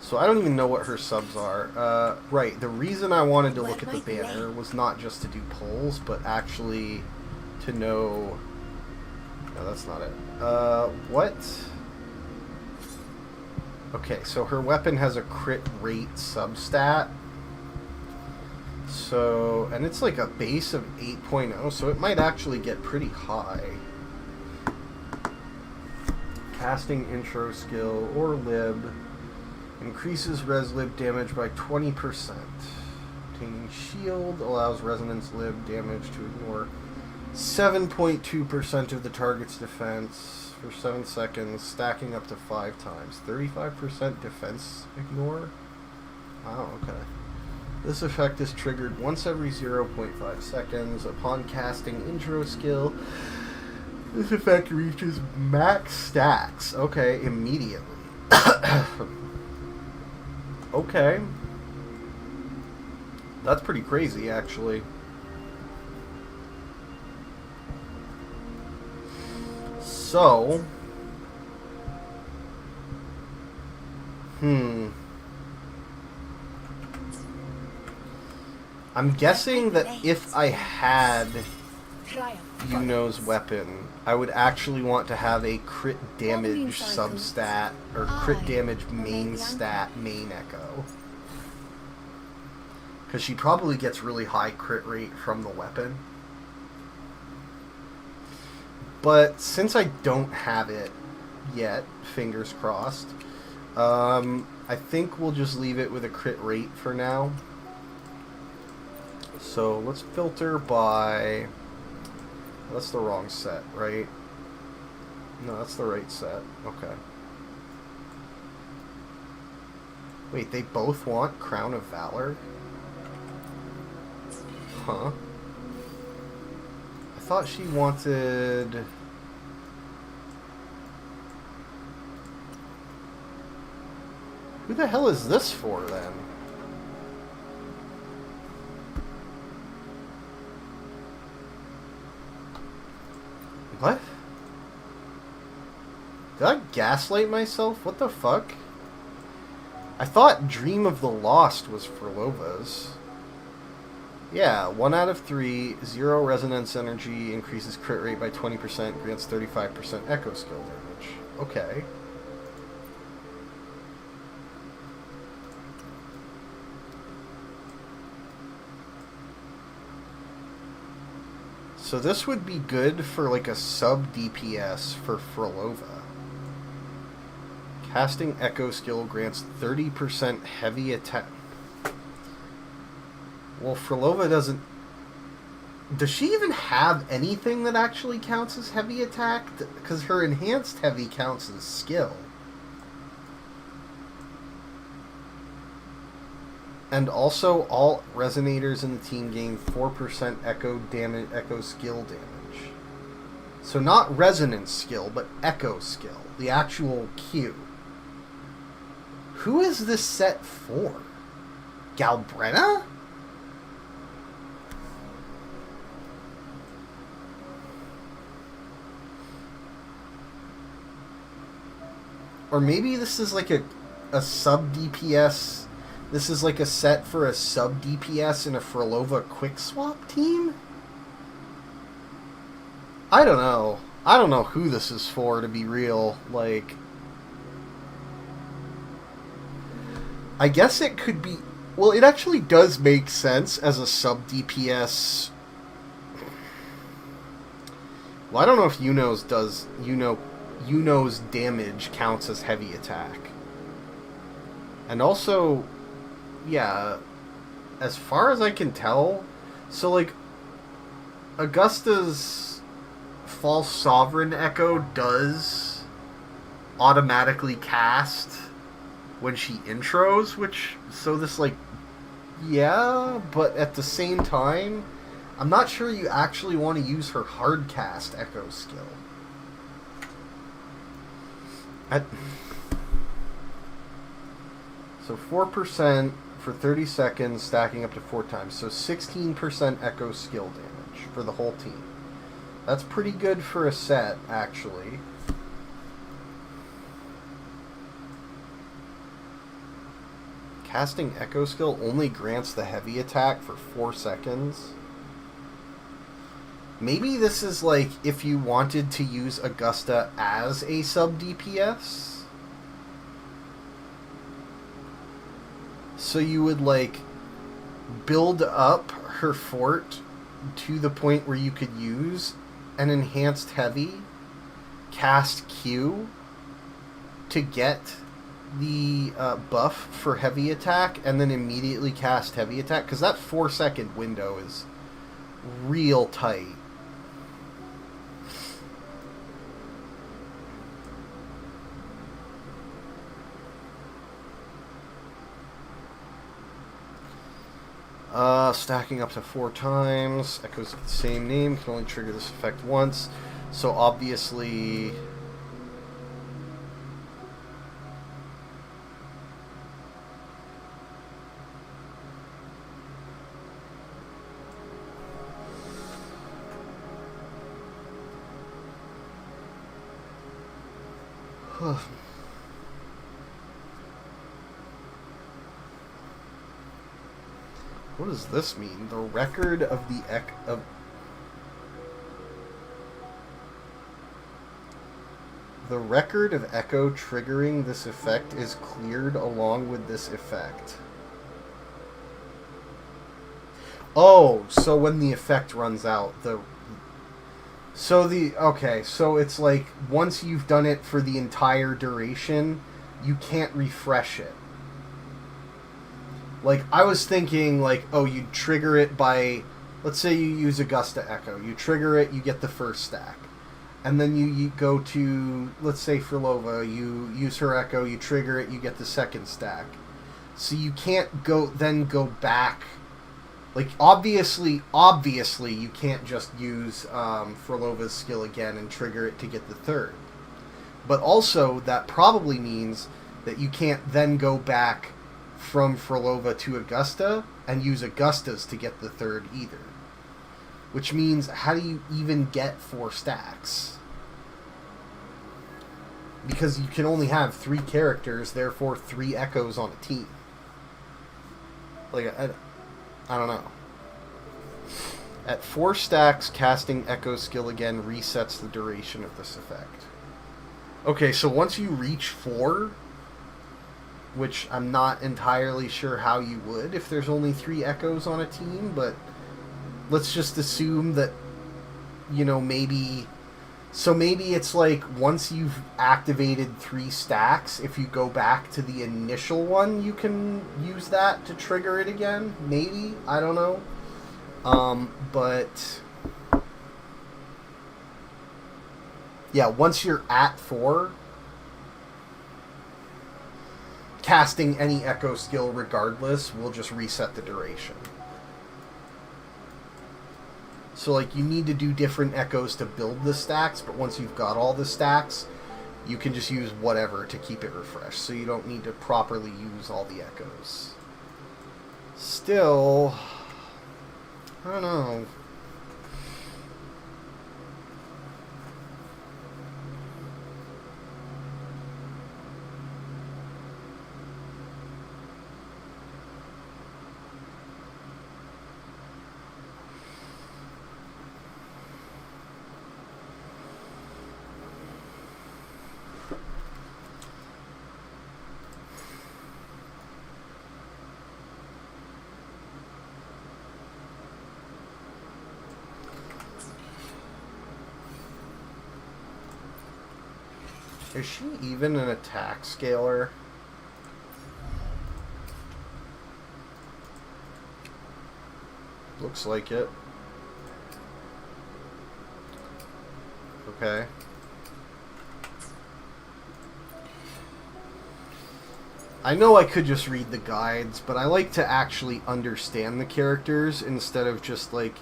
So I don't even know what her subs are. Right, the reason I wanted to look at the banner was not just to do polls, but actually to know... No, that's not it. What? Okay, so her weapon has a crit rate substat. So, and it's like a base of 8.0, so it might actually get pretty high. Casting intro skill or lib. Increases res lib damage by 20%. Obtaining shield allows resonance lib damage to ignore 7.2% of the target's defense for 7 seconds, stacking up to 5 times. 35% defense ignore? Oh, okay. This effect is triggered once every 0.5 seconds. Upon casting intro skill, this effect reaches max stacks. Okay, immediately. Okay. That's pretty crazy, actually. So, I'm guessing that if I had Triumph. Iuno's weapon, I would actually want to have a crit damage substat, or crit damage main stat main echo. Because she probably gets really high crit rate from the weapon. But since I don't have it yet, fingers crossed, I think we'll just leave it with a crit rate for now. So let's filter by... That's the wrong set, right? No, that's the right set. Okay. Wait, they both want Crown of Valor? Huh? I thought she wanted... Who the hell is this for, then? What? Did I gaslight myself? What the fuck? I thought Dream of the Lost was for Lova's. Yeah, 1 out of 3, 0 resonance energy, increases crit rate by 20%, grants 35% echo skill damage. Okay. So this would be good for like a sub DPS for Frolova. Casting Echo skill grants 30% heavy attack. Well, Frolova doesn't... Does she even have anything that actually counts as heavy attack? Because her enhanced heavy counts as skill. And also, all resonators in the team gain 4% echo damage, echo skill damage. So not resonance skill, but echo skill. The actual Q. Who is this set for? Galbrenna? Or maybe this is like a sub DPS... This is like a set for a sub DPS in a Frolova quick swap team? I don't know. I don't know who this is for, to be real. Like, I guess it could be... Well, it actually does make sense as a sub DPS. Well, I don't know if Iuno's does... Iuno's damage counts as heavy attack. And also... Yeah, as far as I can tell, so like Augusta's False Sovereign Echo does automatically cast when she intros, which, so this like, yeah, but at the same time, I'm not sure you actually want to use her hard cast Echo skill. So 4% for 30 seconds, stacking up to 4 times. So 16% echo skill damage for the whole team. That's pretty good for a set, actually. Casting echo skill only grants the heavy attack for 4 seconds. Maybe this is like if you wanted to use Augusta as a sub DPS. So you would, like, build up her fort to the point where you could use an enhanced heavy, cast Q to get the buff for heavy attack, and then immediately cast heavy attack, because that 4-second window is real tight. Stacking up to 4 times. Echoes of the same name can only trigger this effect once. So obviously... What does this mean? The record of the The record of echo triggering this effect is cleared along with this effect. Oh, so when the effect runs out, okay, so it's like once you've done it for the entire duration, you can't refresh it. Like, I was thinking, like, oh, you trigger it by, let's say you use Augusta Echo. You trigger it, you get the first stack. And then you go to, let's say for Lova, you use her Echo, you trigger it, you get the second stack. So you can't go back. Like, obviously, you can't just use Frolova's skill again and trigger it to get the third. But also, that probably means that you can't then go back from Frolova to Augusta and use Augusta's to get the third either. Which means, how do you even get 4 stacks? Because you can only have 3 characters, therefore 3 echoes on a team. Like, I don't know. At 4 stacks, casting Echo skill again resets the duration of this effect. Okay, so once you reach 4, which I'm not entirely sure how you would if there's only 3 echoes on a team, but let's just assume that, you know, maybe it's like once you've activated 3 stacks, if you go back to the initial one, you can use that to trigger it again. Maybe, I don't know. But yeah, once you're at 4, casting any echo skill regardless will just reset the duration. So, like, you need to do different echoes to build the stacks, but once you've got all the stacks, you can just use whatever to keep it refreshed, so you don't need to properly use all the echoes. Still, I don't know. Is she even an attack scaler? Looks like it. Okay. I know I could just read the guides, but I like to actually understand the characters instead of just like...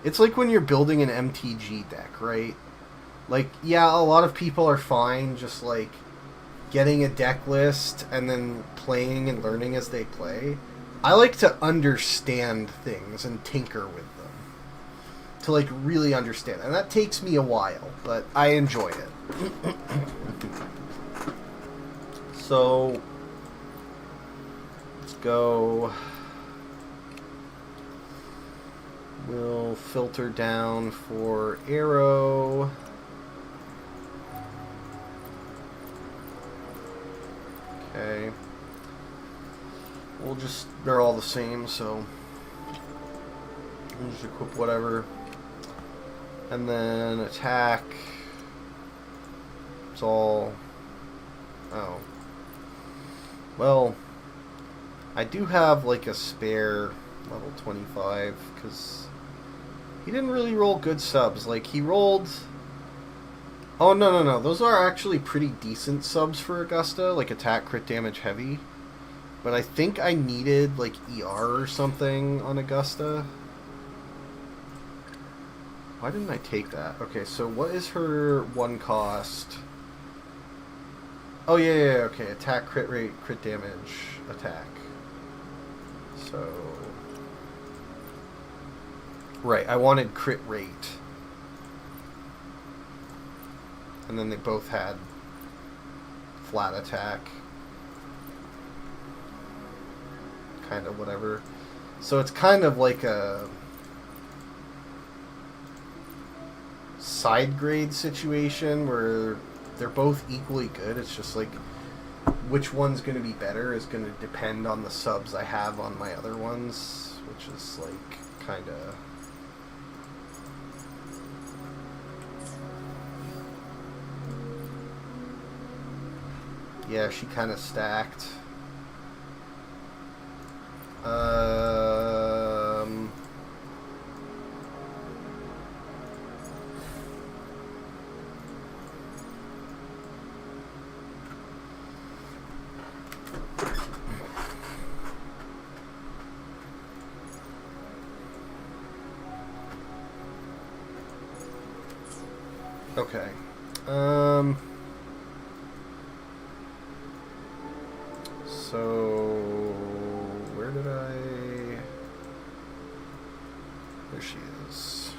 It's like when you're building an MTG deck, right? Like, yeah, a lot of people are fine just, like, getting a deck list and then playing and learning as they play. I like to understand things and tinker with them. To, like, really understand. And that takes me a while, but I enjoy it. So, let's go... We'll filter down for arrow... Okay. We'll just, they're all the same, so we'll just equip whatever. And then attack. It's all, oh. Well, I do have like a spare level 25, because he didn't really roll good subs. Like, he rolled... Oh, no. Those are actually pretty decent subs for Augusta, like attack, crit damage, heavy. But I think I needed, like, ER or something on Augusta. Why didn't I take that? Okay, so what is her 1 cost? Oh, yeah, okay. Attack, crit rate, crit damage, attack. So... Right, I wanted crit rate. And then they both had flat attack. Kind of whatever. So it's kind of like a side grade situation where they're both equally good. It's just like which one's going to be better is going to depend on the subs I have on my other ones, which is like kind of... Yeah, she kind of stacked. Okay. So where did I... There she is.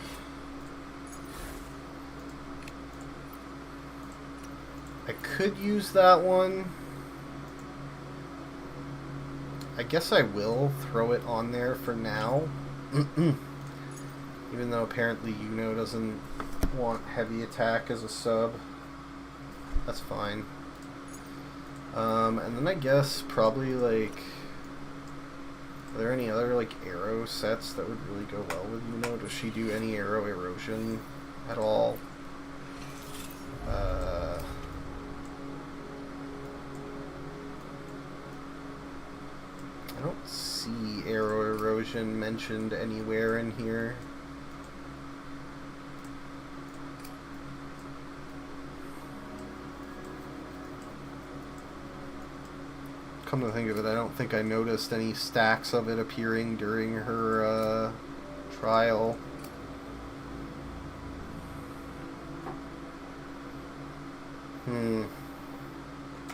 I could use that one. I guess I will throw it on there for now. Even though apparently Iuno doesn't want heavy attack as a sub. That's fine. And then I guess probably like... Are there any other like arrow sets that would really go well with Iuno? Does she do any arrow erosion at all? I don't see arrow erosion mentioned anywhere in here. Come to think of it, I don't think I noticed any stacks of it appearing during her trial.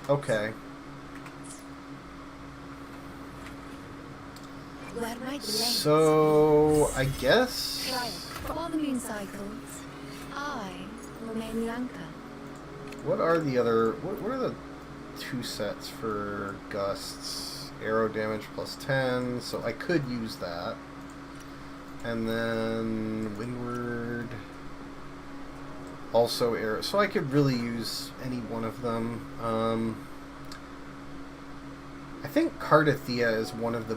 Okay. So, I guess... For the moon cycles, I remain the anchor. What are the other... What are the two sets for gusts? Arrow damage plus 10, so I could use that. And then windward... Also arrow... So I could really use any one of them. I think Cardathea is one of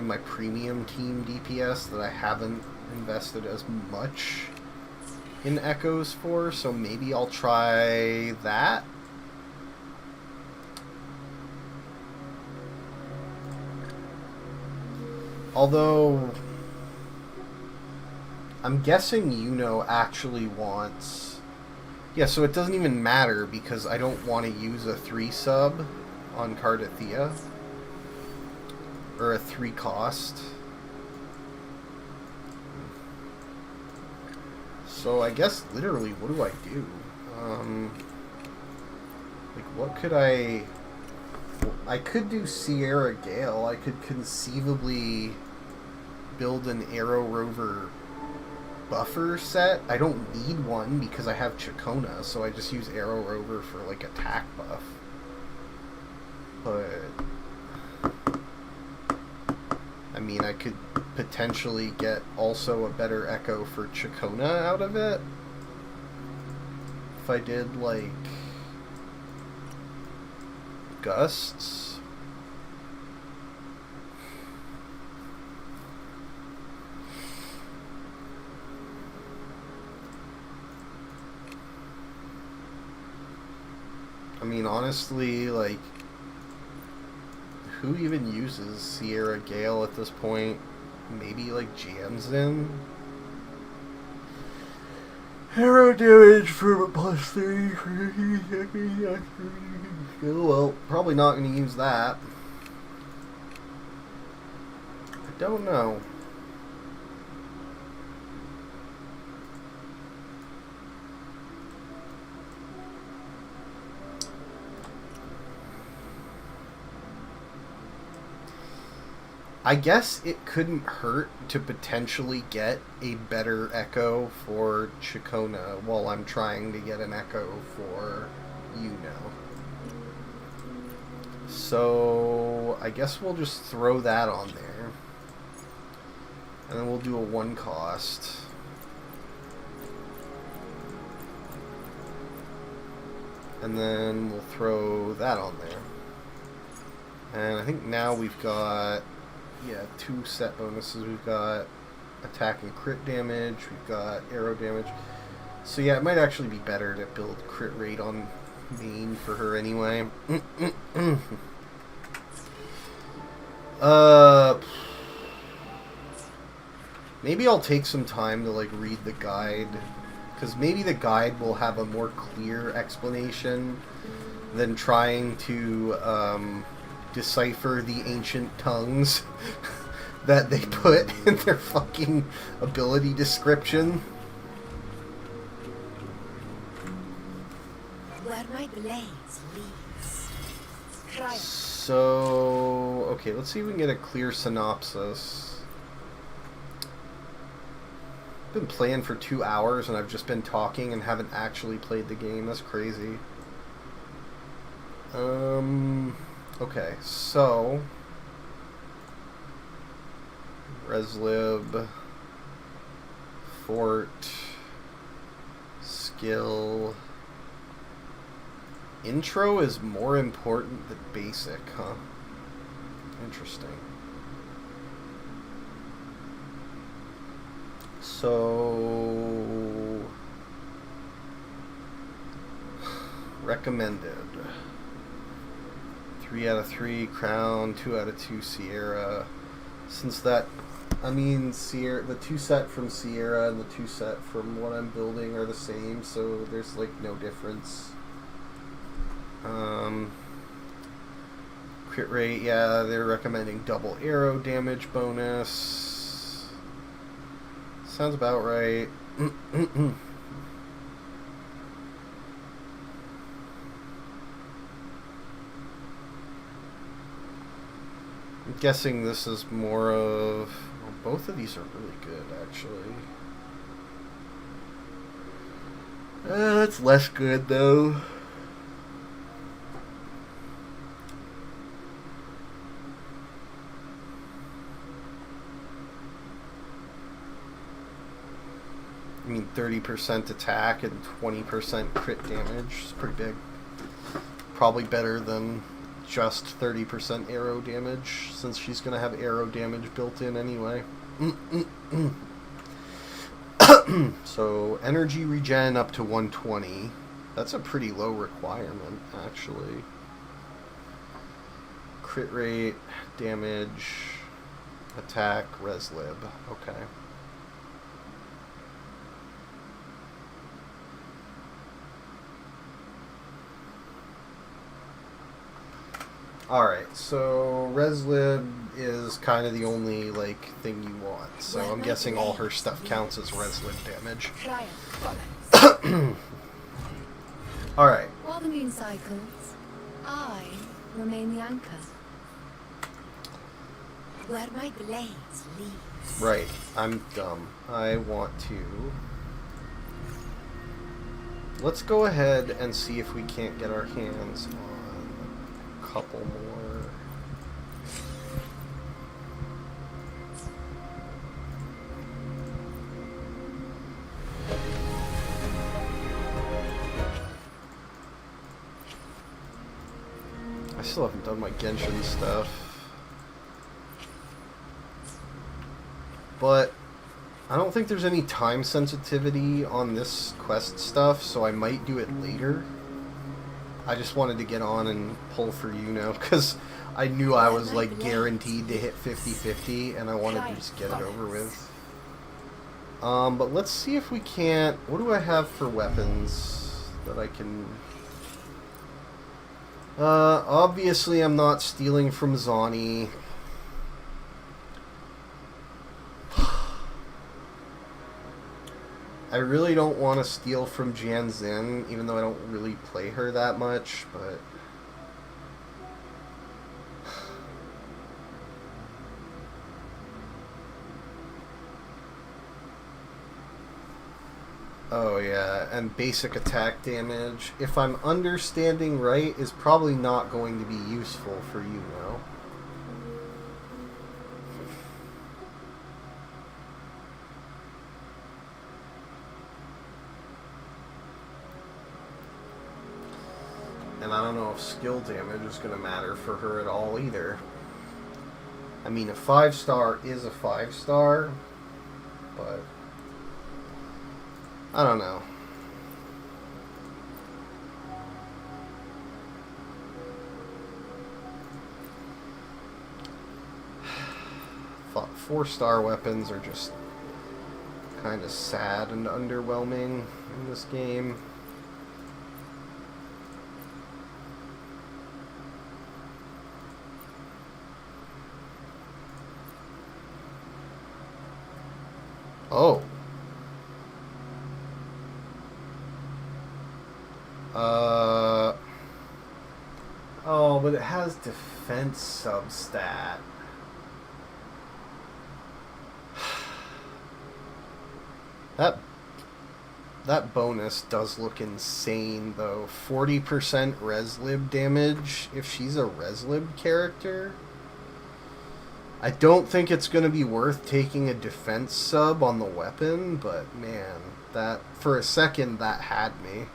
my premium team DPS that I haven't invested as much in echoes for, so maybe I'll try that. Although I'm guessing Iuno actually wants... Yeah, so it doesn't even matter because I don't want to use a 3 sub on Cardathea. Or a 3 cost. So I guess literally what do I do? Like what could I could do Sierra Gale. I could conceivably build an Arrow Rover buffer set. I don't need one because I have Chacona, so I just use Arrow Rover for like attack buff. But I mean, I could potentially get also a better echo for Chacona out of it. If I did, like, gusts. I mean, honestly, like, who even uses Sierra Gale at this point? Maybe like Jansen? Arrow damage for +3. Oh well, probably not going to use that. I don't know. I guess it couldn't hurt to potentially get a better echo for Chacona while I'm trying to get an echo for Iuno. So I guess we'll just throw that on there. And then we'll do a 1 cost. And then we'll throw that on there. And I think now we've got, yeah, 2 set bonuses. We've got attack and crit damage. We've got arrow damage. So yeah, it might actually be better to build crit rate on main for her anyway. Maybe I'll take some time to like read the guide, because maybe the guide will have a more clear explanation than trying to decipher the ancient tongues that they put in their fucking ability description. Where my blades leads. Cry. So, okay, let's see if we can get a clear synopsis. I've been playing for 2 hours and I've just been talking and haven't actually played the game. That's crazy. Okay, so Reslib, Fort, Skill. Intro is more important than basic, huh? Interesting. So recommended. 3 out of 3 Crown, 2 out of 2 Sierra. Since that, I mean, Sierra, the 2 set from Sierra and the 2 set from what I'm building are the same, so there's like no difference. Crit rate, yeah, they're recommending double arrow damage bonus. Sounds about right. I'm guessing this is more of... Well, both of these are really good, actually. That's less good, though. I mean, 30% attack and 20% crit damage is pretty big. Probably better than just 30% arrow damage, since she's going to have arrow damage built in anyway. So, energy regen up to 120. That's a pretty low requirement, actually. Crit rate, damage, attack, reslib. Okay. Alright, so Reslib is kind of the only, like, thing you want. So I'm guessing all her stuff counts as Reslib damage. Alright. While the moon cycles, I remain the anchor. Where my blades leads. Right, I'm dumb. I want to... Let's go ahead and see if we can't get our hands on a couple more. I still haven't done my Genshin stuff. But I don't think there's any time sensitivity on this quest stuff, so I might do it later. I just wanted to get on and pull for Iuno, because I knew I was like guaranteed to hit 50-50, and I wanted to just get it over with. But let's see if we can't... What do I have for weapons that I can... Obviously I'm not stealing from Zani. I really don't want to steal from Jan Xin, even though I don't really play her that much, but... Oh yeah, and basic attack damage, if I'm understanding right, is probably not going to be useful for Iuno. And I don't know if skill damage is going to matter for her at all either. I mean, a 5-star is a 5-star, but I don't know. Thought 4-star weapons are just kind of sad and underwhelming in this game. Oh. Oh, but it has defense substat. That bonus does look insane, though. 40% reslib damage if she's a reslib character. I don't think it's going to be worth taking a defense sub on the weapon, but man, that for a second that had me.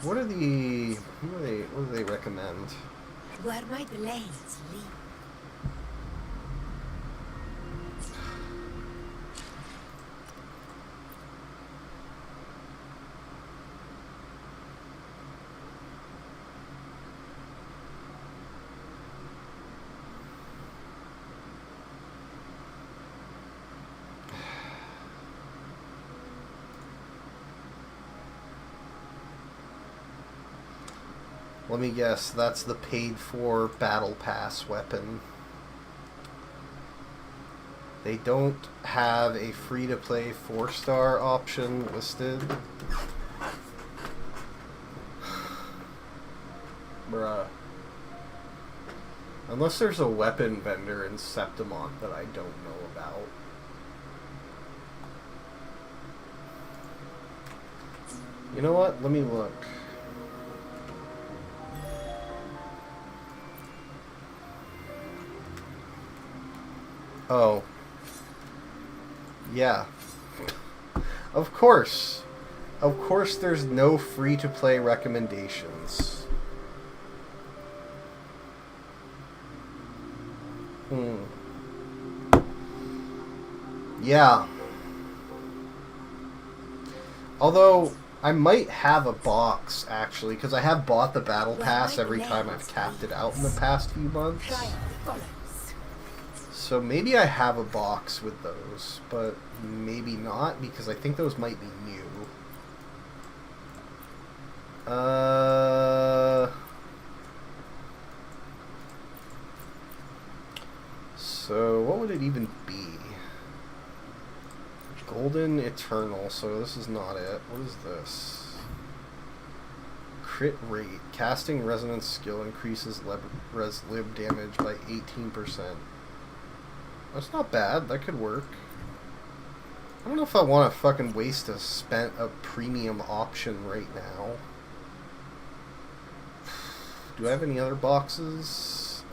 What do they recommend? Where my blades lead. Let me guess, that's the paid-for Battle Pass weapon. They don't have a free-to-play 4-star option listed. Bruh. Unless there's a weapon vendor in Septimont that I don't know about. You know what? Let me look. Oh. Yeah. Of course. Of course there's no free-to-play recommendations. Yeah. Although, I might have a box, actually, because I have bought the Battle Pass every time I've capped it out in the past few months. So maybe I have a box with those, but maybe not, because I think those might be new. So what would it even be? Golden Eternal, so this is not it. What is this? Crit rate. Casting resonance skill increases res-lib damage by 18%. That's not bad. That could work. I don't know if I want to fucking waste a premium option right now. Do I have any other boxes?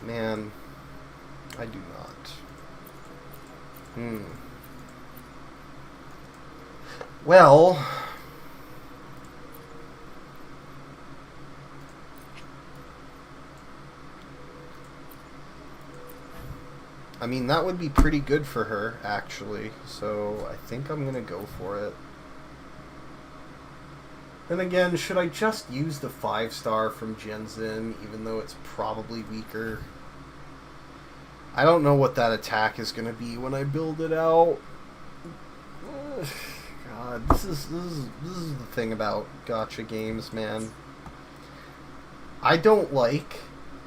Man, I do not. Well, I mean, that would be pretty good for her, actually. So I think I'm going to go for it. And again, should I just use the 5-star from Genzin, even though it's probably weaker? I don't know what that attack is going to be when I build it out. God, this is the thing about gacha games, man. I don't like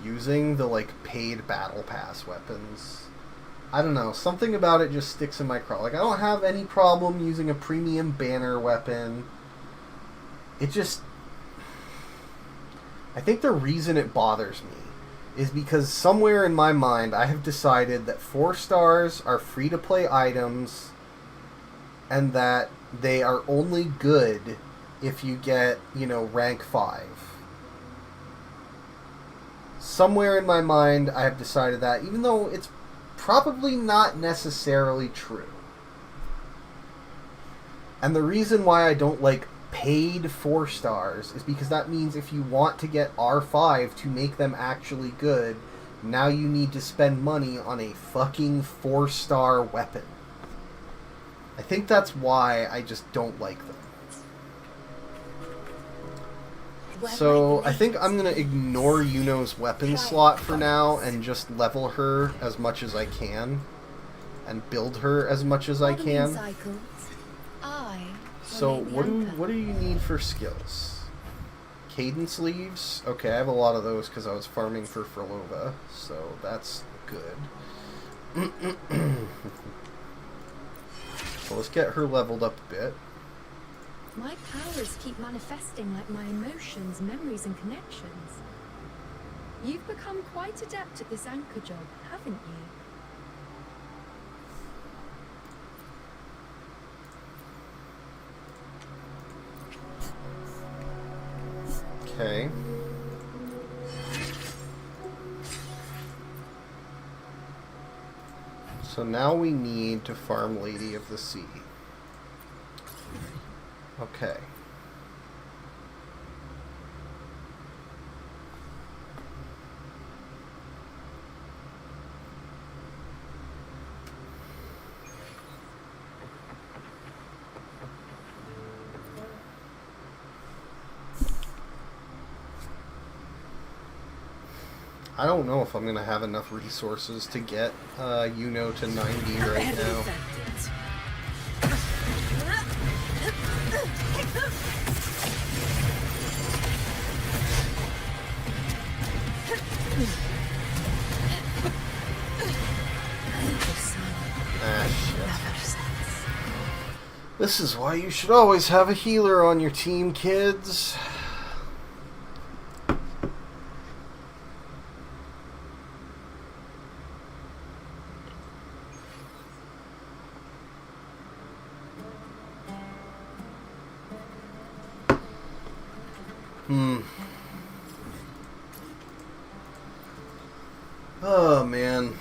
using the paid battle pass weapons. I don't know, something about it just sticks in my craw. I don't have any problem using a premium banner weapon. It just, I think the reason it bothers me is because somewhere in my mind I have decided that 4 stars are free-to-play items and that they are only good if you get, rank 5. Somewhere in my mind I have decided that, even though it's probably not necessarily true. And the reason why I don't like paid 4 stars is because that means if you want to get R5 to make them actually good, now you need to spend money on a fucking 4-star weapon. I think that's why I just don't like them. So I think I'm going to ignore Iuno's weapon slot for now and just level her as much as I can and build her as much as I can. So what do you need for skills? Cadence leaves? Okay, I have a lot of those because I was farming for Frolova, so that's good. So let's get her leveled up a bit. My powers keep manifesting like my emotions, memories, and connections. You've become quite adept at this anchor job, haven't you? Okay. So now we need to farm Lady of the Sea. Okay. I don't know if I'm going to have enough resources to get Iuno to 90 right now. Ah, shit. This is why you should always have a healer on your team, kids. Oh, man.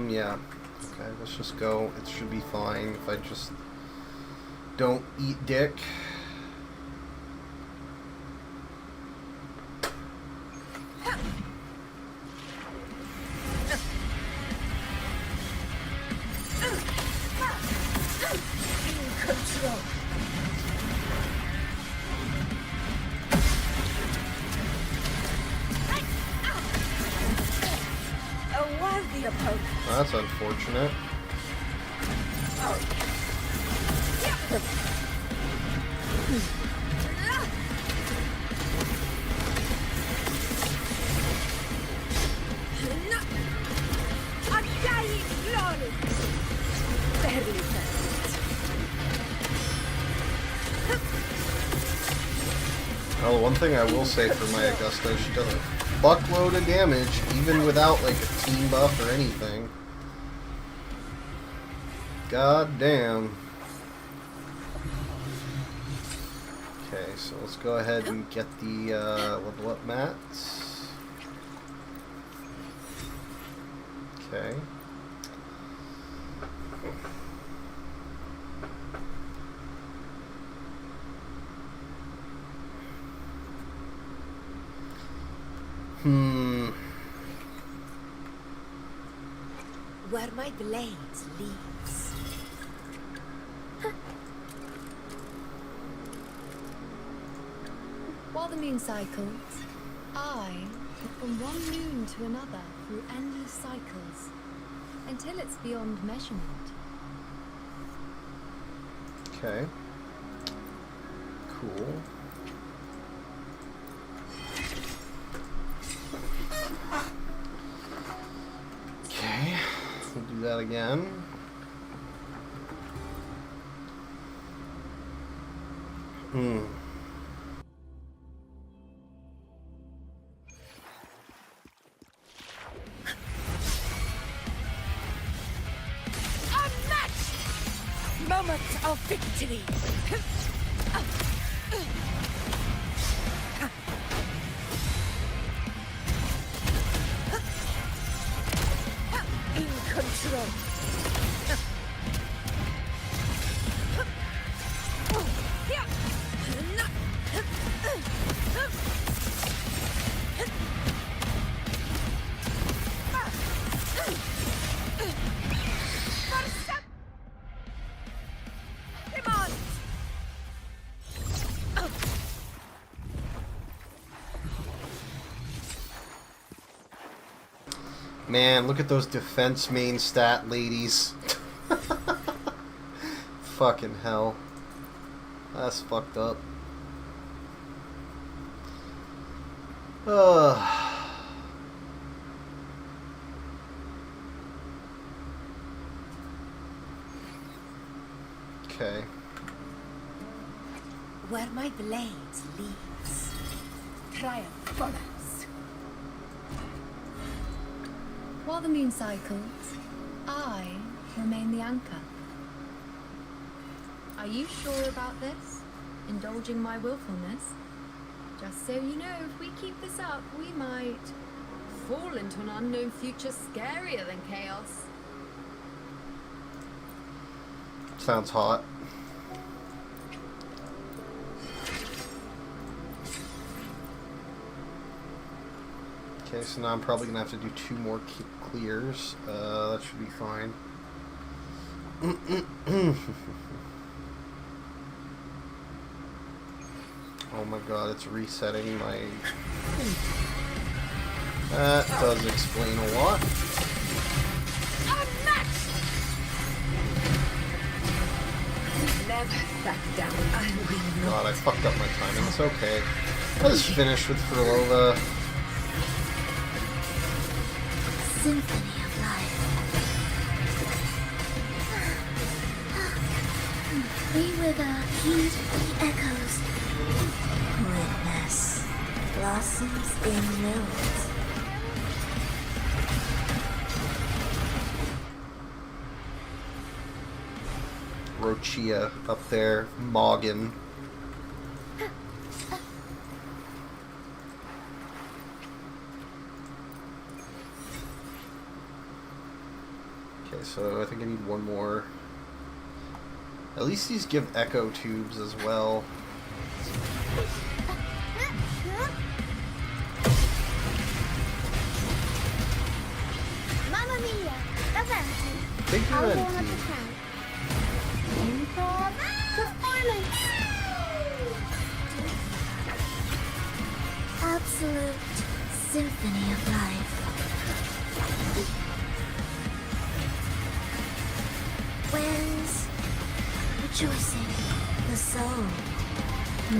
Yeah. Okay, let's just go. It should be fine if I just don't eat dick. That's unfortunate. Well, one thing I will say for my Augusta, she does a fuckload of damage, even without like a team buff or anything. God damn. Okay, so let's go ahead and get the level up mats. Okay. Where my blades leaves. While the moon cycles, I move from one moon to another through endless cycles, until it's beyond measurement. Okay. Cool. do that again. Hmm. Unmatched! Moment of victory! In control. Man, look at those defense main stat ladies. Fucking hell. That's fucked up. Okay. Where my blade leads, triumph follows. While the moon cycles, I remain the anchor. Are you sure about this? Indulging my willfulness? Just so you know, if we keep this up, we might fall into an unknown future scarier than chaos. Sounds hot. Okay, so now I'm probably gonna have to do 2 more clears. That should be fine. Oh my god, it's resetting my... That does explain a lot. Never back down. I will not. God, I fucked up my timing. It's okay. I just finished with Furlova. Symphony of life. We wither, heed the echoes. Witness blossoms in mills. Rochia up there. Morgan. Okay, so I think I need 1 more. At least these give echo tubes as well. Mamma mia! Avanti! Thank you, I'll Auntie. warm up the crowd. Improv performance! Absolute symphony of life. Whales rejoicing, the soul.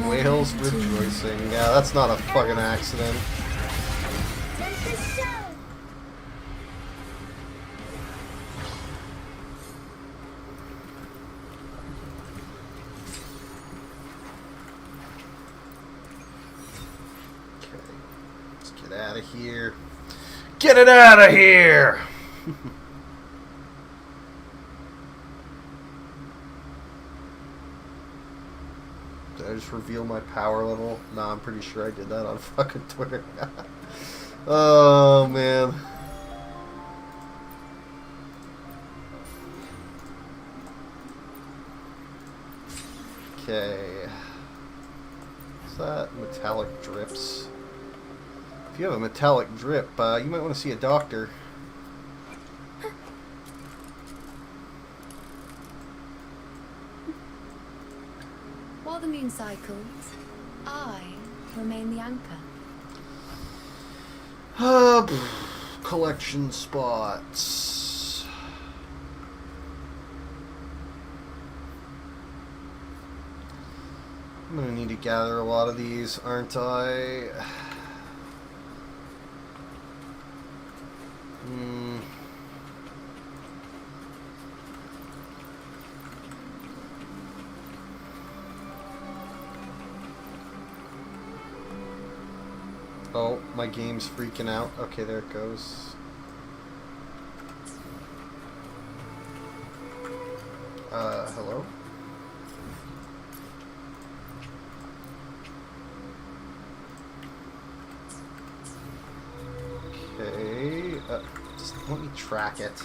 Whales melting into rejoicing. Yeah, that's not a fucking accident. Tempest show. Okay, let's get out of here. Get it out of here! Did I just reveal my power level? Nah, I'm pretty sure I did that on fucking Twitter. Oh, man. Okay. What's that? Metallic drips. If you have a metallic drip, you might want to see a doctor. While the moon cycles, I remain the anchor. Collection spots. I'm gonna need to gather a lot of these, aren't I? My game's freaking out. Okay, there it goes. Hello? Okay, just let me track it.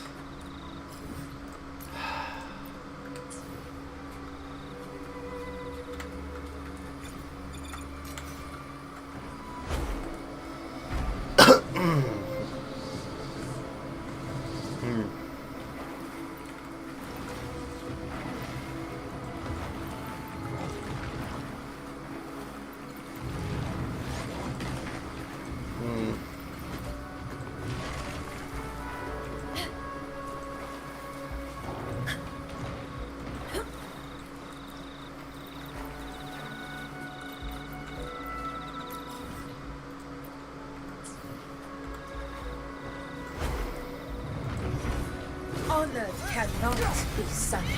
Honor cannot be sundered.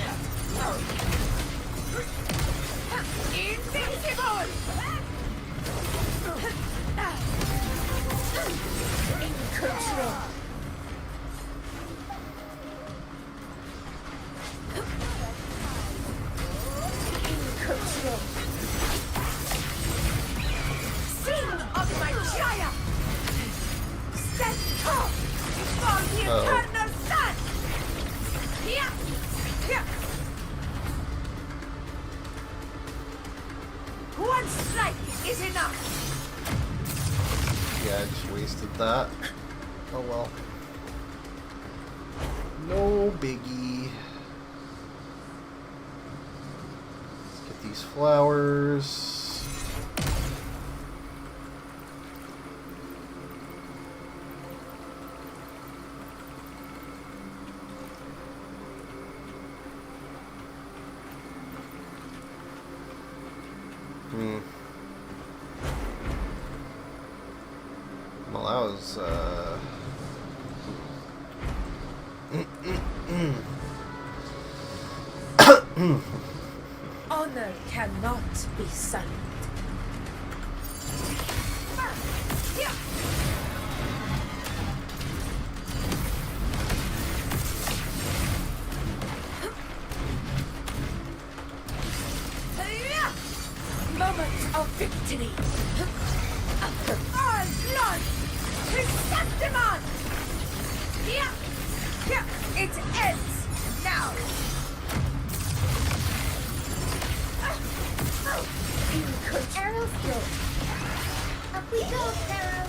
Invincible! In control. In control. Sing of my giant! Stand tall before the eternal sun! Here! Here! One strike is enough! Yeah, I just wasted that. Oh well. No biggie. Let's get these flowers. Well, that was, Honor cannot be sullied. Moment of victory. All blood! Chrysanthemum! Here! Here! It ends now! Arrow float. Up we go, Arrow.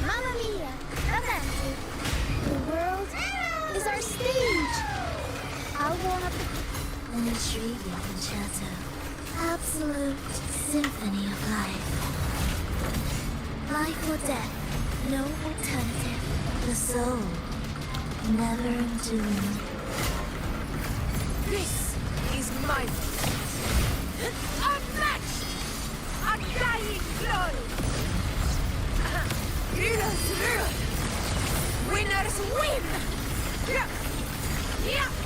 Mamma mia, avanti. The world is our stage. I'll warm up An intriguing concerto. Absolute symphony of life. Life or death, no alternative. The soul, never entombed. This is my unmatched, undying glory. Heroes rule. Winners win.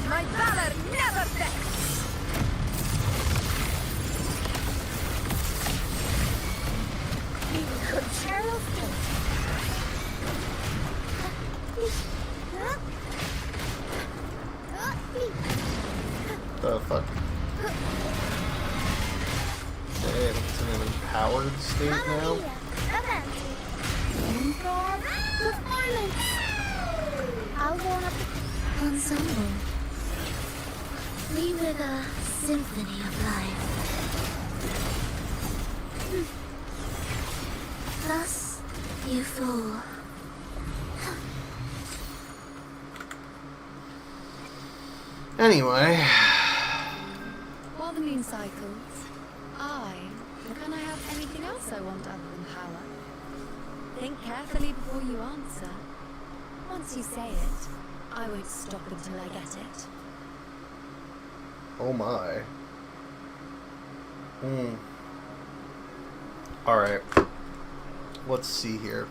My valor never bends. In control. the fuck? Okay, it's in an empowered state now. Performance. I'll warm up. Ensemble. We were the symphony of life. Thus, you fall. Anyway. While the moon cycles, can I have anything else I want other than power? Think carefully before you answer. Once you say it, I won't stop until I get it. Oh my. Alright. Let's see here.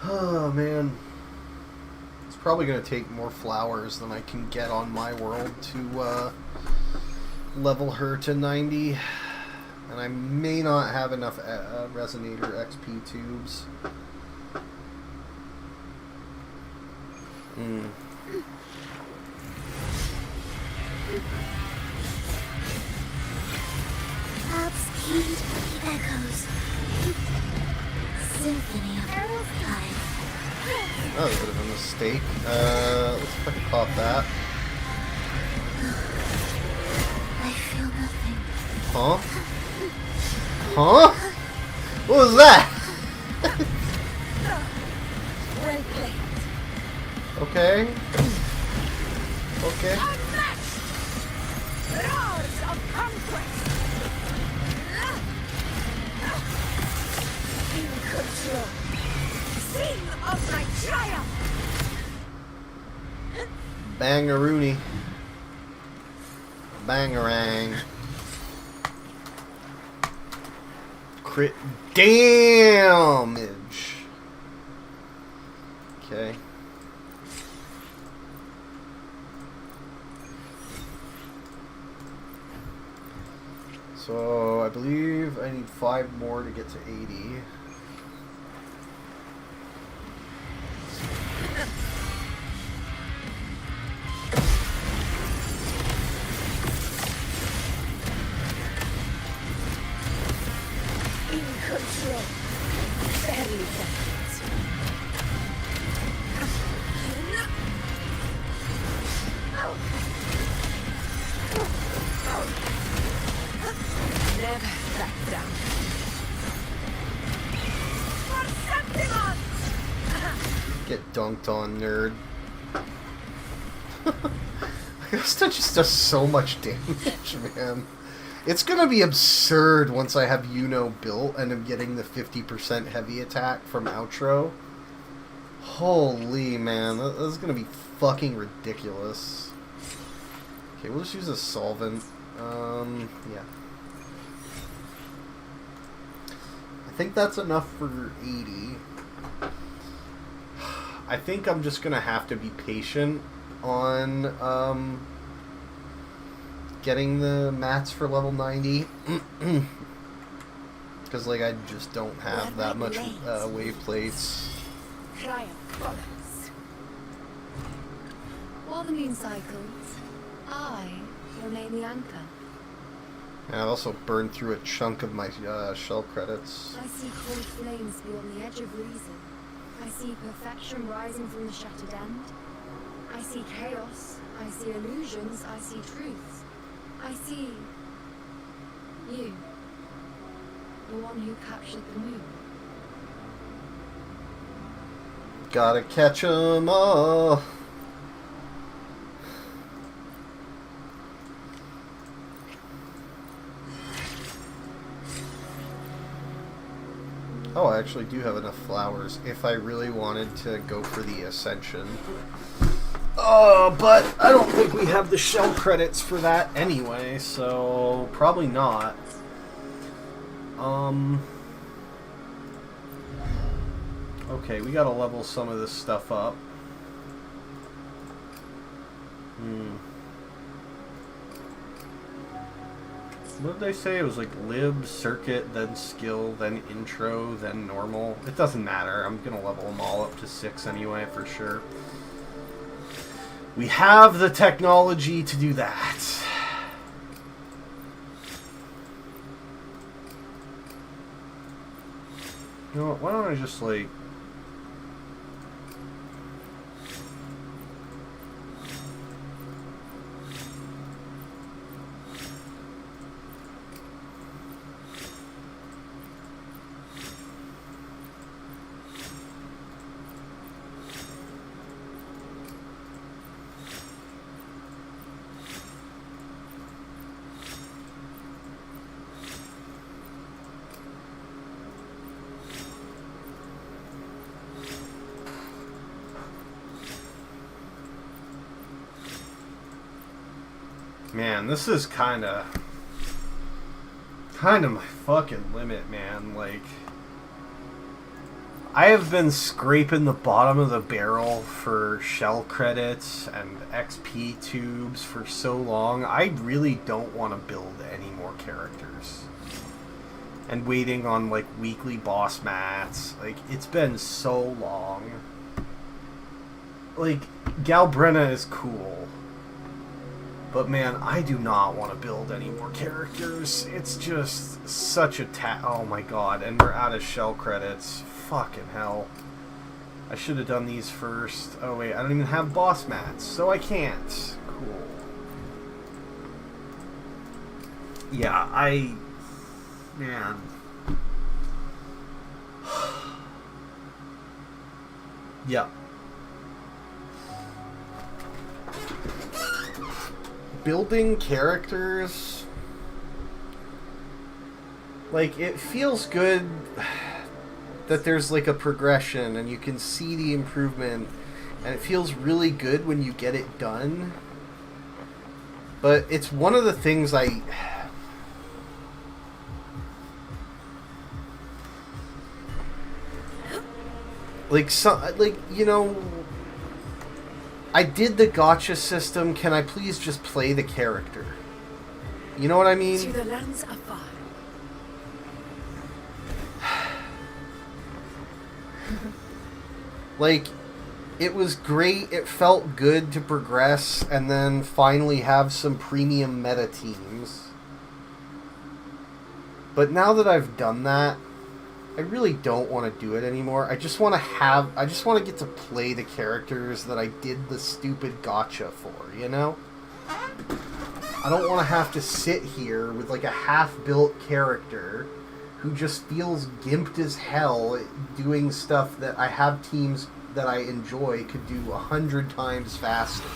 Oh man. It's probably going to take more flowers than I can get on my world to level her to 90. And I may not have enough Resonator XP tubes. Obscene echoes. Symphony of time. That was a bit of a mistake. Let's try to pop that. I feel nothing. Huh? Huh? What was that? Well played. Okay. Okay. Unmatched! Roars of conquest! In control. Sing of my triumph! Bangaroony. Bangarang. Crit damage. Okay. So I believe I need 5 more to get to 80. In control. Very delicate. Never back down. For Septimon! Get dunked on, nerd. This just does so much damage, man. It's gonna be absurd once I have Iuno built and I'm getting the 50% heavy attack from outro. Holy man, that is gonna be fucking ridiculous. Okay, we'll just use a solvent. Yeah. I think that's enough for 80. I think I'm just gonna have to be patient on getting the mats for level 90 because like I just don't have that much wave plates. Triumph follows. While the moon cycles, I remain the anchor. And I've also burned through a chunk of my shell credits. I see cold flames beyond the edge of reason. I see perfection rising from the shattered end. I see chaos. I see illusions. I see truths. I see you, the one who captured the moon. Gotta catch 'em all. Oh, I actually do have enough flowers if I really wanted to go for the Ascension. Oh, but I don't think we have the shell credits for that anyway, so probably not. Okay, we gotta level some of this stuff up. What did they say? It was like lib, circuit, then skill, then intro, then normal. It doesn't matter. I'm gonna level them all up to 6 anyway, for sure. We have the technology to do that. You know what? Why don't I just like... Man, this is kind of my fucking limit, man. Like, I have been scraping the bottom of the barrel for shell credits and XP tubes for so long. I really don't want to build any more characters. And waiting on, like, weekly boss mats. Like, it's been so long. Like, Galbrenna is cool. But, man, I do not want to build any more characters. It's just such a oh my god. And we're out of shell credits. Fucking hell. I should have done these first. Oh, wait, I don't even have boss mats, so I can't. Cool. Yeah, man. Yeah. Building characters, like, it feels good that there's, like, a progression and you can see the improvement, and it feels really good when you get it done. But it's one of the things like, you know, I did the gacha system. Can I please just play the character? You know what I mean? To the lands afar. Like, it was great. It felt good to progress and then finally have some premium meta teams. But now that I've done that, I really don't want to do it anymore. I just want to get to play the characters that I did the stupid gacha for, you know? I don't want to have to sit here with, like, a half-built character who just feels gimped as hell doing stuff that I have teams that I enjoy could do 100 times faster.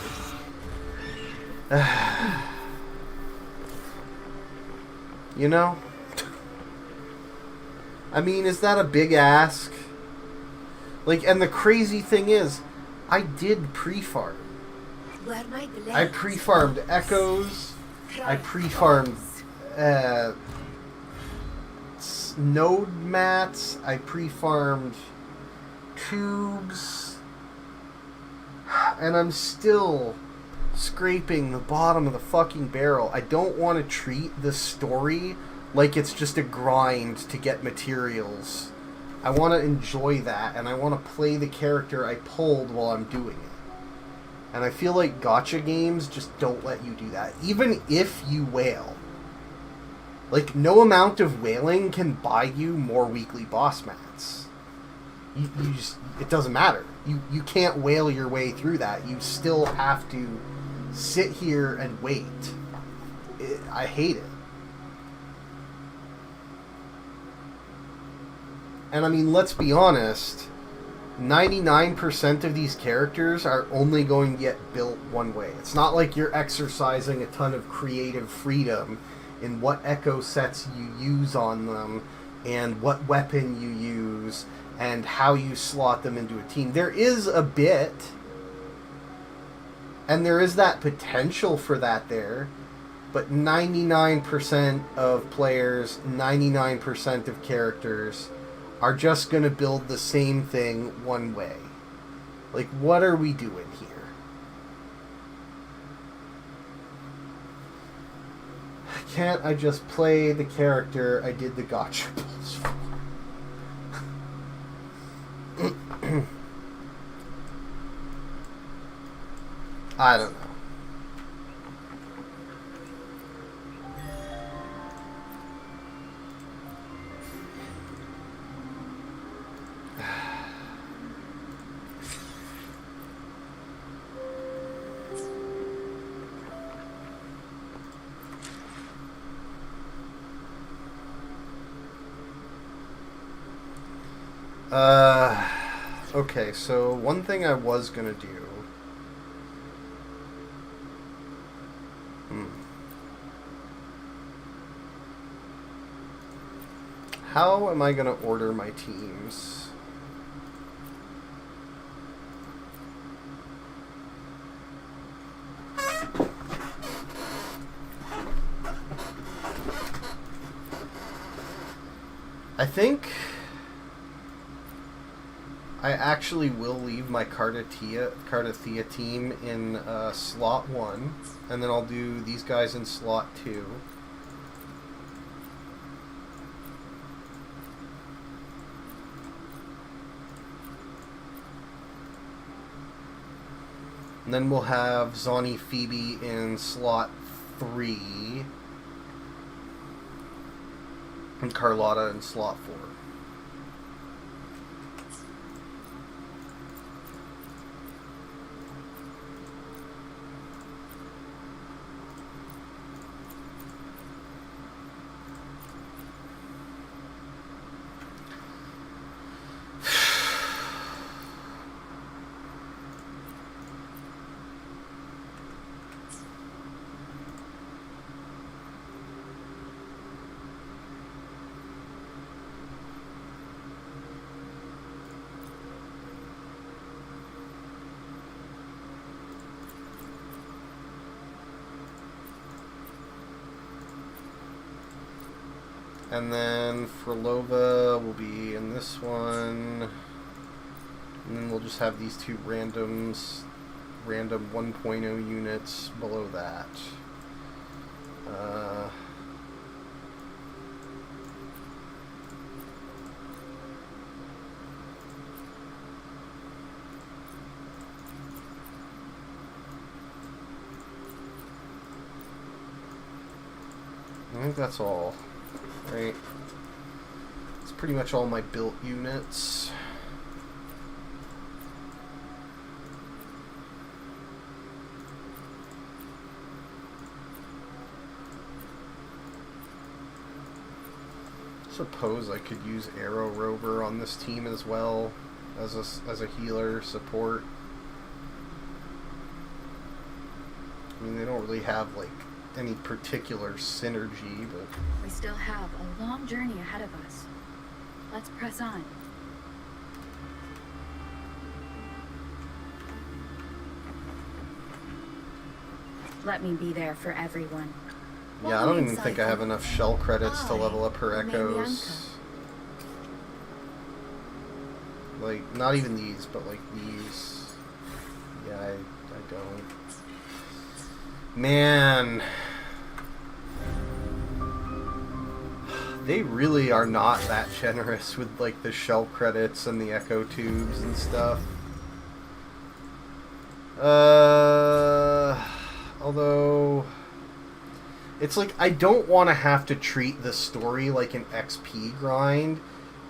You know? I mean, is that a big ask? Like, and the crazy thing is, I did pre-farm. I pre-farmed echoes. I pre-farmed node mats. I pre-farmed tubes. And I'm still scraping the bottom of the fucking barrel. I don't want to treat the story like it's just a grind to get materials. I want to enjoy that, and I want to play the character I pulled while I'm doing it. And I feel like gacha games just don't let you do that. Even if you whale. Like, no amount of whaling can buy you more weekly boss mats. You just, it doesn't matter. You can't whale your way through that. You still have to sit here and wait. I hate it. And I mean, let's be honest, 99% of these characters are only going to get built one way. It's not like you're exercising a ton of creative freedom in what echo sets you use on them and what weapon you use and how you slot them into a team. There is a bit, and there is that potential for that there, but 99% of players, 99% of characters are just going to build the same thing one way. Like, what are we doing here? Can't I just play the character I did the gacha pulls for? I don't know. Okay, so one thing I was gonna do. How am I gonna order my teams? I think I actually will leave my Cardathia team in slot 1, and then I'll do these guys in slot 2. And then we'll have Zani Phoebe in slot 3. And Carlotta in slot 4. And then Frolova will be in this one. And then we'll just have these two random 1.0 units below that. I think that's all. Right. It's pretty much all my built units. Suppose I could use Arrow Rover on this team as well as a healer support. I mean, they don't really have like any particular synergy, but We still have a long journey ahead of us. Let's press on. Let me be there for everyone. yeah, I don't even think I have enough shell credits to level up her remain the echoes. Like, not even these, but like these. Yeah, I don't. Man. They really are not that generous with like the shell credits and the echo tubes and stuff. Although it's like I don't want to have to treat the story like an XP grind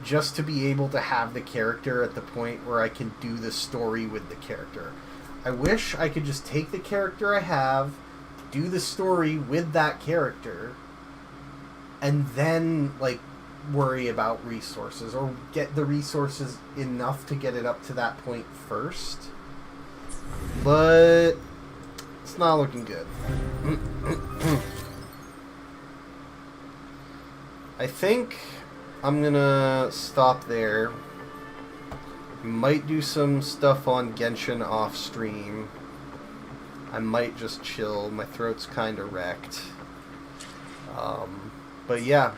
just to be able to have the character at the point where I can do the story with the character. I wish I could just take the character I have, do the story with that character, and then like worry about resources, or get the resources enough to get it up to that point first. But it's not looking good. I think I'm gonna stop there. Might do some stuff on Genshin off stream. I might just chill. My throat's kind of wrecked. But yeah.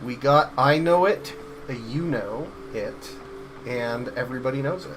We got I Know It, a Iuno it, and everybody knows it.